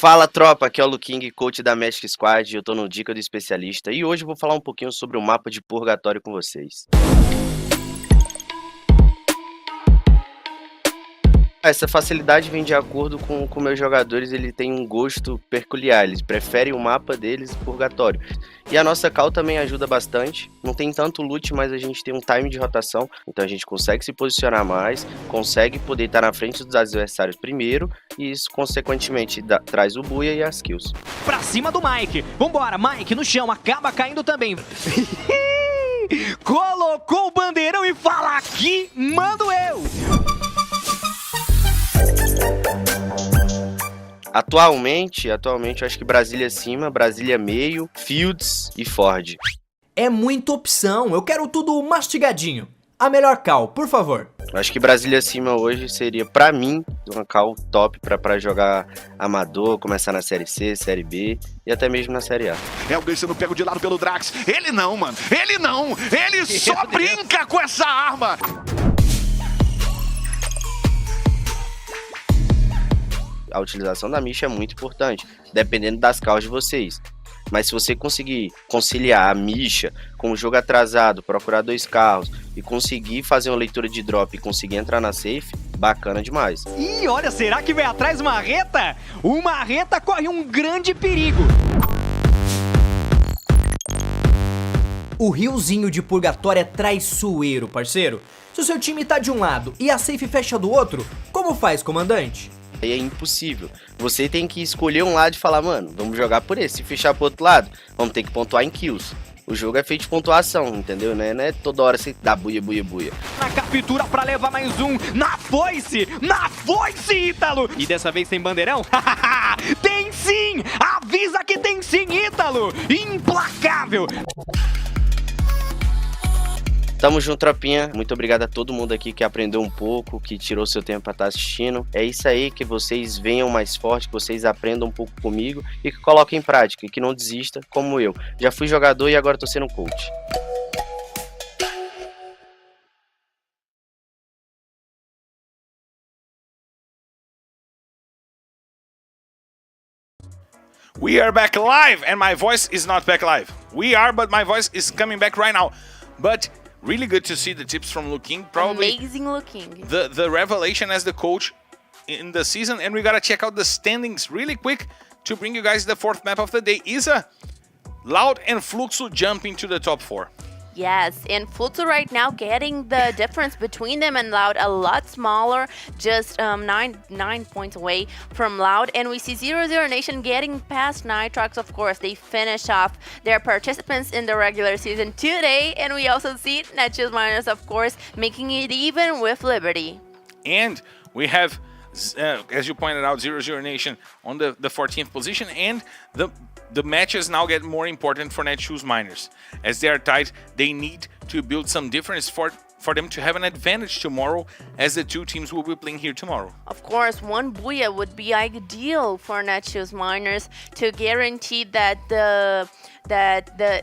Fala tropa, aqui é o Luking, coach da Magic Squad, eu tô no Dica do Especialista e hoje eu vou falar um pouquinho sobre o mapa de purgatório com vocês. Essa facilidade vem de acordo com meus jogadores, ele tem um gosto peculiar, eles preferem o mapa deles purgatório. E a nossa call também ajuda bastante, não tem tanto loot, mas a gente tem um time de rotação, então a gente consegue se posicionar mais, consegue poder estar na frente dos adversários primeiro, e isso consequentemente traz o buia e as kills. Pra cima do Mike, vambora, Mike no chão, acaba caindo também. Colocou o bandeirão e fala aqui, mando eu! Atualmente eu acho que Brasília cima, Brasília meio, Fields e Ford. É muita opção, eu quero tudo mastigadinho. A melhor call, por favor. Eu acho que Brasília cima hoje seria, pra mim, uma call top pra jogar amador, começar na Série C, Série B e até mesmo na Série A. Helder sendo pego de lado pelo Drax. Ele não, mano. Ele não. Ele só brinca com essa arma. A utilização da Misha é muito importante, dependendo das calls de vocês. Mas se você conseguir conciliar a Misha com o jogo atrasado, procurar 2 carros e conseguir fazer uma leitura de drop e conseguir entrar na safe, bacana demais. Ih, olha, será que vem atrás uma Marreta? O Marreta corre um grande perigo. O riozinho de purgatório é traiçoeiro, parceiro. Se o seu time tá de um lado e a safe fecha do outro, como faz, comandante? Aí é impossível. Você tem que escolher um lado e falar, mano, vamos jogar por esse. Se fechar pro outro lado, vamos ter que pontuar em kills. O jogo é feito de pontuação, entendeu? Não é toda hora você dá buia. Na captura pra levar mais um. Na foice, Ítalo. E dessa vez tem bandeirão? Tem sim! Avisa que tem sim, Ítalo. Implacável. Tamo junto, tropinha. Muito obrigado a todo mundo aqui que aprendeu um pouco, que tirou seu tempo pra estar assistindo. É isso aí, que vocês venham mais forte, que vocês aprendam um pouco comigo e que coloquem em prática, e que não desista, como eu. Já fui jogador e agora tô sendo coach. We are back live, and my voice is not back live. We are, but my voice is coming back right now. But really good to see the tips from Luking. Probably Amazing looking. the revelation as the coach in the season. And we gotta check out the standings really quick to bring you guys the 4th map of the day. Isa, Loud and Fluxo jumping to the top 4. Yes, and Fluxo right now getting the difference between them and Loud a lot smaller, just 9 points away from Loud. And we see 0-0 Nation getting past Nitrox, of course. They finish off their participants in the regular season today. And we also see Netshoes Miners, of course, making it even with Liberty. And we have, as you pointed out, 0-0 Nation on the 14th position. And the matches now get more important for Netshoes Miners. As they are tied, they need to build some difference for them to have an advantage tomorrow, as the 2 teams will be playing here tomorrow. Of course, one Booyah would be ideal for Netshoes Miners to guarantee that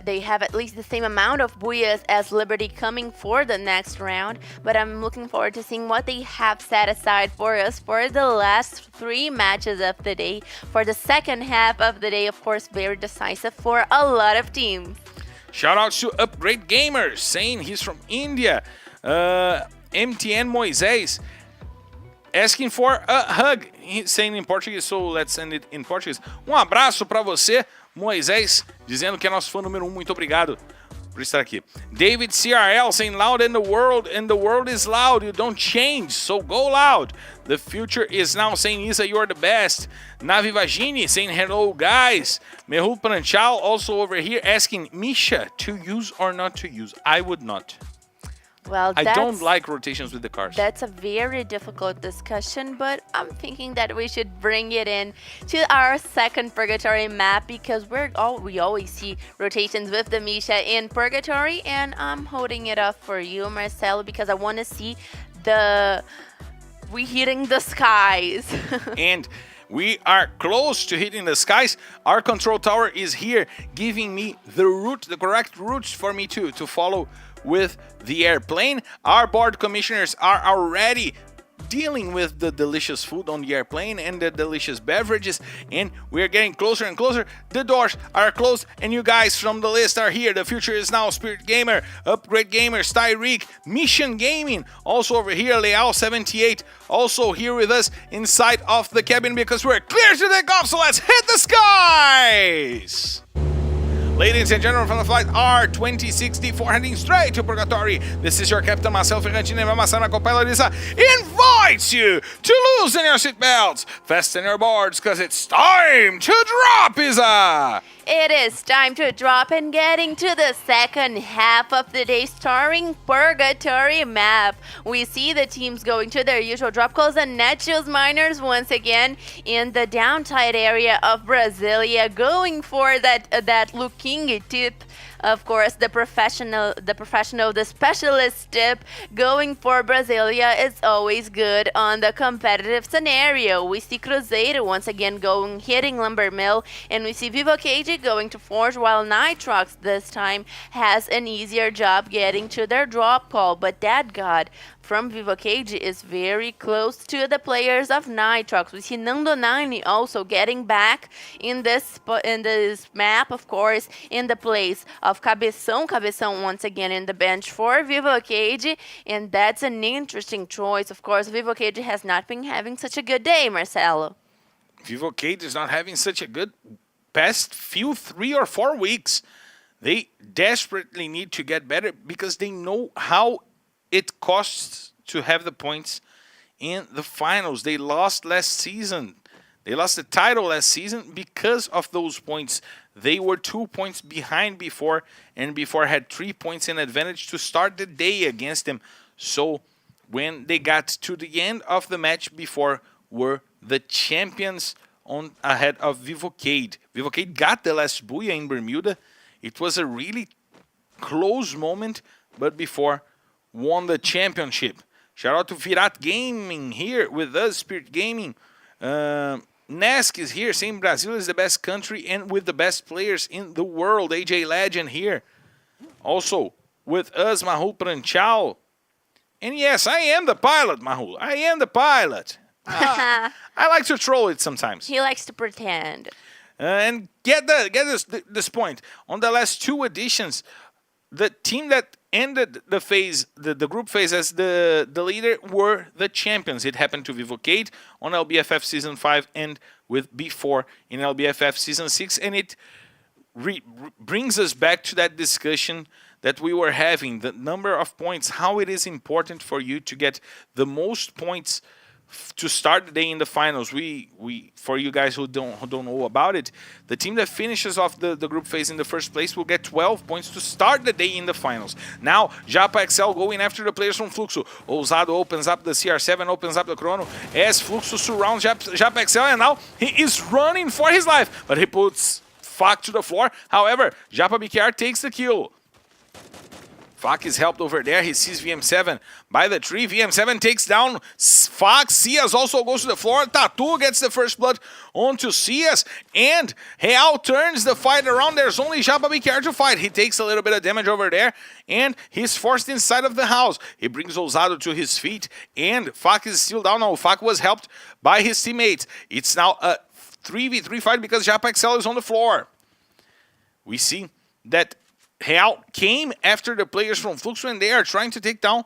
they have at least the same amount of Booyahs as Liberty coming for the next round. But I'm looking forward to seeing what they have set aside for us for the last 3 matches of the day. For the second half of the day, of course, very decisive for a lot of teams. Shout out to Upgrade Gamers, saying he's from India. MTN Moisés asking for a hug. He's saying in Portuguese, so let's send it in Portuguese. Abraço pra você, Moisés, dizendo que é nosso fã número 1. Muito obrigado por estar aqui. David CRL saying loud in the world is loud. You don't change, so go loud. The future is now, saying Isa, you're the best. Navi Vagini saying hello guys. Mehul Pranchal also over here asking Misha to use or not to use. I would not. Well, I don't like rotations with the cars. That's a very difficult discussion, but I'm thinking that we should bring it in to our second Purgatory map, because we always see rotations with the Misha in Purgatory, and I'm holding it up for you, Marcelo, because I want to see we hitting the skies. And we are close to hitting the skies. Our control tower is here, giving me the correct route for me to follow with the airplane. Our board commissioners are already dealing with the delicious food on the airplane and the delicious beverages, and we're getting closer and closer. The doors are closed, and you guys from the list are here. The future is now. Spirit Gamer, Upgrade Gamers, Tyreek, Mission Gaming, also over here, Leal 78, also here with us inside of the cabin because we're clear to take off, so let's hit the skies! Ladies and gentlemen, from the flight R2064 heading straight to Purgatory, this is your captain, Marcel Ferrantini, and Masana co-pilot Lisa invites you to loosen your seatbelts, fasten your boards, because it's time to drop, Isa! It is time to drop and getting to the second half of the day starring Purgatory map. We see the teams going to their usual drop calls and Netshoes miners once again in the downtide area of Brasilia, going for that looking tip. Of course, the specialist tip going for Brasilia is always good on the competitive scenario. We see Cruzeiro once again hitting Lumber Mill, and we see Vivo Cage going to Forge, while Nitrox this time has an easier job getting to their drop call. But that god from Vivo Cage is very close to the players of Nitrox. We see Nando 90 also getting back in this map, of course, in the place of Cabeção. Cabeção once again in the bench for Vivo Cage, and that's an interesting choice. Of course, Vivo Cage has not been having such a good day, Marcelo. Vivo Cage is not having such a good past few 3 or 4 weeks. They desperately need to get better because they know how it costs to have the points in the finals. They lost last season. They lost the title last season because of those points. They were 2 points behind before, and before had 3 points in advantage to start the day against them. So when they got to the end of the match before, were the champions on ahead of Vivo Cade. Vivo Cade got the last booyah in Bermuda. It was a really close moment, but before won the championship. Shout out to Virat Gaming here with us, Spirit Gaming. Nesk is here saying Brazil is the best country and with the best players in the world. AJ Legend here. Also with us, Mahul Pranchal. And yes, I am the pilot, Mahul. I am the pilot. I like to troll it sometimes. He likes to pretend. And get this point. On the last 2 editions, the team that ended the group phase as the leader were the champions. It happened to Vivo Cade on LBFF Season 5 and with B4 in LBFF Season 6. And it brings us back to that discussion that we were having, the number of points, how it is important for you to get the most points to start the day in the finals. We for you guys who don't know about it, the team that finishes off the group phase in the first place will get 12 points to start the day in the finals. Now Japa XL going after the players from Fluxo. Ousado opens up the CR7, opens up the Chrono as Fluxo surrounds Japa XL, and now he is running for his life, but he puts Fak to the floor. However, Japa BKR takes the kill. Fak is helped over there. He sees VM7 by the tree. VM7 takes down Fak. Cias also goes to the floor. tThe gets the first blood onto Cias. And Real turns the fight around. There's only Japa BKR to fight. He takes a little bit of damage over there. And he's forced inside of the house. He brings Ousado to his feet. And Fak is still down. No, Fak was helped by his teammates. It's now a 3v3 fight because Japa XL is on the floor. We see that Real came after the players from Fluxo, and they are trying to take down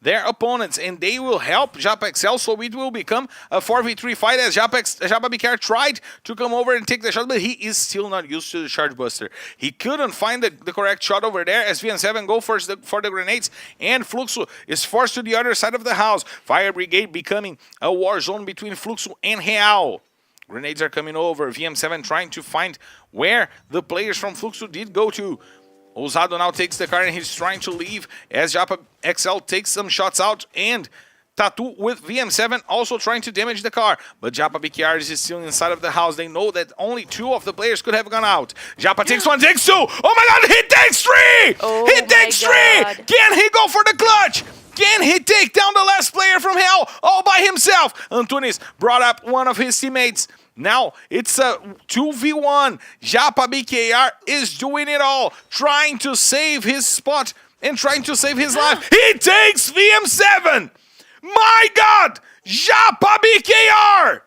their opponents, and they will help Japa XL, so it will become a 4v3 fight as Japa BKR tried to come over and take the shot, but he is still not used to the Charge Buster. He couldn't find the correct shot over there as VM7 go for the grenades, and Fluxo is forced to the other side of the house. Fire Brigade becoming a war zone between Fluxo and Real. Grenades are coming over. VM7 trying to find where the players from Fluxo did go to. Ousado now takes the car and he's trying to leave as Japa XL takes some shots out, and tThe with VM7 also trying to damage the car. But Japa BKR is still inside of the house. They know that only 2 of the players could have gone out. Japa takes 1, takes 2. Oh my god, he takes 3! He takes 3! Can he go for the clutch? Can he take down the last player from Hell all by himself? Antunes brought up one of his teammates. Now it's a 2v1. Japa BKR is doing it all, trying to save his spot and trying to save his life. He takes VM7! My god! Japa BKR!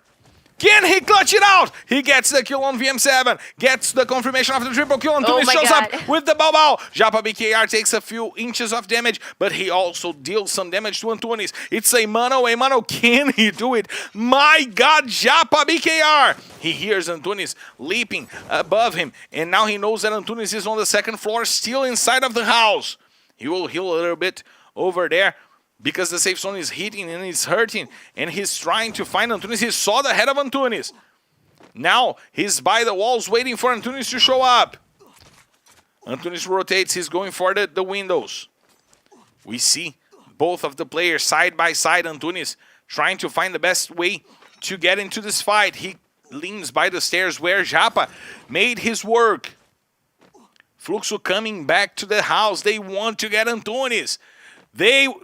Can he clutch it out? He gets the kill on VM7, gets the confirmation of the triple kill, and Oh Antunes my shows God. up with the Bao. Japa BKR takes a few inches of damage, but he also deals some damage to Antunes. It's a mano. Can he do it? My God, Japa BKR! He hears Antunes leaping above him, and now he knows that Antunes is on the second floor, still inside of the house. He will heal a little bit over there, because the safe zone is hitting and he's hurting, and he's trying to find Antunes. He saw the head of Antunes. Now he's by the walls waiting for Antunes to show up. Antunes rotates, he's going for the windows. We see both of the players side by side. Antunes trying to find the best way to get into this fight. He leans by the stairs where Japa made his work. Fluxo coming back to the house. They want to get Antunes.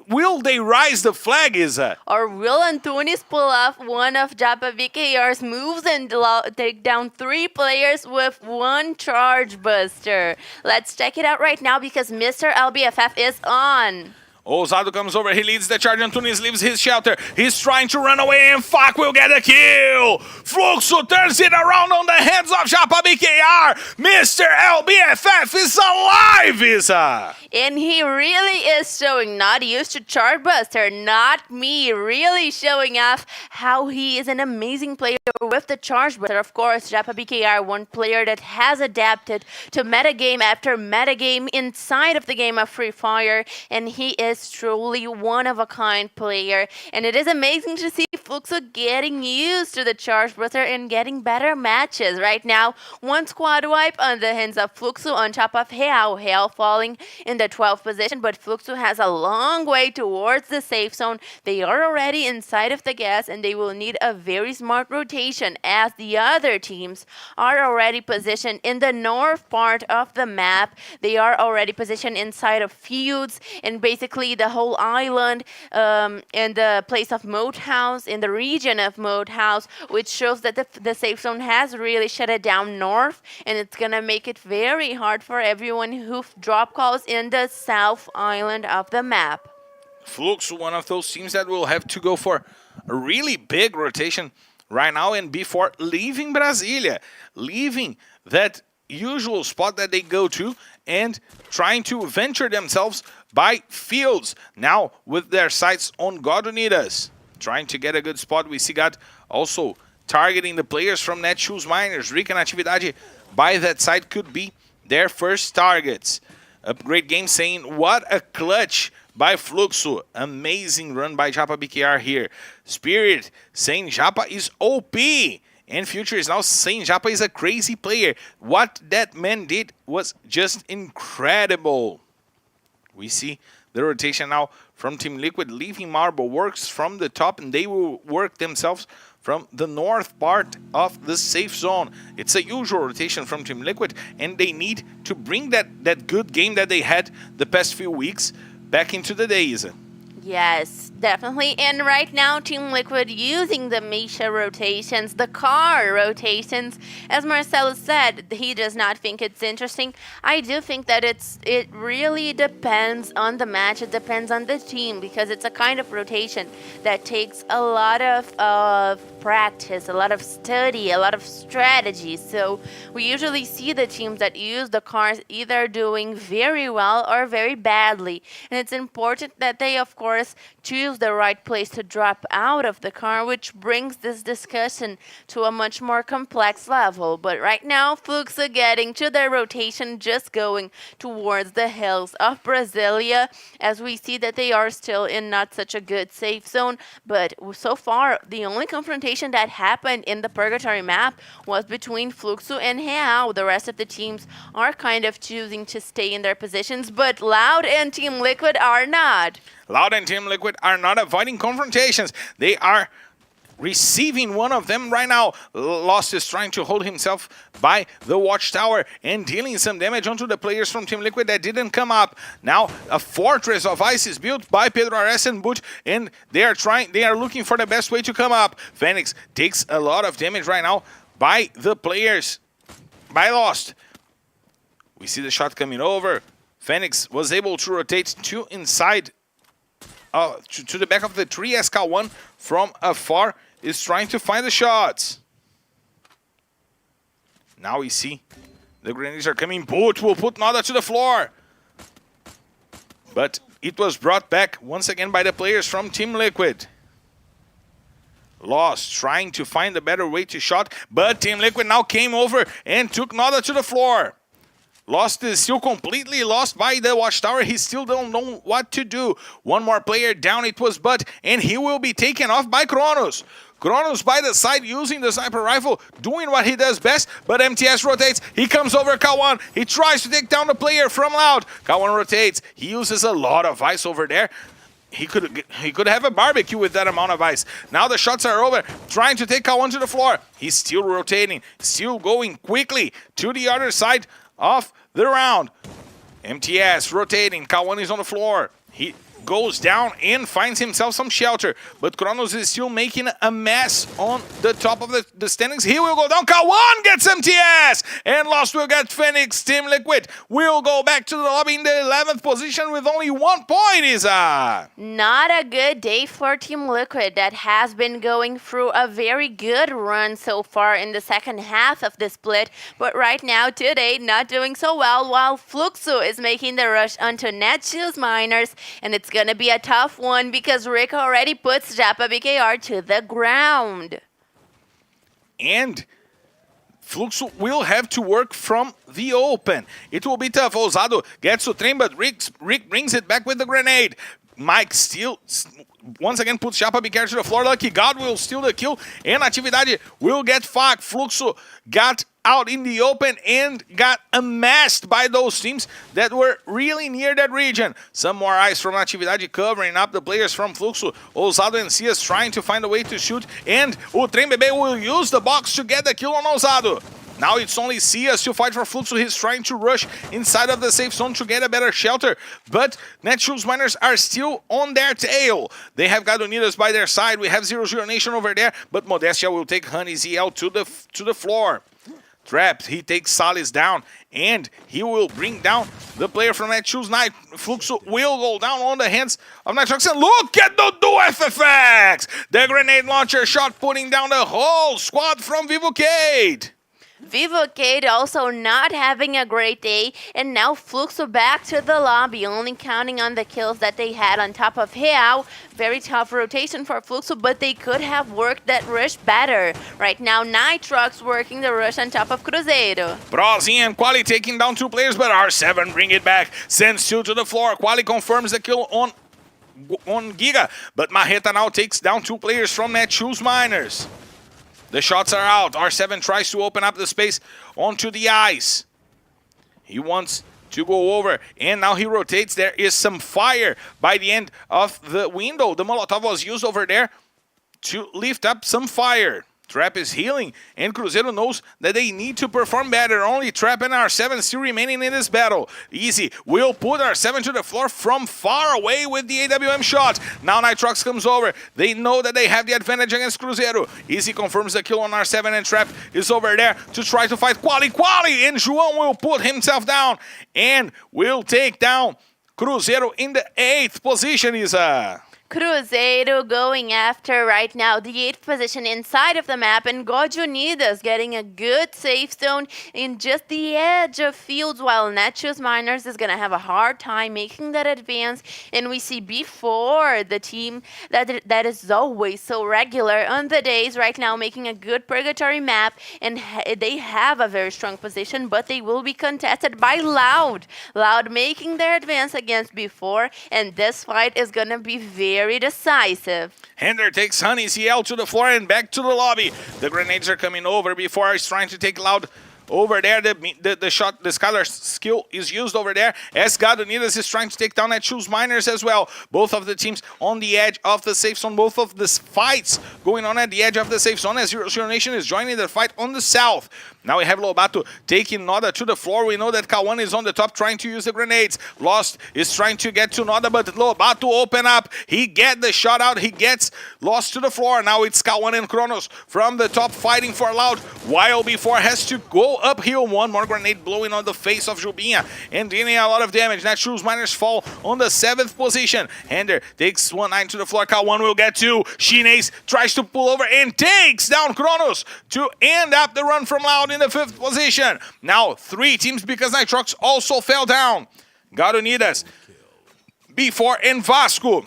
Will they rise the flag, Isa? Or will Antunes pull off one of Japa BKR's moves and take down 3 players with 1 charge buster? Let's check it out right now because Mr. LBFF is on. Ousado comes over, he leads the charge, Antunes leaves his shelter. He's trying to run away and Fuck will get a kill. Fluxo turns it around on the hands of Japa BKR. Mr. LBFF is alive, Isa. And he really is showing, not used to charge buster, not me, really showing off how he is an amazing player with the charge buster. Of course, Japa BKR, one player that has adapted to metagame after metagame inside of the game of Free Fire, and he is truly one of a kind player. And it is amazing to see Fluxo getting used to the charge buster and getting better matches. Right now, 1 squad wipe on the hands of Fluxo on top of Real. Real falling in the 12th position, but Fluxo has a long way towards the safe zone. They are already inside of the gas, and they will need a very smart rotation as the other teams are already positioned in the north part of the map. They are already positioned inside of fields and basically the whole island, in the place of Moat House, in the region of Moat House, which shows that the safe zone has really shut it down north, and it's gonna make it very hard for everyone who drop calls in the south island of the map. Fluxo, one of those teams that will have to go for a really big rotation right now and before leaving Brasilia, leaving that usual spot that they go to and trying to venture themselves by fields. Now with their sights on God Unidas, trying to get a good spot. We see God also targeting the players from Netshoes Miners. Rick and Atividade by that side could be their first targets. Upgrade Game saying, what a clutch by Fluxo. Amazing run by Japa BKR here. Spirit saying Japa is OP. And Future is now saying Japa is a crazy player. What that man did was just incredible. We see the rotation now from Team Liquid, leaving Marble Works from the top, and they will work themselves from the north part of the safe zone. It's a usual rotation from Team Liquid, and they need to bring that good game that they had the past few weeks back into the days. Yes, definitely. And right now, Team Liquid using the Misha rotations, the car rotations. As Marcelo said, he does not think it's interesting. I do think that it really depends on the match. It depends on the team because it's a kind of rotation that takes a lot of practice, a lot of study, a lot of strategy. So we usually see the teams that use the cars either doing very well or very badly. And it's important that they, of course, choose the right place to drop out of the car, which brings this discussion to a much more complex level. But right now, Fluxo getting to their rotation, just going towards the hills of Brasilia, as we see that they are still in not such a good safe zone. But so far, the only confrontation that happened in the Purgatory map was between Fluxo and Real. The rest of the teams are kind of choosing to stay in their positions, but Loud and Team Liquid are not. Loud and Team Liquid are not avoiding confrontations. They are receiving one of them right now. Lost is trying to hold himself by the watchtower and dealing some damage onto the players from Team Liquid that didn't come up. Now a fortress of ice is built by Pedro Ares and Boot, and they are looking for the best way to come up. Phoenix takes a lot of damage right now by the players, by Lost. We see the shot coming over. Phoenix was able to rotate to inside to the back of the tree as K1 from afar is trying to find the shots. Now we see the grenades are coming. Boot will put Nada to the floor. But it was brought back once again by the players from Team Liquid. Lost, trying to find a better way to shot, but Team Liquid now came over and took Nada to the floor. Lost is still completely lost by the watchtower. He still don't know what to do. One more player down, it was Butt, and he will be taken off by Kronos. Kronos by the side using the sniper rifle, doing what he does best, but MTS rotates. He comes over K1. He tries to take down the player from Loud. K1 rotates. He uses a lot of ice over there. He could have a barbecue with that amount of ice. Now the shots are over, trying to take K1 to the floor. He's still rotating, still going quickly to the other side of the round. MTS rotating, K1 is on the floor. He goes down and finds himself some shelter, but Kronos is still making a mess on the top of the standings. He will go down. K1 gets MTS, and Lost will get Phoenix. Team Liquid will go back to the lobby in the 11th position with only 1 point, Isa. Not a good day for Team Liquid that has been going through a very good run so far in the second half of the split, but right now today not doing so well, while Fluxo is making the rush onto Netshoes Miners, and it's gonna be a tough one because Rick already puts Japa BKR to the ground. And Fluxo will have to work from the open. It will be tough. Ousado gets to train, but Rick brings it back with the grenade. Mike still once again puts Japa BKR to the floor. Lucky God will steal the kill, and Atividade will get fucked. Fluxo got out in the open and got amassed by those teams that were really near that region. Some more ice from Atividade covering up the players from Fluxo. Ousado and Cias trying to find a way to shoot, and o Trem Bebê will use the box to get the kill on Ousado. Now it's only Cias to fight for Fluxo. He's trying to rush inside of the safe zone to get a better shelter, but Netshoes Miners are still on their tail. They have got Unidas by their side. We have 0-0 Nation over there, but Modestia will take Honey ZL to the floor. Trapped, he takes Salis down, and he will bring down the player from Netshoes. Fluxo will go down on the hands of Nitrox, and look at the FFX! The grenade launcher shot putting down the whole squad from Vivocade. Vivocade also not having a great day, and now Fluxo back to the lobby, only counting on the kills that they had on top of Real. Very tough rotation for Fluxo, but they could have worked that rush better. Right now, Nitrox working the rush on top of Cruzeiro. Brozi and Quali taking down 2 players, but R7 bring it back, sends 2 to the floor. Quali confirms the kill on Giga, but Marreta now takes down 2 players from Netshoes Miners. The shots are out. R7 tries to open up the space onto the ice. He wants to go over, and now he rotates. There is some fire by the end of the window. The Molotov was used over there to lift up some fire. Trap is healing, and Cruzeiro knows that they need to perform better. Only Trap and R7 still remaining in this battle. Easy will put R7 to the floor from far away with the AWM shot. Now Nitrox comes over. They know that they have the advantage against Cruzeiro. Easy confirms the kill on R7, and Trap is over there to try to fight Quali, and João will put himself down and will take down Cruzeiro in the 8th position, Isa. Cruzeiro going after right now the 8th position inside of the map, and God Unidas getting a good safe zone in just the edge of fields, while Netshoes Miners is going to have a hard time making that advance. And we see before the team that is always so regular on the days right now making a good purgatory map, and they have a very strong position, but they will be contested by Loud making their advance against before, and this fight is going to be very decisive. Hender takes Honey CL to the floor and back to the lobby. The grenades are coming over before he's trying to take Loud over there. The shot, the Skylar skill is used over there as Gadonidas is trying to take down Netshoes Miners as well. Both of the teams on the edge of the safe zone. Both of the fights going on at the edge of the safe zone as 0-0 Nation is joining the fight on the south. Now we have Lobato taking Noda to the floor. We know that K1 is on the top trying to use the grenades. Lost is trying to get to Noda, but Lobato open up. He get the shot out. He gets Lost to the floor. Now it's K1 and Kronos from the top fighting for Loud. While before has to go uphill. One more grenade blowing on the face of Jubinha and dealing a lot of damage. Netshoes Miners fall on the 7th position. Hender takes 1-9 to the floor. K1 will get 2. Shinace tries to pull over and takes down Kronos to end up the run from Loud in the 5th position. Now 3 teams because Nitrox also fell down. God Unidas, B4 and Vasco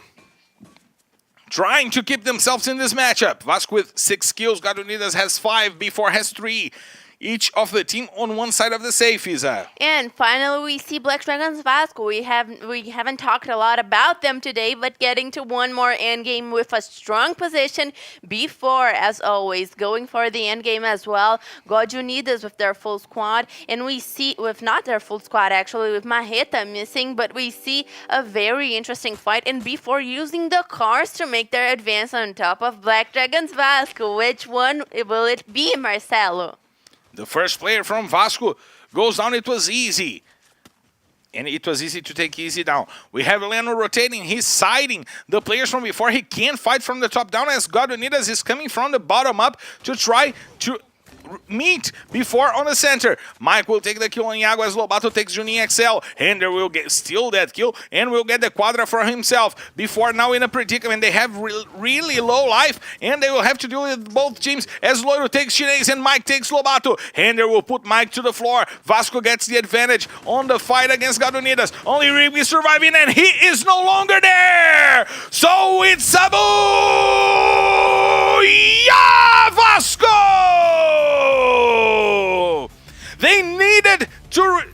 trying to keep themselves in this matchup. Vasco with 6 kills, God Unidas has 5, B4 has 3. Each of the team on one side of the safe, Isa. And finally, we see Black Dragons Vasco. We haven't talked a lot about them today, but getting to one more endgame with a strong position. B4, as always, going for the endgame as well. God Unidas with their full squad. And we see, with not their full squad actually, with Marreta missing, but we see a very interesting fight. And B4 using the cars to make their advance on top of Black Dragons Vasco. Which one will it be, Marcelo? The first player from Vasco goes down. It was easy. And it was easy to take easy down. We have Leno rotating. He's siding the players from before. He can't fight from the top down as God Unidas is coming from the bottom up to try to meet before on the center. Mike will take the kill on Iago as Lobato takes Juninho XL. Hender will get steal that kill and will get the quadra for himself. Before now in a predicament. They have really low life and they will have to deal with both teams as Loiro takes Chinese and Mike takes Lobato. Hender will put Mike to the floor. Vasco gets the advantage on the fight against God Unidas. Only Rib is surviving and he is no longer there. So it's Sabu! Yeah, Vasco! They needed to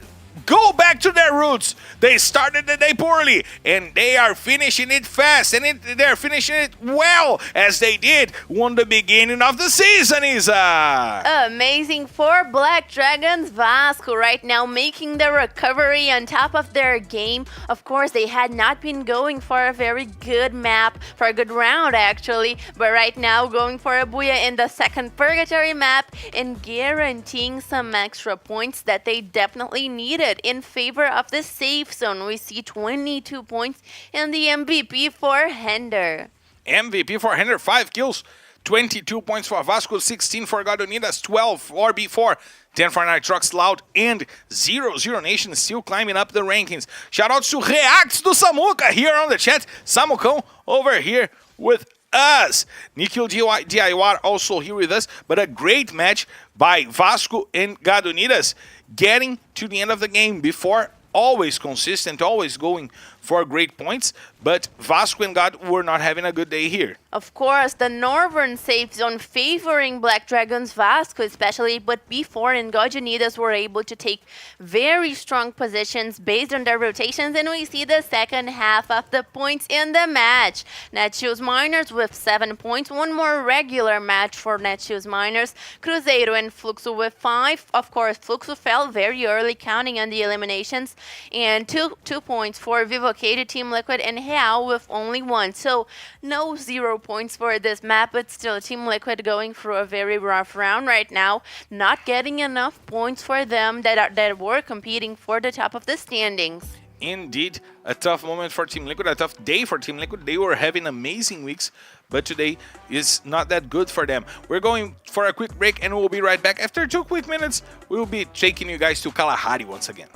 go back to their roots. They started the day poorly, and they are finishing it fast, and they're finishing it well, as they did on the beginning of the season, Isa. Amazing for Black Dragons Vasco right now, making the recovery on top of their game. Of course, they had not been going for a very good map, for a good round actually, but right now going for a Booyah in the second Purgatory map and guaranteeing some extra points that they definitely needed in favor of the safe zone. We see 22 points and the MVP for Hender. MVP for Hender, 5 kills, 22 points for Vasco, 16 for God Unidas, 12 for B4, 10 for Nitrox Loud, and 00 Nation still climbing up the rankings. Shoutouts to Reacts do Samuca here on the chat. Samucão over here with us. Nikhil DIY also here with us, but a great match by Vasco and God Unidas, getting to the end of the game. Before, always consistent, always going for great points, but Vasco and God were not having a good day here. Of course, the Northern safe zone favoring Black Dragons Vasco, especially, but B4 and God Unidas were able to take very strong positions based on their rotations, and we see the second half of the points in the match. Netshoes Miners with 7 points, one more regular match for Netshoes Miners. Cruzeiro and Fluxo with 5. Of course, Fluxo fell very early, counting on the eliminations, and two points for Vivo K, Team Liquid, and Real with only 1. So no 0 points for this map, but still Team Liquid going through a very rough round right now, not getting enough points for them that were competing for the top of the standings. Indeed, a tough moment for Team Liquid, a tough day for Team Liquid. They were having amazing weeks, but today is not that good for them. We're going for a quick break and we'll be right back. After 2 quick minutes, we'll be taking you guys to Kalahari once again.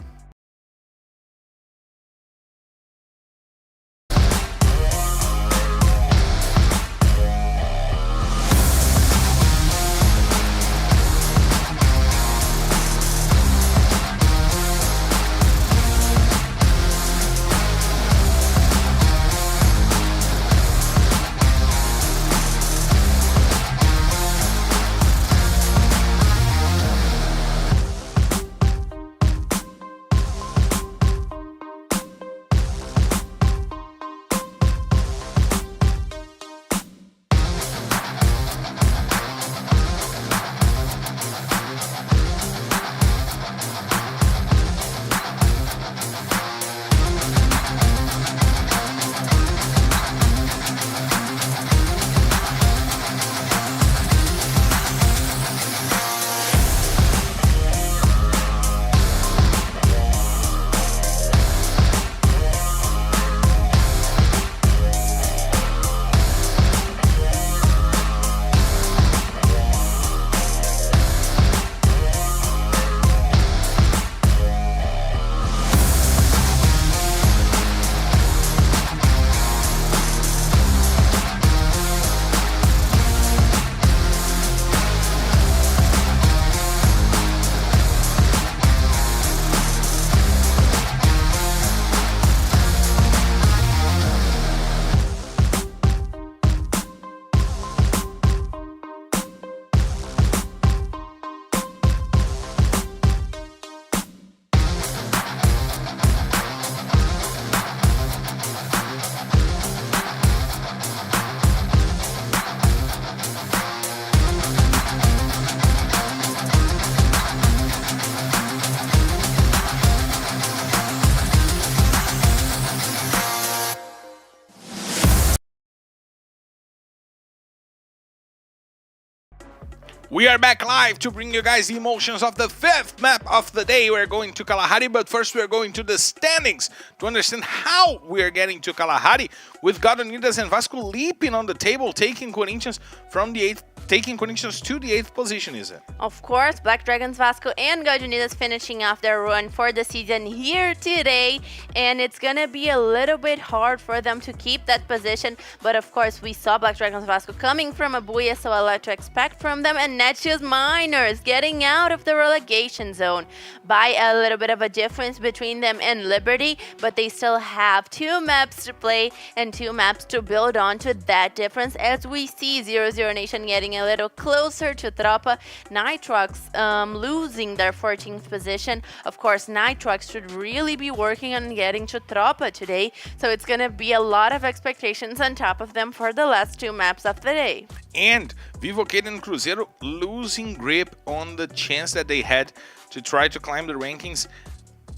We are back live to bring you guys the emotions of the 5th map of the day. We're going to Kalahari, but first we're going to the standings to understand how we are getting to Kalahari, with God Unidas and Vasco leaping on the table, taking Corinthians to the 8th position, is it? Of course, Black Dragons Vasco and God Unidas finishing off their run for the season here today, and it's gonna be a little bit hard for them to keep that position, but of course we saw Black Dragons Vasco coming from a buoy, so a lot to expect from them, and Netshoes Miners getting out of the relegation zone by a little bit of a difference between them and Liberty, but they still have 2 maps to play and 2 maps to build on to that difference, as we see 00 Nation getting a little closer to Tropa. Nitrox losing their 14th position. Of course, Nitrox should really be working on getting to Tropa today, so it's gonna be a lot of expectations on top of them for the last 2 maps of the day. And Vivo Kid and Cruzeiro losing grip on the chance that they had to try to climb the rankings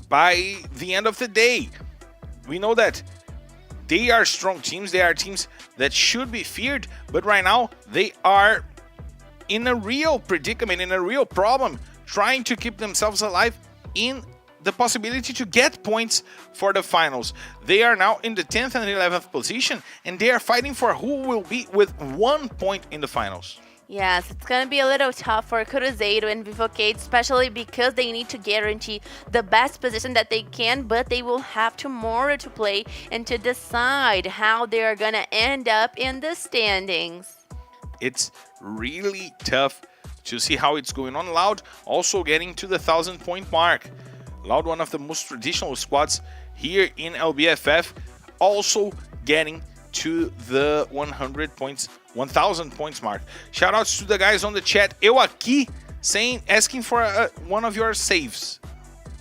by the end of the day. We know that they are strong teams, they are teams that should be feared, but right now they are in a real predicament, in a real problem, trying to keep themselves alive in the possibility to get points for the finals. They are now in the 10th and 11th position, and they are fighting for who will be with 1 point in the finals. Yes, it's going to be a little tough for Cruzeiro and Vivocade, especially because they need to guarantee the best position that they can, but they will have tomorrow to play and to decide how they are going to end up in the standings. It's really tough to see how it's going on. Loud also getting to the 1,000-point mark. Loud, one of the most traditional squads here in LBFF, also getting to the 1,000 points mark. Shoutouts to the guys on the chat. Eu aqui asking for one of your saves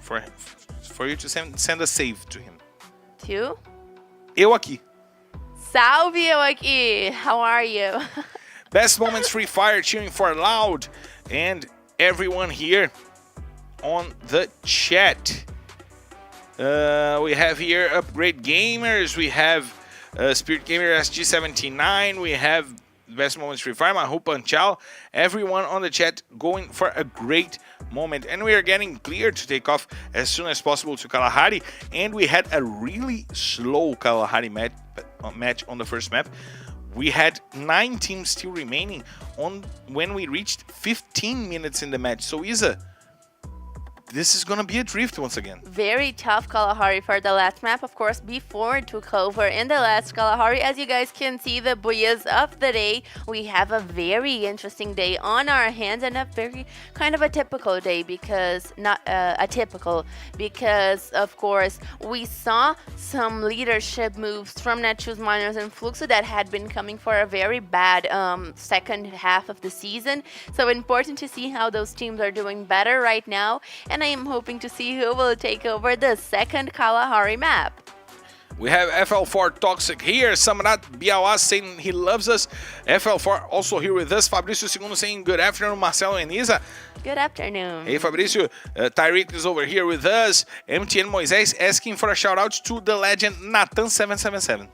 for you to send a save to him. To? Eu aqui. Salve, eu aqui. How are you? Best Moments Free Fire cheering for Loud and everyone here on the chat. We have here Upgrade Gamers, we have Spirit Gamer SG79, we have Best Moments Free Fire, Mahu Panchal, everyone on the chat going for a great moment. And we are getting clear to take off as soon as possible to Kalahari, and we had a really slow Kalahari match on the first map. We had 9 teams still remaining when we reached 15 minutes in the match. So Isa, this is going to be a drift once again. Very tough Kalahari for the last map. Of course, before it took over in the last Kalahari, as you guys can see, the buoys of the day, we have a very interesting day on our hands, and a very kind of a typical day, because not atypical, because of course we saw some leadership moves from Netshoes Miners and Fluxo that had been coming for a very bad second half of the season. So important to see how those teams are doing better right now, and I am hoping to see who will take over the second Kalahari map. We have FL4 Toxic here, Samrat Biawas saying he loves us. FL4 also here with us. Fabrício Segundo saying good afternoon, Marcelo and Isa. Good afternoon. Hey Fabrício, Tyreek is over here with us. MTN Moisés asking for a shout out to the legend Nathan777.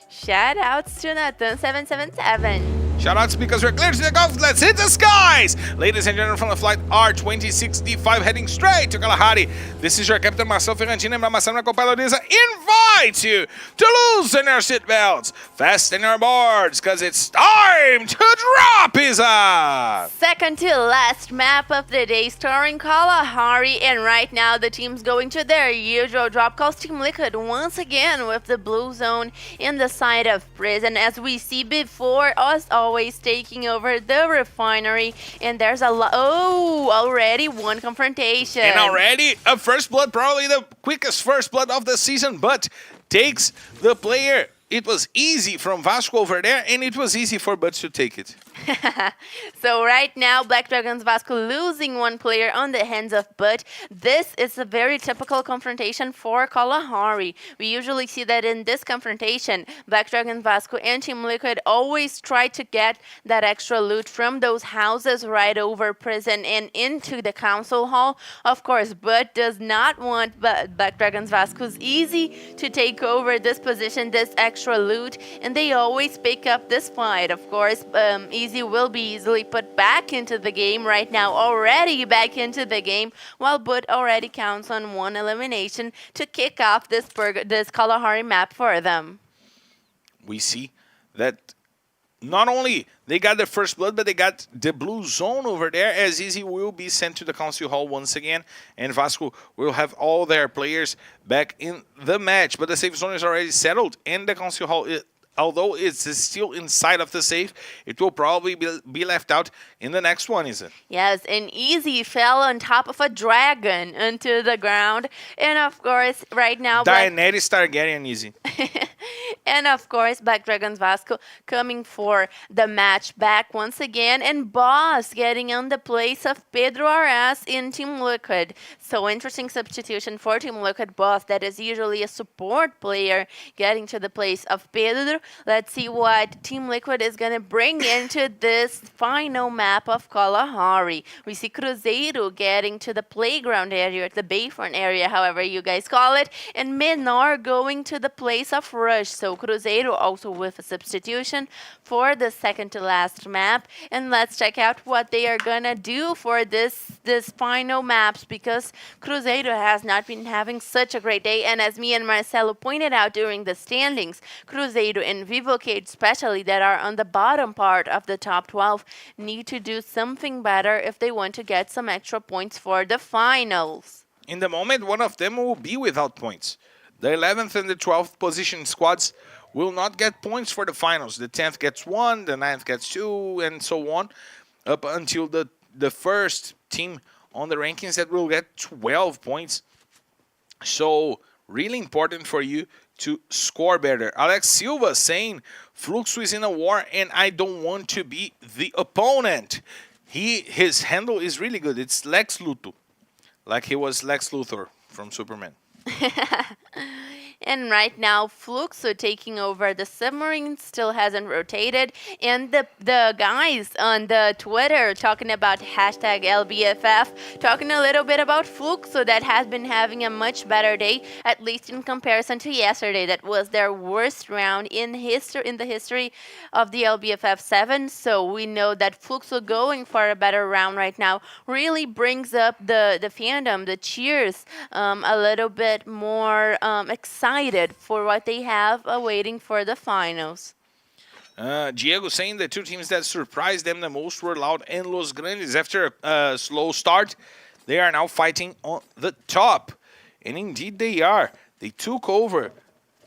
Shout outs to Nathan777. Shoutouts because we're clear to take off. Let's hit the skies! Ladies and gentlemen, from the flight R26D5 heading straight to Kalahari. This is your captain, Marcel Ferrantino, and Marcelo Copilotisa invite you to loosen your seatbelts, fasten your boards, because it's time to drop, Isa! Second to last map of the day, starring Kalahari, and right now the team's going to their usual drop calls. Team Liquid once again with the blue zone in the side of prison, as we see before us always taking over the refinery, and there's a lot. Oh, already one confrontation. And already a first blood, probably the quickest first blood of the season, but takes the player. It was easy from Vasco over there, and it was easy for Buds to take it. So right now, Black Dragons Vasco losing one player on the hands of Bud. This is a very typical confrontation for Kalahari. We usually see that in this confrontation, Black Dragons Vasco and Team Liquid always try to get that extra loot from those houses right over prison and into the council hall. Of course, Bud does not want Black Dragons Vasco's easy to take over this position, this extra loot, and they always pick up this fight. Of course, Easy Easy will be easily put back into the game right now, already back into the game, while Bud already counts on one elimination to kick off this Kalahari map for them. We see that not only they got the first blood, but they got the blue zone over there, as Easy will be sent to the Council Hall once again, and Vasco will have all their players back in the match. But the safe zone is already settled, and the Council Hall, although it's still inside of the safe, it will probably be left out in the next one, is it? Yes, and Easy fell on top of a dragon into the ground, and of course, right now... Daenerys Targaryen, Easy. And of course, Black Dragons Vasco coming for the match back once again, and Boss getting on the place of Pedro RS in Team Liquid. So interesting substitution for Team Liquid. Boss, that is usually a support player, getting to the place of Pedro. Let's see what Team Liquid is going to bring into this final map of Kalahari. We see Cruzeiro getting to the playground area, the Bayfront area, however you guys call it, and Menor going to the place of Rush. So Cruzeiro also with a substitution for the second to last map. And let's check out what they are gonna do for this final maps, because Cruzeiro has not been having such a great day. And as me and Marcelo pointed out during the standings, Cruzeiro and Vivocade especially, that are on the bottom part of the top 12, need to do something better if they want to get some extra points for the finals. In the moment, one of them will be without points. The 11th and the 12th position squads will not get points for the finals. The 10th gets 1, the 9th gets 2, and so on, up until the first team on the rankings that will get 12 points. So, really important for you to score better. Alex Silva saying, Fluxo is in a war and I don't want to be the opponent. His handle is really good. It's Lex Luthor, like he was Lex Luthor from Superman. And right now, Fluxo taking over. The submarine still hasn't rotated. And the guys on the Twitter talking about hashtag LBFF, talking a little bit about Fluxo, that has been having a much better day, at least in comparison to yesterday. That was their worst round in the history of the LBFF 7. So we know that Fluxo going for a better round right now really brings up the fandom, the cheers, a little bit more excited for what they have awaiting for the finals. Diego saying the two teams that surprised them the most were Loud and Los Grandes. After a slow start, they are now fighting on the top. And indeed they are. They took over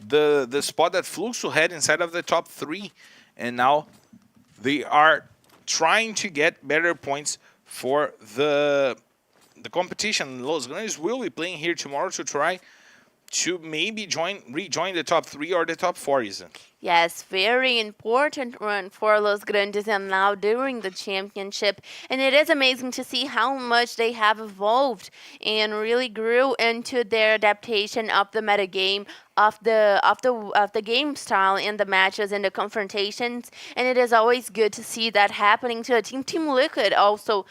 the spot that Fluxo had inside of the top 3. And now they are trying to get better points for the competition. Los Grandes will be playing here tomorrow to try to maybe rejoin the top 3 or the top 4, isn't it? Yes, very important run for Los Grandes and now during the championship. And it is amazing to see how much they have evolved and really grew into their adaptation of the metagame, of the game style in the matches and the confrontations. And it is always good to see that happening to a team. Team Liquid also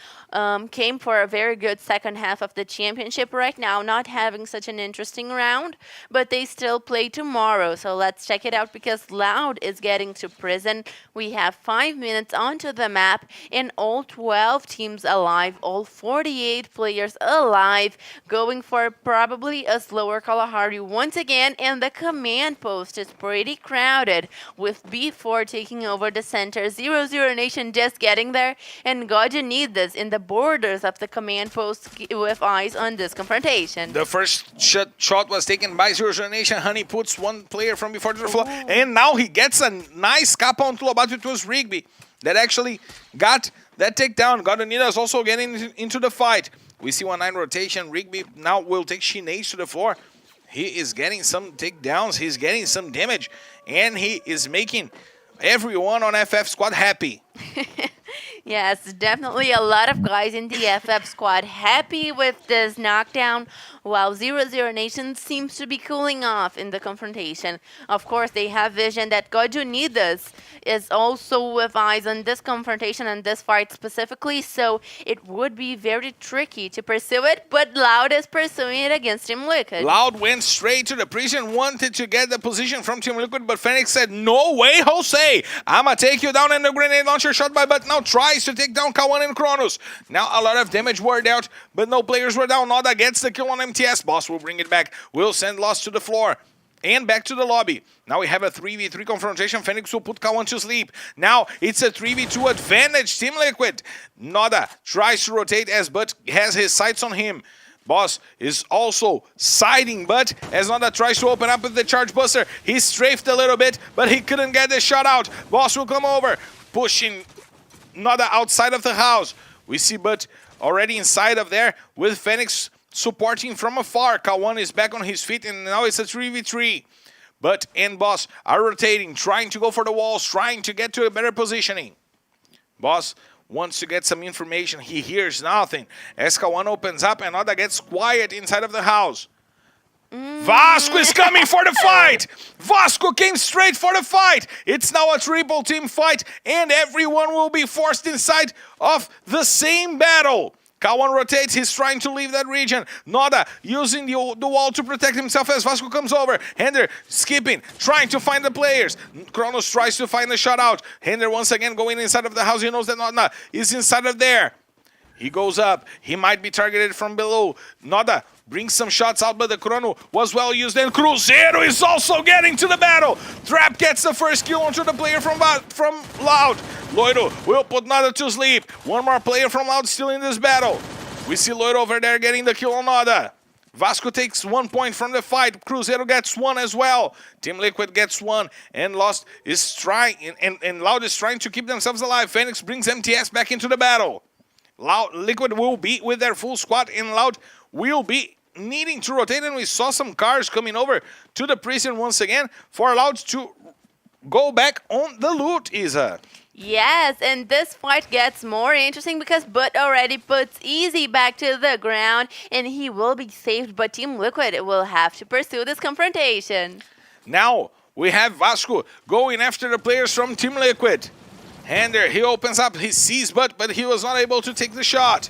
came for a very good second half of the championship right now, not having such an interesting round, but they still play tomorrow. So let's check it out, because Loud is getting to prison. We have 5 minutes onto the map and all 12 teams alive, all 48 players alive, going for probably a slower Kalahari once again. And the command post is pretty crowded, with B4 taking over the center, 0-0 Nation just getting there, and Godunidas in the borders of the command post with eyes on this confrontation. The first shot was taken by 0-0 Nation. Honey puts one player from before to the floor, and now he gets a nice capa on Tulobato. It was Rigby that actually got that takedown. Godunidas also getting into the fight. We see 1-9 rotation. Rigby now will take Shinage to the floor. He is getting some takedowns. He's getting some damage. And he is making everyone on FF squad happy. Yes, definitely a lot of guys in the FF squad happy with this knockdown, while 0-0 Nation seems to be cooling off in the confrontation. Of course, they have vision that Godunidas is also with eyes on this confrontation and this fight specifically, so it would be very tricky to pursue it, but Loud is pursuing it against Team Liquid. Loud went straight to the prison, wanted to get the position from Team Liquid, but Phoenix said, no way, Jose! I'ma take you down, and the grenade launcher shot by But now tries to take down K1 and Kronos. Now a lot of damage were dealt, but no players were down. Noda gets the kill on MTS. Boss will bring it back. Will send Lost to the floor and back to the lobby. Now we have a 3v3 confrontation. Phoenix will put K1 to sleep. Now it's a 3v2 advantage. Team Liquid. Noda tries to rotate as But has his sights on him. Boss is also siding, but as Noda tries to open up with the charge buster, he strafed a little bit, but he couldn't get the shot out. Boss will come over, pushing Noda outside of the house. We see But already inside of there with Phoenix supporting from afar. K1 is back on his feet, and now it's a 3v3. But and Boss are rotating, trying to go for the walls, trying to get to a better positioning. Boss wants to get some information. He hears nothing. As K1 opens up, and Noda gets quiet inside of the house. Vasco is coming for the fight! Vasco came straight for the fight! It's now a triple team fight, and everyone will be forced inside of the same battle. K1 rotates, he's trying to leave that region. Noda using the wall to protect himself as Vasco comes over. Hender skipping, trying to find the players. Kronos tries to find the shot out. Hender once again going inside of the house. He knows that Noda is inside of there. He goes up. He might be targeted from below. Noda brings some shots out, but the Chrono was well used. And Cruzeiro is also getting to the battle. Trap gets the first kill onto the player from Loud. Loiro will put Noda to sleep. One more player from Loud still in this battle. We see Loiro over there getting the kill on Noda. Vasco takes 1 point from the fight. Cruzeiro gets 1 as well. Team Liquid gets 1. And Lost is trying, and Loud is trying to keep themselves alive. Phoenix brings MTS back into the battle. Liquid will be with their full squad, and Loud will be needing to rotate, and we saw some cars coming over to the prison once again for Loud to go back on the loot, Isa. Yes, and this fight gets more interesting because But already puts Easy back to the ground, and he will be saved, but Team Liquid will have to pursue this confrontation. Now we have Vasco going after the players from Team Liquid. Hender, he opens up, he sees but he was not able to take the shot.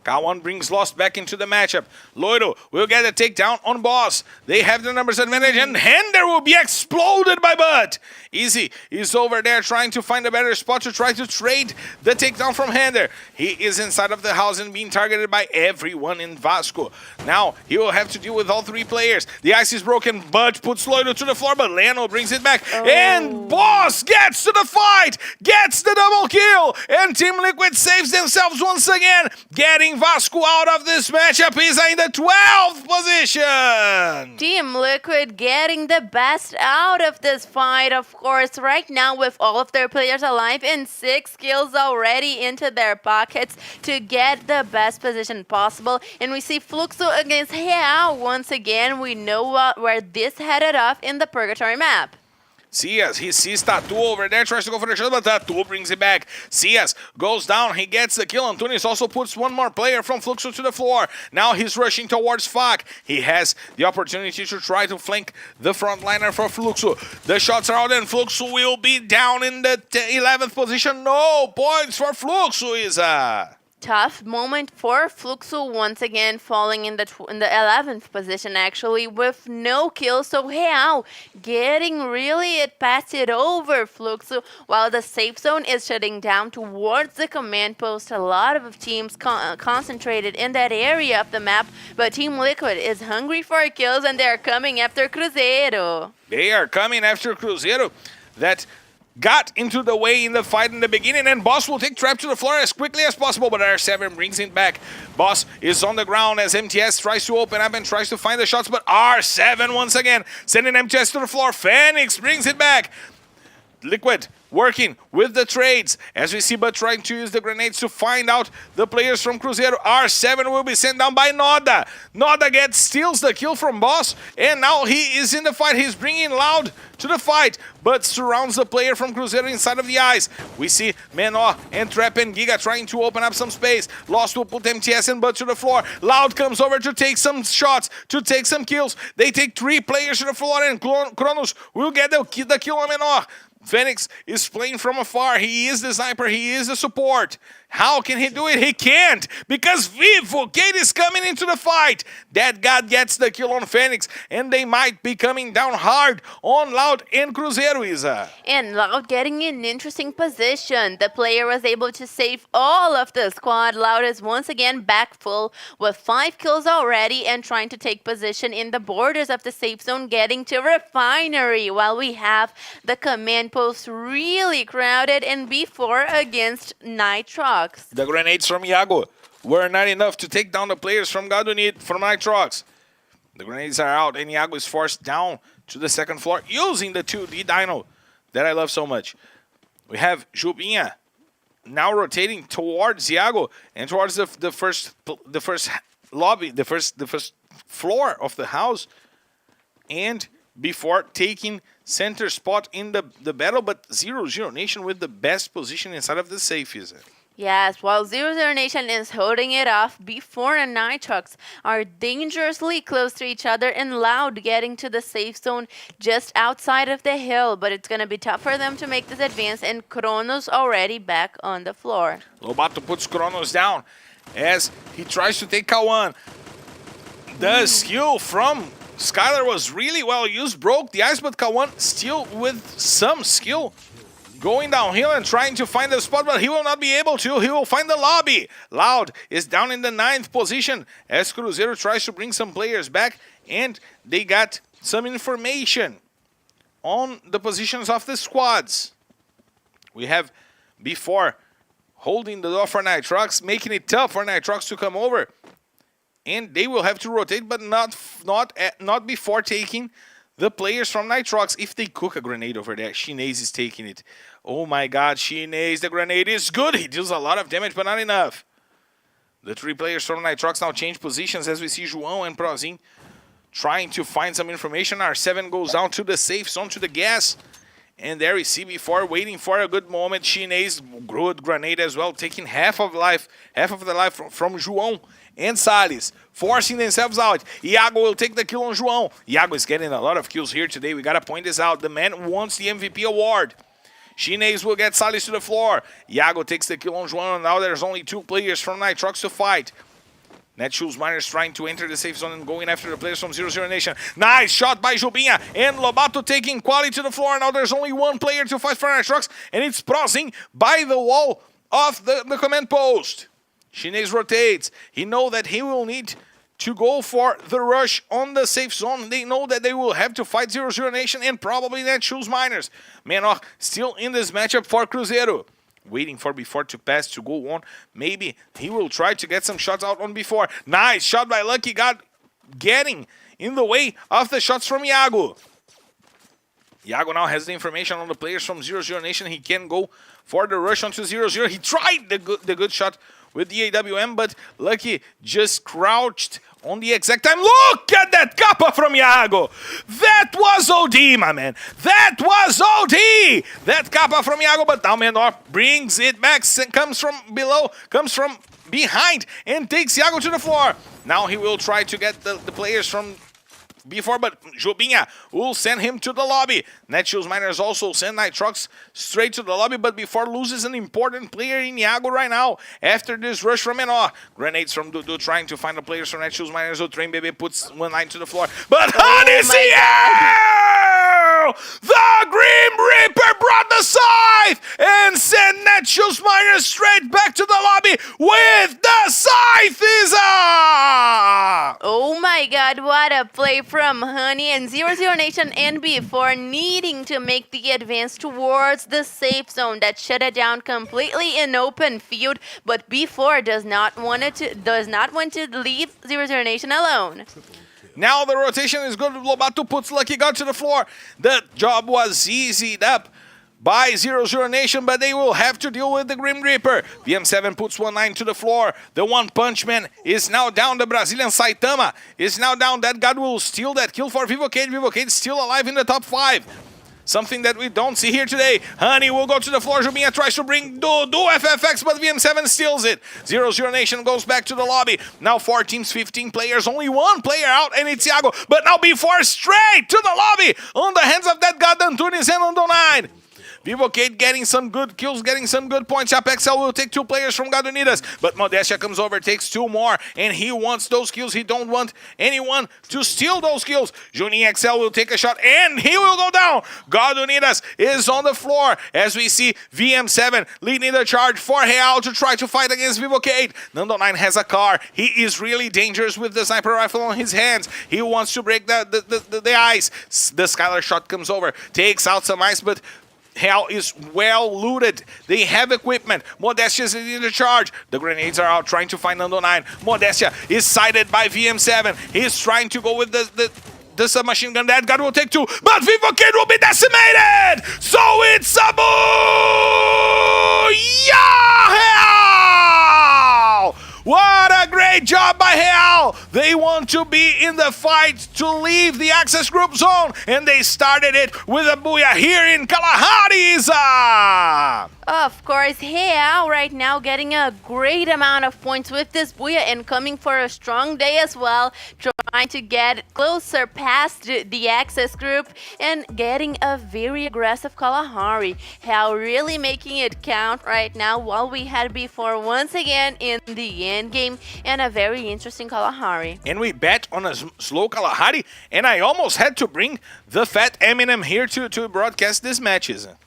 K1 brings Lost back into the matchup. Loiro will get a takedown on Boss. They have the numbers advantage, and Hender will be exploded by Bud. Easy is over there trying to find a better spot to try to trade the takedown from Hender. He is inside of the house and being targeted by everyone in Vasco. Now he will have to deal with all 3 players. The ice is broken. Bud puts Loiro to the floor, but Leno brings it back. And Boss gets to the fight, gets the double kill, and Team Liquid saves themselves once again, getting Vasco out of this matchup. Is in the 12th position. Team Liquid getting the best out of this fight, of course, right now with all of their players alive and 6 kills already into their pockets to get the best position possible. And we see Fluxo against Real once again. We know where this headed off in the Purgatory map. Cias, he sees Tatu over there, tries to go for the shot, but Tatu brings it back. Cias goes down, he gets the kill. Antunes also puts 1 more player from Fluxo to the floor. Now he's rushing towards Fak. He has the opportunity to try to flank the frontliner for Fluxo. The shots are out, and Fluxo will be down in the 11th position. No points for Fluxo, Isa. Tough moment for Fluxo once again, falling in the 11th position actually with no kills. So Real getting really it passed it over Fluxo, while the safe zone is shutting down towards the command post. A lot of teams concentrated in that area of the map, but Team Liquid is hungry for kills, and they're coming after Cruzeiro. They are coming after Cruzeiro that got into the way in the fight in the beginning, and Boss will take Trap to the floor as quickly as possible, but R7 brings it back. Boss is on the ground as MTS tries to open up and tries to find the shots, but R7 once again sending MTS to the floor. Phoenix brings it back. Liquid working with the trades as we see, but trying to use the grenades to find out the players from Cruzeiro. R7 will be sent down by Noda. Noda steals the kill from Boss, and now he is in the fight. He's bringing Loud to the fight, but surrounds the player from Cruzeiro inside of the ice. We see Menor and Trap and Giga trying to open up some space. Lost will put MTS and Bud to the floor. Loud comes over to take some shots, to take some kills. They take 3 players to the floor, and Kronos will get the kill on Menor. Phoenix is playing from afar. He is the sniper. He is the support. How can he do it? He can't, because Vivo Kate is coming into the fight. That God gets the kill on Phoenix, and they might be coming down hard on Loud and Cruzeiro, Isa. And Loud getting in an interesting position. The player was able to save all of the squad. Loud is once again back full with 5 kills already and trying to take position in the borders of the safe zone, getting to Refinery, while we have the command post really crowded and B4 against Nitrox. The grenades from Iago were not enough to take down the players from Gadunit, from Nitrox. The grenades are out, and Iago is forced down to the second floor using the 2D Dino that I love so much. We have Jubinha now rotating towards Iago and towards the first lobby, the first floor of the house, and before taking center spot in the battle, but 0-0 Nation with the best position inside of the safe, is it? Yes, while 0-0 Nation is holding it off, B4 and Nitrox are dangerously close to each other, and Loud getting to the safe zone just outside of the hill, but it's going to be tough for them to make this advance, and Kronos already back on the floor. Lobato puts Kronos down as he tries to take Kawan. The skill from Skylar was really well used, broke the ice, but Kawan still with some skill going downhill and trying to find the spot, but he will not be able to. He will find the lobby. Loud is down in the 9th position as Cruzeiro tries to bring some players back, and they got some information on the positions of the squads. We have before holding the door for Nitrox, making it tough for Nitrox to come over, and they will have to rotate, but not before taking the players from Nitrox. If they cook a grenade over there, Shinase is taking it. Oh my god, Shinase, the grenade is good. He deals a lot of damage, but not enough. The 3 players from Nitrox now change positions as we see João and Prozin trying to find some information. R7 goes down to the safe zone, to the gas. And there we see before waiting for a good moment. Shinase, good grenade as well, taking half of the life from João and Salles, forcing themselves out. Iago will take the kill on João. Iago is getting a lot of kills here today. We gotta point this out. The man wants the MVP award. Shinase will get Salles to the floor. Iago takes the kill on João, and now there's only 2 players from Nitrox to fight. Netshoes Miners trying to enter the safe zone and going after the players from 0-0 Nation. Nice shot by Jubinha, and Lobato taking quality to the floor. Now there's only 1 player to fight for Nitrox, and it's Prozin by the wall of the command post. Shinase rotates. He knows that he will need to go for the rush on the safe zone. They know that they will have to fight 0-0 Nation and probably Netshoes Miners. Menor still in this matchup for Cruzeiro. Waiting for Before to pass to go on. Maybe he will try to get some shots out on Before. Nice shot by Lucky God, getting in the way of the shots from Iago. Iago now has the information on the players from 0-0 Nation. He can go for the rush onto 0-0. He tried the good shot with the AWM, but Lucky just crouched on the exact time. Look at that kappa from Iago. That was OD, my man. That was OD. That kappa from Iago, but now Menor brings it back, comes from below, comes from behind, and takes Iago to the floor. Now he will try to get the players from Before, but Jubinha will send him to the lobby. Netshoes Miners also send Nitrox straight to the lobby, but Before loses an important player in Iago right now after this rush from Menor. Grenades from Dudu trying to find the players from Netshoes Miners. Train Baby puts 1 line to the floor, but the Grim Reaper brought the scythe and sent Netshoes Miners straight back to the lobby with the scythe. Oh my god, what a play from Honey, and 0-0 Nation and Before needing to make the advance towards the safe zone that shut it down completely in open field, but Before does not want to leave 0-0 Nation alone. Now the rotation is good. Lobato puts Lucky God to the floor. The job was easied up by 0-0 Nation, but they will have to deal with the Grim Reaper. VM7 puts 1-9 to the floor. The One Punch Man is now down. The Brazilian Saitama is now down. That God will steal that kill for Vivocade. Vivocade still alive in the top 5. Something that we don't see here today. Honey will go to the floor. Jubinha tries to bring do FFX, but VM7 steals it. 0-0 Nation goes back to the lobby. Now 4 teams, 15 players. Only 1 player out, and it's Thiago. But now B4 straight to the lobby on the hands of that God Antunes and Undo9. Vivocade getting some good kills, getting some good points. Apexel will take 2 players from Gadunidas, but Modestia comes over, takes 2 more, and he wants those kills. He don't want anyone to steal those kills. Juninho XL will take a shot, and he will go down. Gadunidas is on the floor as we see VM7 leading the charge for Real to try to fight against Vivocade. Nando9 has a car. He is really dangerous with the sniper rifle on his hands. He wants to break the ice. The Skylar shot comes over, takes out some ice, but Real is well looted. They have equipment. Modestia is in the charge. The grenades are out trying to find Nando9. Modestia is sighted by VM7. He's trying to go with the submachine gun. That God will take 2, but Vivocade will be decimated! So it's a boo! Yeah, Real! What a great job by Real! They want to be in the fight to leave the access group zone, and they started it with a booyah here in Kalahari, Isa! Of course, Real right now getting a great amount of points with this booyah and coming for a strong day as well, trying to get closer past the access group and getting a very aggressive Kalahari. Real really making it count right now, while we had before once again in the end game, and a very interesting Kalahari. And we bet on a slow Kalahari, and I almost had to bring the fat Eminem here to broadcast this match, Isa.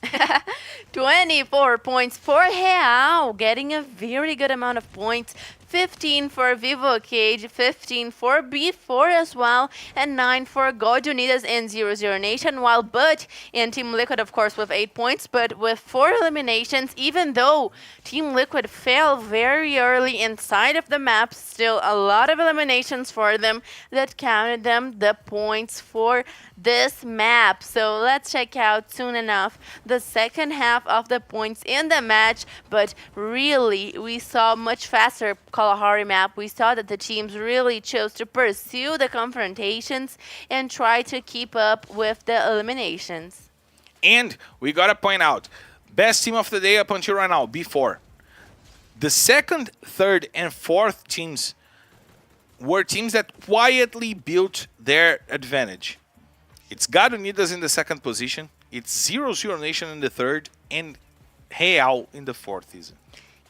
24 points for Real, getting a very good amount of points. 15 for Vivocade, 15 for B4 as well, and 9 for God Unidas and 0-0 Nation, while But and Team Liquid, of course, with 8 points, but with 4 eliminations, even though Team Liquid fell very early inside of the map, still a lot of eliminations for them that counted them the points for this map. So let's check out soon enough the second half of the points in the match, but really we saw much faster Kalahari map. We saw that the teams really chose to pursue the confrontations and try to keep up with the eliminations. And we gotta point out, best team of the day up until right now, B4. The second, third, and fourth teams were teams that quietly built their advantage. It's God Unidas in the second position, it's 0-0 Nation in the third, and Real in the fourth season.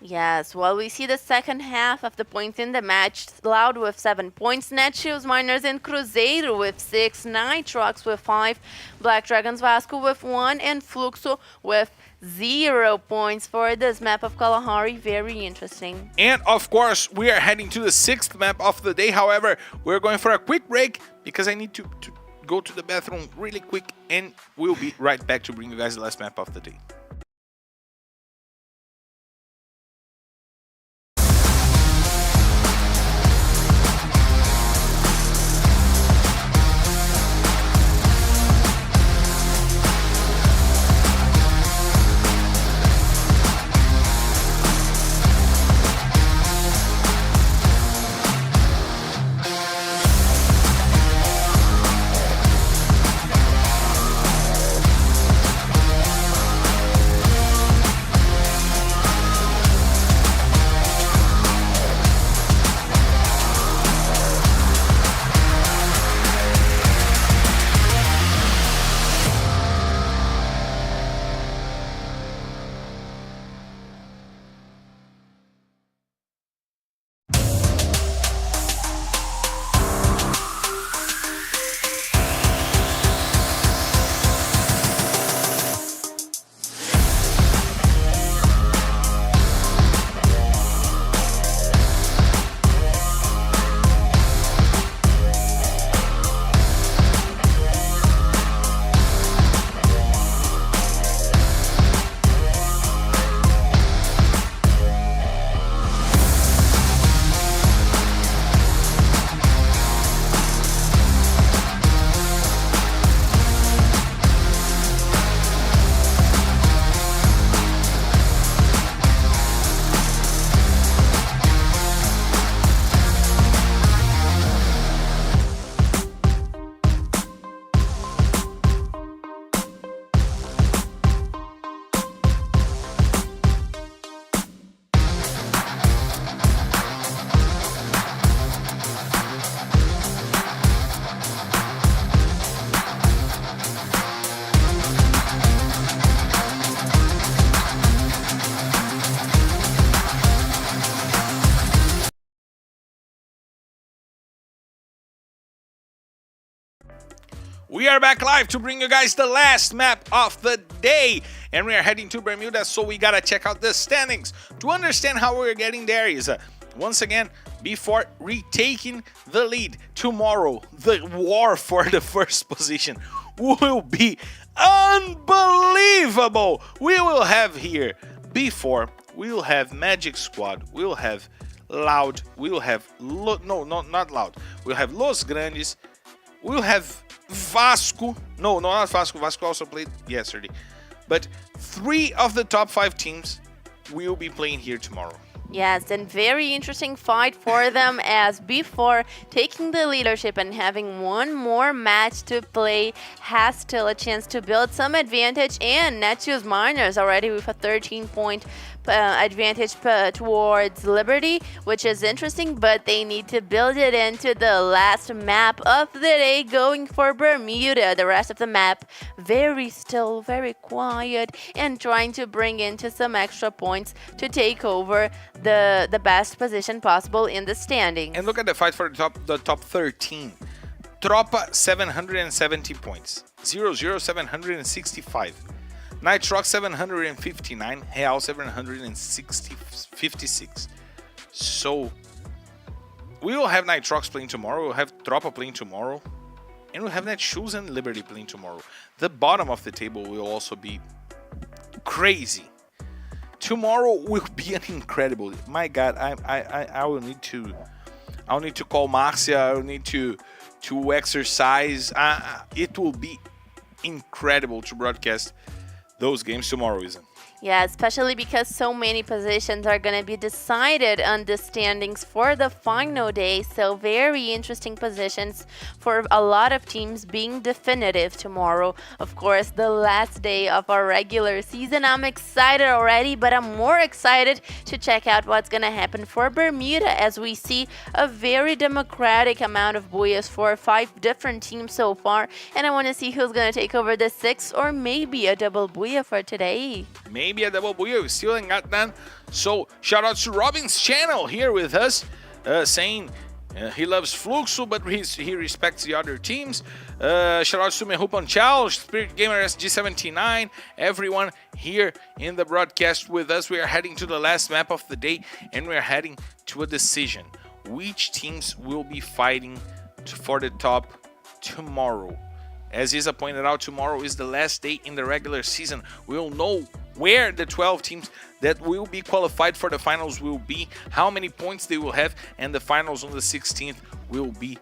Yes, well, we see the second half of the points in the match. Loud with 7 points, Netshoes, Miners, and Cruzeiro with 6, Nitrox with 5, Black Dragons Vasco with 1, and Fluxo with 0 points for this map of Kalahari. Very interesting. And of course, we are heading to the 6th map of the day. However, we're going for a quick break because I need to go to the bathroom really quick, and we'll be right back to bring you guys the last map of the day. We are back live to bring you guys the last map of the day. And we are heading to Bermuda, so we gotta check out the standings to understand how we're getting there. Once again, before retaking the lead tomorrow, the war for the first position will be unbelievable. We will have here, before, we will have Magic Squad, we will have Loud, we will have, not Loud, we'll have Los Grandes, we'll have Vasco, not Vasco, Vasco also played yesterday, but 3 of the top 5 teams will be playing here tomorrow. Yes, and very interesting fight for them, as before taking the leadership and having one more match to play has still a chance to build some advantage, and Netshoes Miners already with a 13-point advantage towards Liberty, which is interesting, but they need to build it into the last map of the day, going for Bermuda. The rest of the map still very quiet and trying to bring into some extra points to take over the best position possible in the standings. And look at the fight for the top 13. Tropa 770 points, 0-0 765. Nitrox 759, Real 756. So we will have Nitrox playing tomorrow, we'll have Tropa playing tomorrow, and we'll have Netshoes and Liberty playing tomorrow. The bottom of the table will also be crazy. Tomorrow will be an incredible. My God, I will need to call Marcia. I will need to exercise. It will be incredible to broadcast those games tomorrow, isn't it? Yeah, especially because so many positions are going to be decided on the standings for the final day. So very interesting positions for a lot of teams being definitive tomorrow. Of course, the last day of our regular season. I'm excited already, but I'm more excited to check out what's going to happen for Bermuda, as we see a very democratic amount of booyahs for 5 different teams so far. And I want to see who's going to take over the 6th, or maybe a double booyah for today. Maybe a double booyah, we still ain't got that. So shout out to Robin's channel here with us, saying he loves Fluxo, but he respects the other teams. Shout out to Mehu Panchal, Spirit Gamer SG79, everyone here in the broadcast with us. We are heading to the last map of the day, and we are heading to a decision. Which teams will be fighting for the top tomorrow? As Isa pointed out, tomorrow is the last day in the regular season. We'll know where the 12 teams that will be qualified for the finals will be, how many points they will have, and the finals on the 16th will be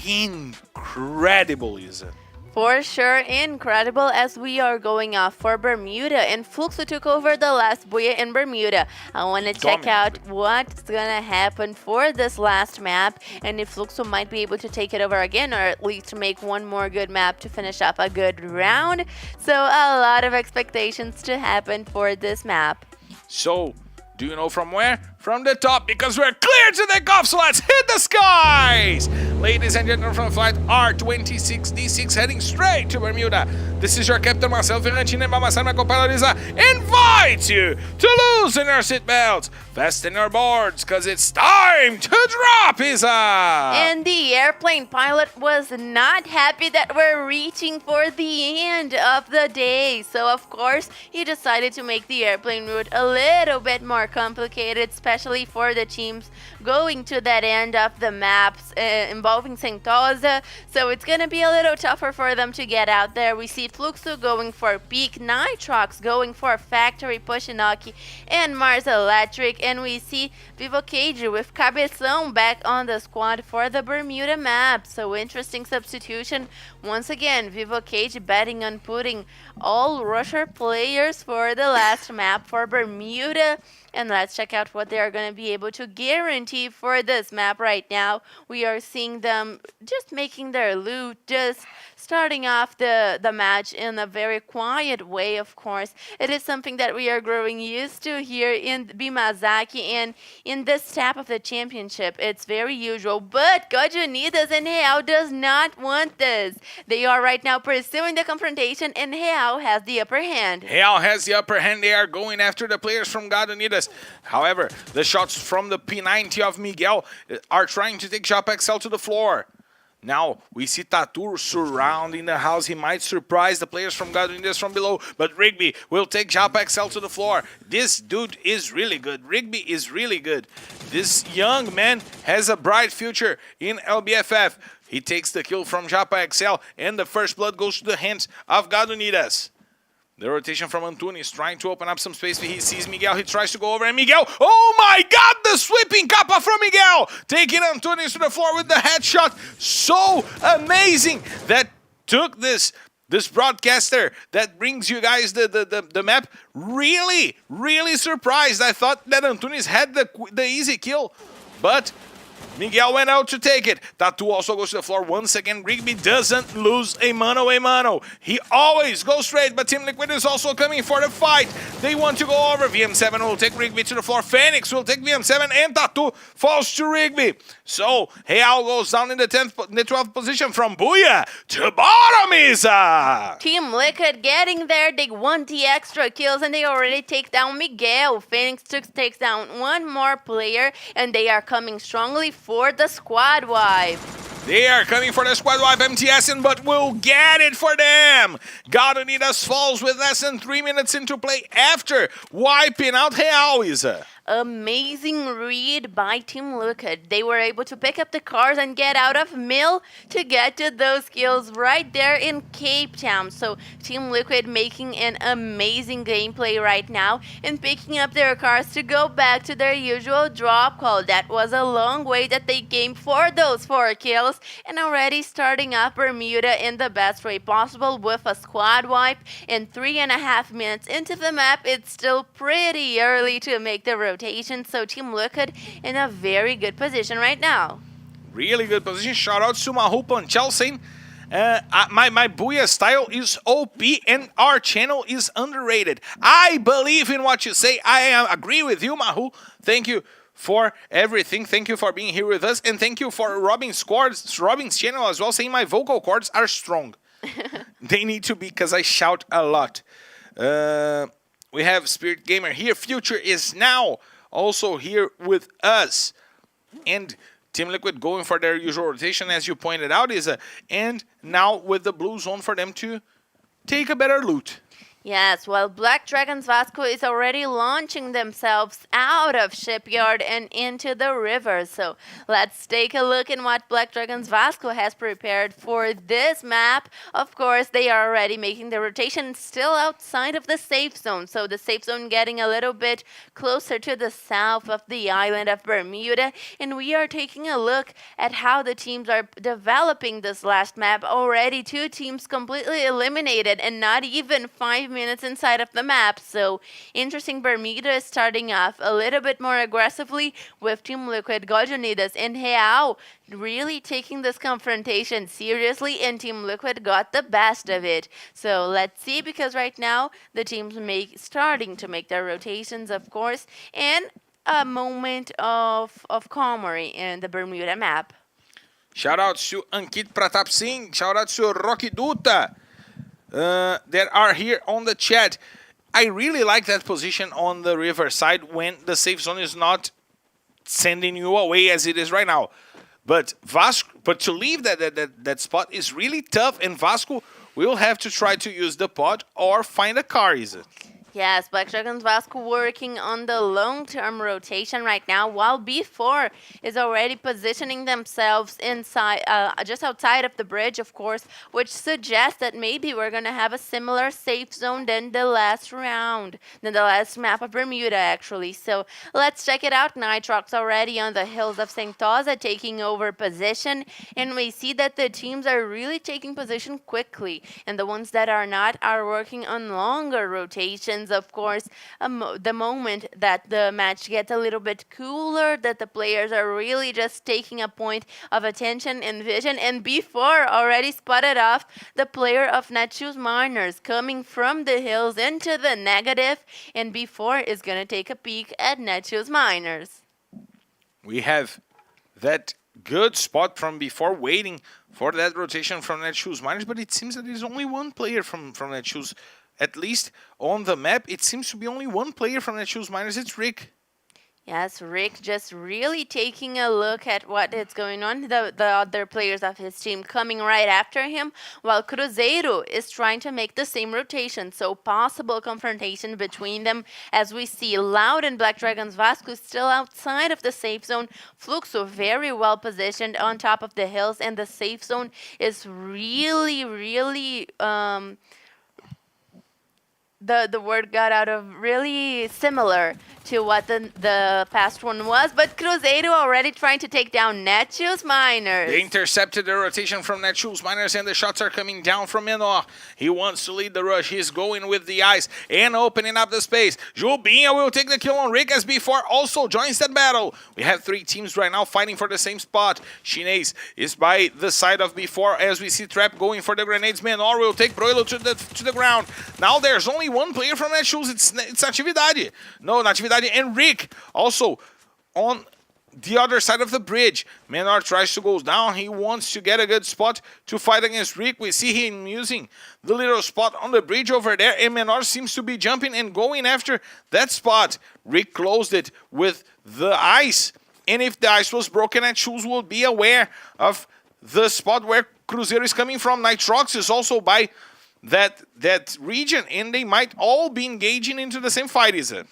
incredible, Isa. For sure, incredible, as we are going off for Bermuda, and Fluxo took over the last booyah in Bermuda. I want to check out what's gonna happen for this last map, and if Fluxo might be able to take it over again, or at least make one more good map to finish up a good round. So a lot of expectations to happen for this map. So, do you know from where? From the top, because we're clear to take off, so let's hit the skies! Ladies and gentlemen, from flight R26D6 heading straight to Bermuda. This is your captain, Marcel Ferrantino, and Mama San, my compadre, invite you to loosen your seatbelts, fasten your boards, because it's time to drop, Isa! And the airplane pilot was not happy that we're reaching for the end of the day. So, of course, he decided to make the airplane route a little bit more complicated, especially for the teams going to that end of the maps involving Sentosa. So it's going to be a little tougher for them to get out there. We see Fluxo going for Peak, Nitrox going for Factory, Pushinoki, and Mars Electric. And we see Vivo Cage with Cabeção back on the squad for the Bermuda map. So interesting substitution. Once again, Vivo Cage betting on putting all Rusher players for the last map for Bermuda. And let's check out what they are going to be able to guarantee for this map right now. We are seeing them just making their loot, just starting off the match in a very quiet way, of course. It is something that we are growing used to here in Bimazaki and in this step of the championship. It's very usual, but God Unidas and Real does not want this. They are right now pursuing the confrontation, and Real has the upper hand. Real has the upper hand. They are going after the players from God Unidas. However, the shots from the P90 of Miguel are trying to take Shop XL to the floor. Now we see tThe surrounding the house. He might surprise the players from Gadunidas from below, but Rigby will take Japa XL to the floor. This dude is really good. Rigby is really good. This young man has a bright future in LBFF. He takes the kill from Japa XL, and the first blood goes to the hands of Gadunidas. The rotation from Antunes, trying to open up some space. He sees Miguel. He tries to go over, and Miguel, oh my God, the sweeping kappa from Miguel, taking Antunes to the floor with the headshot. So amazing that took this broadcaster that brings you guys the map. Really, really surprised. I thought that Antunes had the easy kill, but Miguel went out to take it. tThe also goes to the floor once again. Rigby doesn't lose a mano. He always goes straight, but Team Liquid is also coming for the fight. They want to go over. VM7 will take Rigby to the floor. Phoenix will take VM7, and tThe falls to Rigby. So, Real goes down in the 12th position from Booyah to Bottomiza. Team Liquid getting there. They want the extra kills, and they already take down Miguel. Phoenix takes down one more player, and they are coming strongly for the squad wipe. They are coming for the squad wipe, MTS, but we'll get it for them. Gadunidas falls with less than 3 minutes into play after wiping out Real, Isa. Amazing read by Team Liquid. They were able to pick up the cars and get out of mill to get to those kills right there in Cape Town. So Team Liquid making an amazing gameplay right now and picking up their cars to go back to their usual drop call. That was a long way that they came for those 4 kills, and already starting up Bermuda in the best way possible with a squad wipe. In 3.5 minutes into the map, it's still pretty early to make the rotation, so Team Liquid in a very good position right now. Really good position. Shout out to Mahu Panchalsen. My Booyah style is OP and our channel is underrated. I believe in what you say. I agree with you, Mahu. Thank you for everything. Thank you for being here with us, and thank you for Robin's channel as well, saying my vocal cords are strong. They need to be, because I shout a lot. We have Spirit Gamer here. Future is now also here with us. And Team Liquid going for their usual rotation, as you pointed out, and now with the blue zone for them to take a better loot. Yes, well, Black Dragons Vasco is already launching themselves out of Shipyard and into the river. So let's take a look at what Black Dragons Vasco has prepared for this map. Of course, they are already making the rotation still outside of the safe zone. So the safe zone getting a little bit closer to the south of the island of Bermuda. And we are taking a look at how the teams are developing this last map. Already 2 teams completely eliminated and not even 5 minutes inside of the map. So interesting, Bermuda is starting off a little bit more aggressively with Team Liquid, Gadunidas, and Real really taking this confrontation seriously, and Team Liquid got the best of it. So let's see, because right now the teams starting to make their rotations, of course, and a moment of calmery in the Bermuda map. Shout out to Ankit Pratap Singh. Shout out to Rocky Duta. That are here on the chat. I really like that position on the riverside when the safe zone is not sending you away as it is right now. But to leave that spot is really tough, and Vasco will have to try to use the pod or find a car, is it? Yes, Black Dragons Vasco working on the long-term rotation right now, while B4 is already positioning themselves inside, just outside of the bridge, of course, which suggests that maybe we're going to have a similar safe zone than the last round, than the last map of Bermuda, actually. So let's check it out. Nitrox already on the hills of Sentosa taking over position, and we see that the teams are really taking position quickly, and the ones that are not are working on longer rotations. Of course, the moment that the match gets a little bit cooler, that the players are really just taking a point of attention and vision, and B4 already spotted off the player of Netshoes Miners coming from the hills into the negative, and B4 is going to take a peek at Netshoes Miners. We have that good spot from B4 waiting for that rotation from Netshoes Miners, but it seems that there's only one player from Netshoes. At least on the map, it seems to be only one player from Netshoes Miners. It's Rick. Yes, Rick just really taking a look at what is going on. The other players of his team coming right after him, while Cruzeiro is trying to make the same rotation. So possible confrontation between them as we see Loud and Black Dragons Vasco still outside of the safe zone. Fluxo very well positioned on top of the hills, and the safe zone is really the word got out of really similar to what the past one was, but Cruzeiro already trying to take down Netshoes Miners. They intercepted the rotation from Netshoes Miners, and the shots are coming down from Menor. He wants to lead the rush. He's going with the ice and opening up the space. Jubinha will take the kill on Rick as before also joins that battle. We have 3 teams right now fighting for the same spot. Chinese is by the side of before as we see Trap going for the grenades. Menor will take Broilo to the ground. Now there's only one player from Netshoes. It's Natividade. No, Natividade and Rick also on the other side of the bridge. Menor tries to go down. He wants to get a good spot to fight against Rick. We see him using the little spot on the bridge over there, and Menor seems to be jumping and going after that spot. Rick closed it with the ice, and if the ice was broken, Netshoes will be aware of the spot where Cruzeiro is coming from. Nitrox is also by that region, and they might all be engaging into the same fight, is it?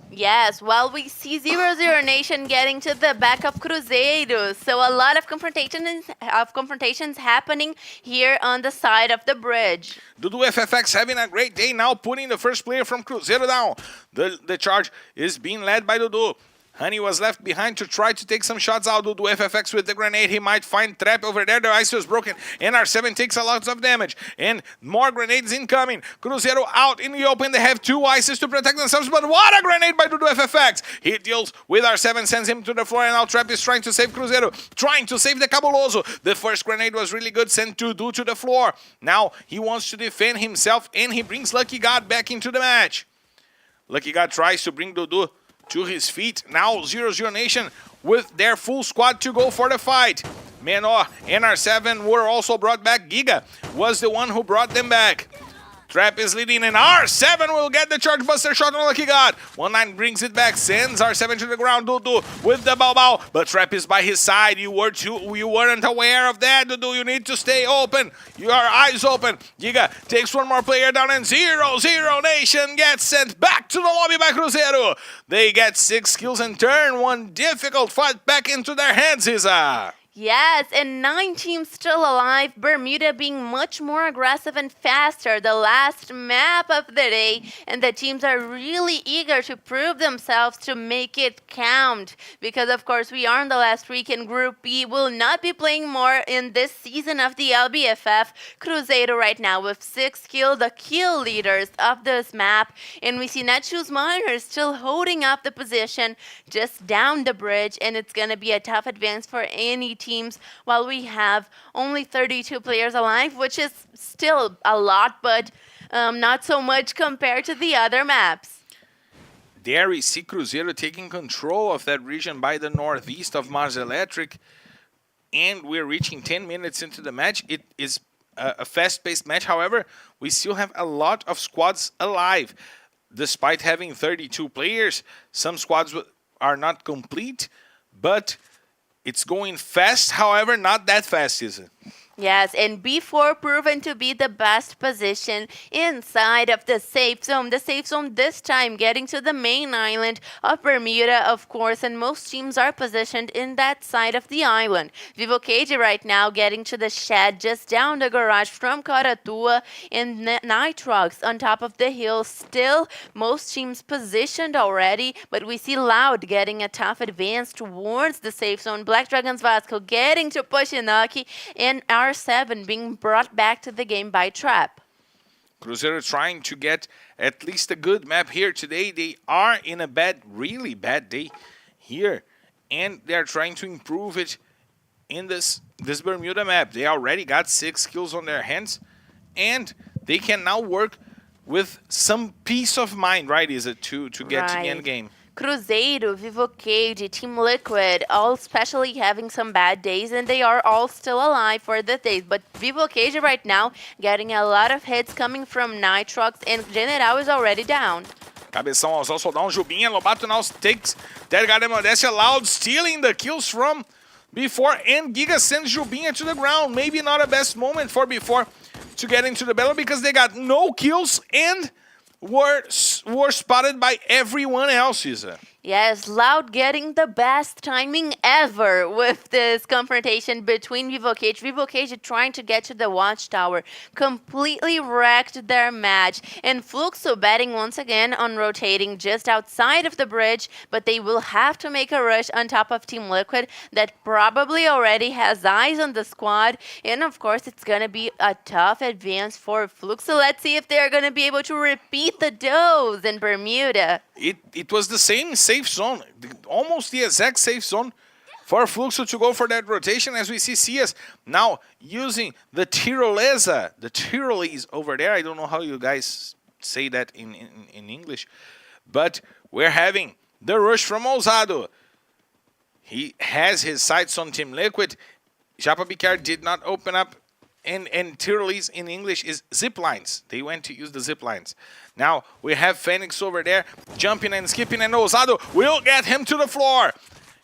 Yes, well, we see 0-0 Nation getting to the back of Cruzeiro. So a lot of confrontations happening here on the side of the bridge. Dudu FFX having a great day now, putting the first player from Cruzeiro down. The charge is being led by Dudu. Honey was left behind to try to take some shots out. Dudu FFX with the grenade. He might find Trap over there. The ice was broken. And R7 takes a lot of damage. And more grenades incoming. Cruzeiro out in the open. They have 2 ices to protect themselves. But what a grenade by Dudu FFX. He deals with R7, sends him to the floor. And now Trap is trying to save Cruzeiro. Trying to save the Cabuloso. The first grenade was really good. Sent Dudu to the floor. Now he wants to defend himself. And he brings Lucky God back into the match. Lucky God tries to bring Dudu to his feet. Now 0-0 Nation with their full squad to go for the fight. Menor and R7 were also brought back. Giga was the one who brought them back. Trap is leading, and R7 will get the charge buster shot on Lucky God. 1-9 brings it back, sends R7 to the ground. Dudu with the Bao, but Trap is by his side. You weren't aware of that, Dudu. You need to stay open. Your eyes open. Giga takes one more player down, and 0-0 Nation gets sent back to the lobby by Cruzeiro. They get 6 kills and turn one difficult fight back into their hands, Isa. Yes, and 9 teams still alive. Bermuda being much more aggressive and faster. The last map of the day, and the teams are really eager to prove themselves to make it count. Because, of course, we are in the last week, and Group B will not be playing more in this season of the LBFF. Cruzeiro right now with 6 kills, the kill leaders of this map. And we see Netshoes Miners still holding up the position just down the bridge, and it's going to be a tough advance for any teams, while we have only 32 players alive, which is still a lot, but not so much compared to the other maps. There we see Cruzeiro taking control of that region by the northeast of Mars Electric, and we're reaching 10 minutes into the match. It is a fast-paced match. However, we still have a lot of squads alive. Despite having 32 players, some squads are not complete, but it's going fast, however, not that fast, is it? Yes, and B4 proven to be the best position inside of the safe zone. The safe zone this time getting to the main island of Bermuda, of course, and most teams are positioned in that side of the island. Vivo Cage right now getting to the shed just down the garage from Caratua, and Nitrox on top of the hill. Still, most teams positioned already, but we see Loud getting a tough advance towards the safe zone. Black Dragons Vasco getting to Pushinaki, and R7 being brought back to the game by Trap. Cruzeiro trying to get at least a good map here today. They are in a really bad day here, and they're trying to improve it in this Bermuda map. They already got 6 kills on their hands, and they can now work with some peace of mind, right, is it, to get to the end game. Cruzeiro, Vivo Cage, Team Liquid, all especially having some bad days, and they are all still alive for the days. But Vivo Cage right now getting a lot of hits coming from Nitrox, and General is already down. Cabeção aos also down. Jubinha. Lobato now takes that guy Modestia. Loud stealing the kills from Before, and Giga sends Jubinha to the ground. Maybe not a best moment for Before to get into the battle because they got no kills and were spotted by everyone else, Isa. Yes, Loud getting the best timing ever with this confrontation between Vivocage. Vivocage trying to get to the watchtower, completely wrecked their match. And Fluxo betting once again on rotating just outside of the bridge, but they will have to make a rush on top of Team Liquid that probably already has eyes on the squad. And of course, it's going to be a tough advance for Fluxo. Let's see if they're going to be able to repeat the dose in Bermuda. It was the same safe zone, almost the exact safe zone for Fluxo to go for that rotation, as we see CS now using the Tirolesa, the Tyrolese over there. I don't know how you guys say that in English, but we're having the rush from Ousado. He has his sights on Team Liquid. Japa BKR did not open up, and Tyrolese in English is zip lines. They went to use the zip lines. Now we have Phoenix over there jumping and skipping, and Ousado will get him to the floor.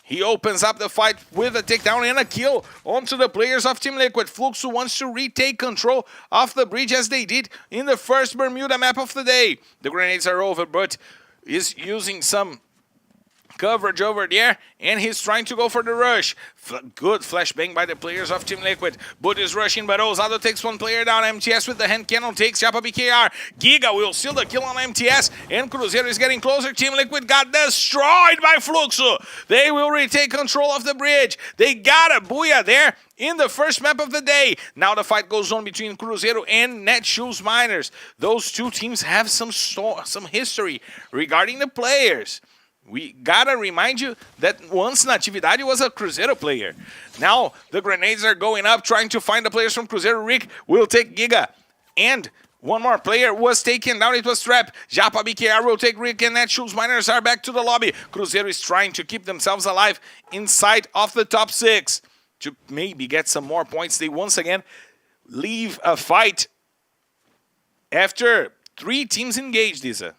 He opens up the fight with a takedown and a kill onto the players of Team Liquid. Fluxo wants to retake control of the bridge as they did in the first Bermuda map of the day. The grenades are over, but is using some coverage over there, and he's trying to go for the rush. Good flashbang by the players of Team Liquid. Bud is rushing, but Ousado takes one player down. MTS with the hand cannon takes Japa BKR. Giga will seal the kill on MTS, and Cruzeiro is getting closer. Team Liquid got destroyed by Fluxo. They will retake control of the bridge. They got a booyah there in the first map of the day. Now the fight goes on between Cruzeiro and Netshoes Miners. Those two teams have some history regarding the players. We gotta remind you that once Natividade was a Cruzeiro player. Now the grenades are going up, trying to find the players from Cruzeiro. Rick will take Giga, and one more player was taken down. It was Trap. Japa BKR will take Rick, and Netshoes Miners are back to the lobby. Cruzeiro is trying to keep themselves alive inside of the top 6 to maybe get some more points. They once again leave a fight after 3 teams engaged, Isa.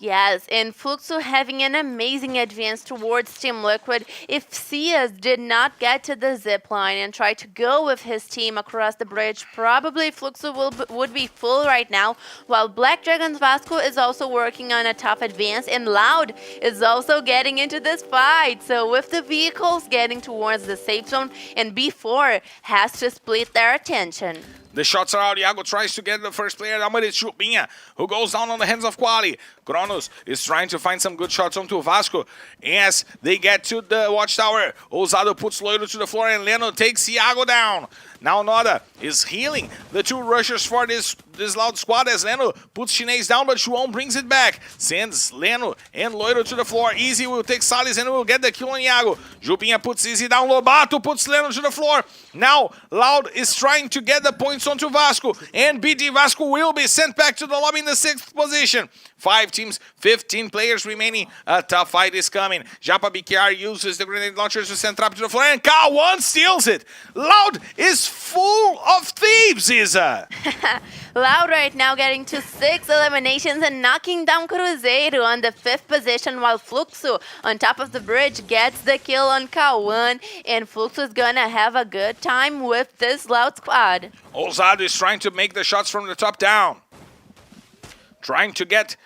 Yes, and Fluxo having an amazing advance towards Team Liquid. If Cias did not get to the zip line and try to go with his team across the bridge, probably Fluxo would be full right now, while Black Dragons Vasco is also working on a tough advance, and Loud is also getting into this fight. So with the vehicles getting towards the safe zone, and B4 has to split their attention. The shots are out. Iago tries to get the first player down, but it's Jubinha who goes down on the hands of Quali. Kronos is trying to find some good shots onto Vasco as they get to the watchtower. Ousado puts Loiro to the floor, and Leno takes Iago down. Now Noda is healing the 2 rushers for this Loud squad as Leno puts Chinês down, but João brings it back. Sends Leno and Loiro to the floor. Easy will take Salles and will get the kill on Iago. Jubinha puts Easy down. Lobato puts Leno to the floor. Now Loud is trying to get the points onto Vasco, and BD Vasco will be sent back to the lobby in the 6th position. 5 teams, 15 players remaining. A tough fight is coming. Japa BKR uses the grenade launchers to send Trap to the floor, and K1 steals it. Loud is full of thieves, Isa. Loud right now getting to 6 eliminations and knocking down Cruzeiro on the 5th position, while Fluxo on top of the bridge gets the kill on K1, and Fluxo is gonna have a good time with this Loud squad. Ousado is trying to make the shots from the top down. Trying to get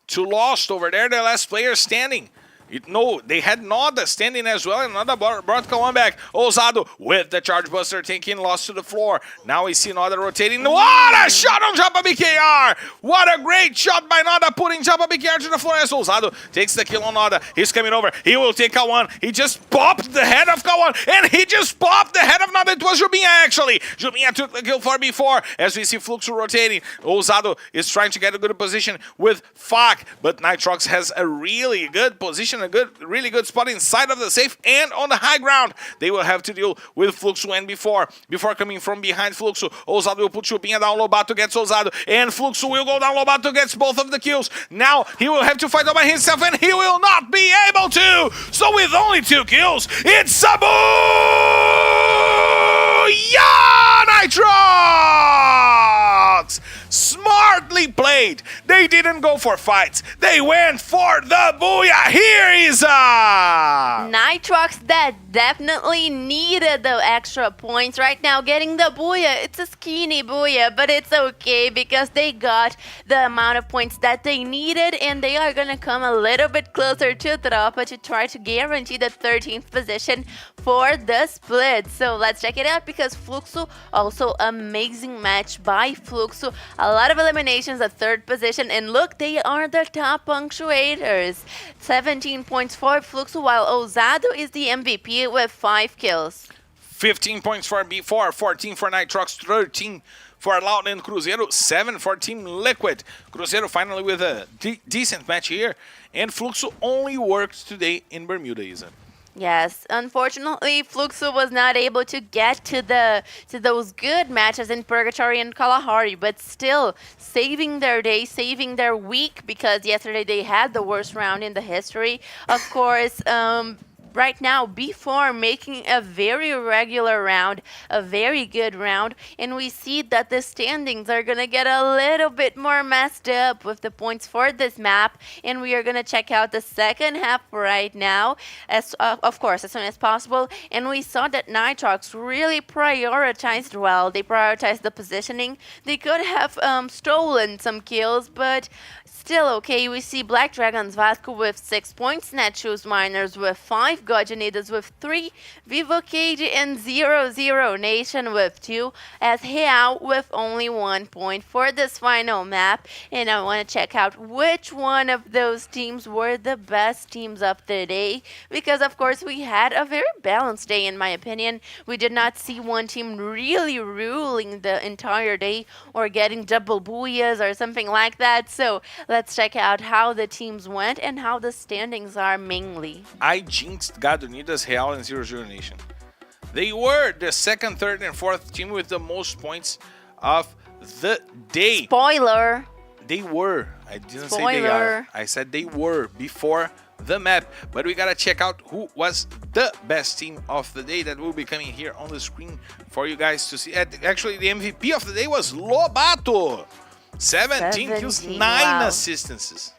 to Lost over there, the last player standing. No, they had Noda standing as well, and Noda brought K1 back. Ousado with the charge buster taking Lost to the floor. Now we see Noda rotating. What a shot on Japa BKR! What a great shot by Noda, putting Japa BKR to the floor as Ousado takes the kill on Noda. He's coming over. He will take K1. He just popped the head of K1, and he just popped the head of Noda. It was Jubinha, actually. Jubinha took the kill for Before as we see Fluxo rotating. Ousado is trying to get a good position with Fak, but Nitrox has a really good position, really good spot inside of the safe and on the high ground. They will have to deal with Fluxo and Before coming from behind Fluxo. Ousado will put Jubinha down, Lobato gets Ousado, and Fluxo will go down, Lobato gets both of the kills. Now he will have to fight all by himself, and he will not be able to. So with only 2 kills, it's Sabu! Yeah, Nitrox! Smartly only played. They didn't go for fights. They went for the booyah. Here is Nitrox that definitely needed the extra points right now. Getting the booyah, it's a skinny booyah, but it's okay because they got the amount of points that they needed, and they are gonna come a little bit closer to Tropa to try to guarantee the 13th position for the split. So let's check it out because Fluxo, also amazing match by Fluxo. A lot of eliminations at 3rd position, and look, they are the top punctuators. 17 points for Fluxo, while Ousado is the MVP with 5 kills. 15 points for B4, 14 for Nitrox, 13 for Loud and Cruzeiro, 7 for Team Liquid. Cruzeiro finally with a decent match here, and Fluxo only worked today in Bermuda, Isa. Yes, unfortunately, Fluxo was not able to get to those good matches in Purgatory and Kalahari, but still saving their day, saving their week, because yesterday they had the worst round in the history. Of course, right now, before making a very regular round, a very good round, and we see that the standings are gonna get a little bit more messed up with the points for this map, and we are gonna check out the second half right now, as of course, as soon as possible. And we saw that Nitrox really prioritized well. They prioritized the positioning. They could have stolen some kills, but still okay. We see Black Dragons Vasco with 6 points, Netshoes Miners with 5, Godjanidas with 3, Vivo Cage and 0-0 Nation with 2, as Real with only 1 point for this final map. And I want to check out which one of those teams were the best teams of the day, because of course we had a very balanced day in my opinion. We did not see one team really ruling the entire day or getting double booyahs or something like that. So let's check out how the teams went and how the standings are mainly. I jinxed Gadonidas, Real, and 0-0 Nation. They were the 2nd, 3rd, and 4th team with the most points of the day. Spoiler. They were. I didn't say they are. I said they were before the map. But we gotta check out who was the best team of the day. That will be coming here on the screen for you guys to see. Actually, the MVP of the day was Lobato. 17 kills, 9 wow. assistances.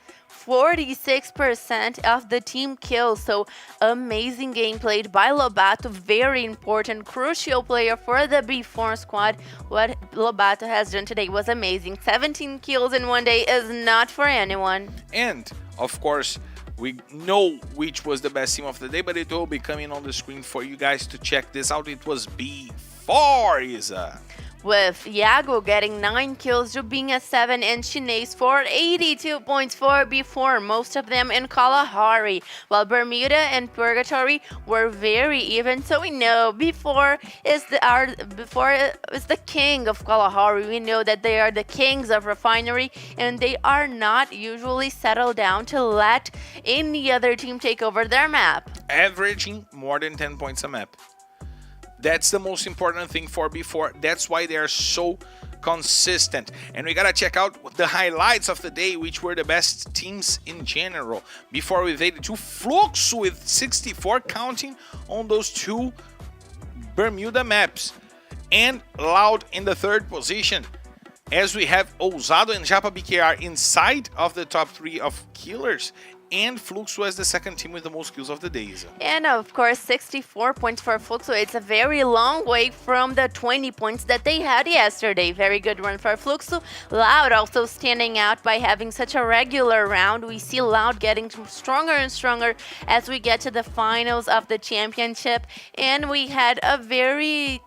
46% of the team kills, so amazing game played by Lobato. Very important, crucial player for the B4 squad. What Lobato has done today was amazing. 17 kills in one day is not for anyone. And, of course, we know which was the best team of the day, but it will be coming on the screen for you guys to check this out. It was B4, Isa. With Iago getting 9 kills, Jubinha 7, and Chinese 4, 82 points for B4, most of them in Kalahari, while Bermuda and Purgatory were very even. So we know B4 is the king of Kalahari. We know that they are the kings of Refinery, and they are not usually settled down to let any other team take over their map. Averaging more than 10 points a map. That's the most important thing for B4. That's why they are so consistent. And we gotta check out the highlights of the day, which were the best teams in general. Before we faded to Flux with 64, counting on those 2 Bermuda maps. And Loud in the 3rd position, as we have Ousado and Japa BKR inside of the top 3 of killers. And Fluxo was the 2nd team with the most kills of the day. And of course, 64 points for Fluxo. It's a very long way from the 20 points that they had yesterday. Very good run for Fluxo. Loud also standing out by having such a regular round. We see Loud getting stronger and stronger as we get to the finals of the championship. And we had a very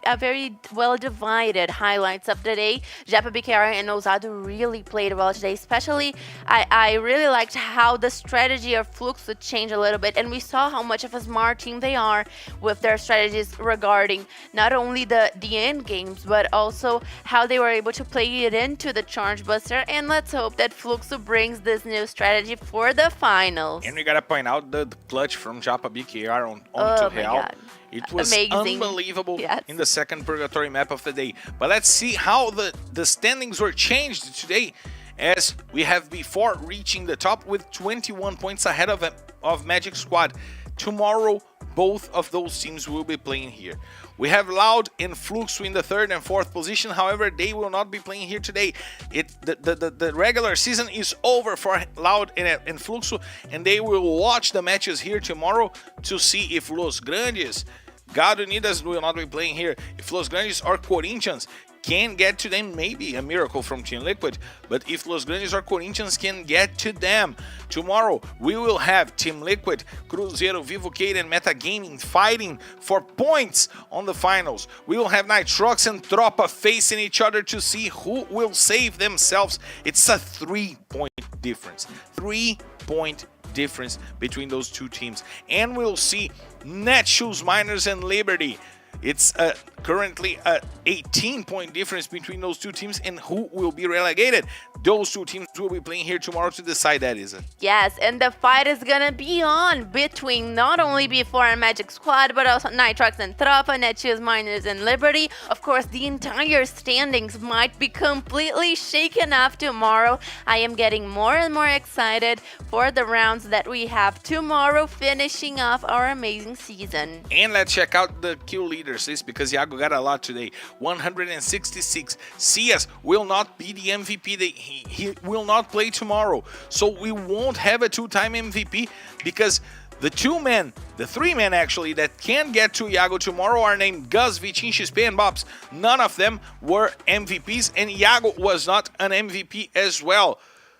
well divided highlights of the day. Japa BKR and Ousado really played well today. Especially, I really liked how the strategy of Flux would change a little bit, and we saw how much of a smart team they are with their strategies regarding not only the end games, but also how they were able to play it into the Charge Buster. And let's hope that Fluxo brings this new strategy for the finals. And we gotta point out the clutch from Japa BKR onto Real. It was amazing. Unbelievable. Yes. In the 2nd Purgatory map of the day. But let's see how the standings were changed today, as we have before reaching the top with 21 points ahead of Magic Squad. Tomorrow, both of those teams will be playing here. We have Loud and Fluxo in the 3rd and 4th position. However, they will not be playing here today. The regular season is over for Loud and Fluxo, and they will watch the matches here tomorrow to see if Los Grandes, God Unidas will not be playing here. If Los Grandes or Corinthians can get to them, maybe a miracle from Team Liquid, but if Los Grandes or Corinthians can get to them, tomorrow we will have Team Liquid, Cruzeiro, Vivo Cade, and Metagaming fighting for points on the finals. We will have Nitrox and Tropa facing each other to see who will save themselves. It's a 3-point difference. 3-point difference between those two teams. And we'll see Netshoes, Miners, and Liberty. It's currently a 18-point difference between those two teams, and who will be relegated. Those two teams will be playing here tomorrow to decide that, Isa. Yes, and the fight is gonna be on between not only B4 and Magic Squad, but also Nitrox and Tropa, Netshoes, Miners, and Liberty. Of course, the entire standings might be completely shaken up tomorrow. I am getting more and more excited for the rounds that we have tomorrow, finishing off our amazing season. And let's check out the kill leaders list, because Iago got a lot today. 166. Cias will not be the MVP. He will not play tomorrow. So we won't have a 2-time MVP, because the 3 men actually that can get to Iago tomorrow are named Gus, Vitinho, XP, and Bobs. None of them were MVPs, and Iago was not an MVP as well.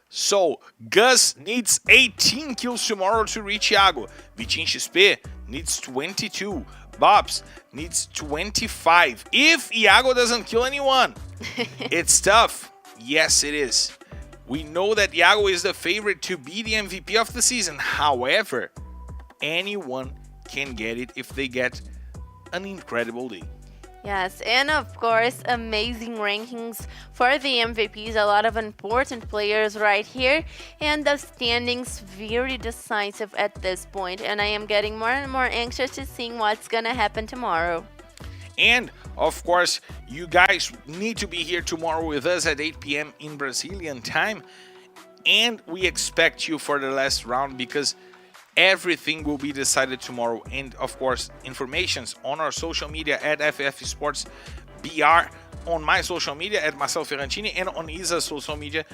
So Gus needs 18 kills tomorrow to reach Iago. Vitinho XP needs 22. Bobs needs 25. If Iago doesn't kill anyone, it's tough. Yes, it is. We know that Iago is the favorite to be the MVP of the season. However, anyone can get it if they get an incredible day. Yes, and of course, amazing rankings for the MVPs. A lot of important players right here, and the standings very decisive at this point. And I am getting more and more anxious to seeing what's gonna happen tomorrow. And of course, you guys need to be here tomorrow with us at 8 p.m. in Brazilian time. And we expect you for the last round, because everything will be decided tomorrow. And of course, informations on our social media at FF Esports BR, on my social media at Marcel Ferrantini, and on Isa's social media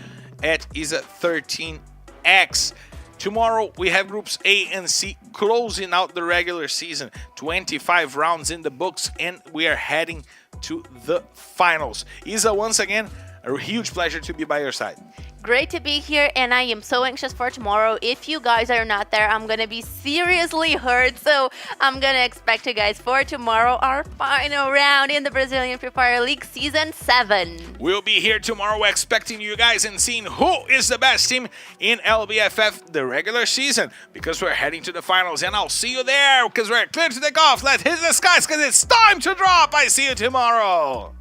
at Isa13X. Tomorrow we have groups A and C closing out the regular season. 25 rounds in the books, and we are heading to the finals. Isa, once again, a huge pleasure to be by your side. Great to be here, and I am so anxious for tomorrow. If you guys are not there, I'm gonna be seriously hurt, so I'm gonna expect you guys for tomorrow, our final round in the Brazilian Free Fire League Season 7. We'll be here tomorrow expecting you guys and seeing who is the best team in LBFF the regular season, because we're heading to the finals, and I'll see you there, because we're clear to take off. Let's hit the skies, because it's time to drop. I see you tomorrow.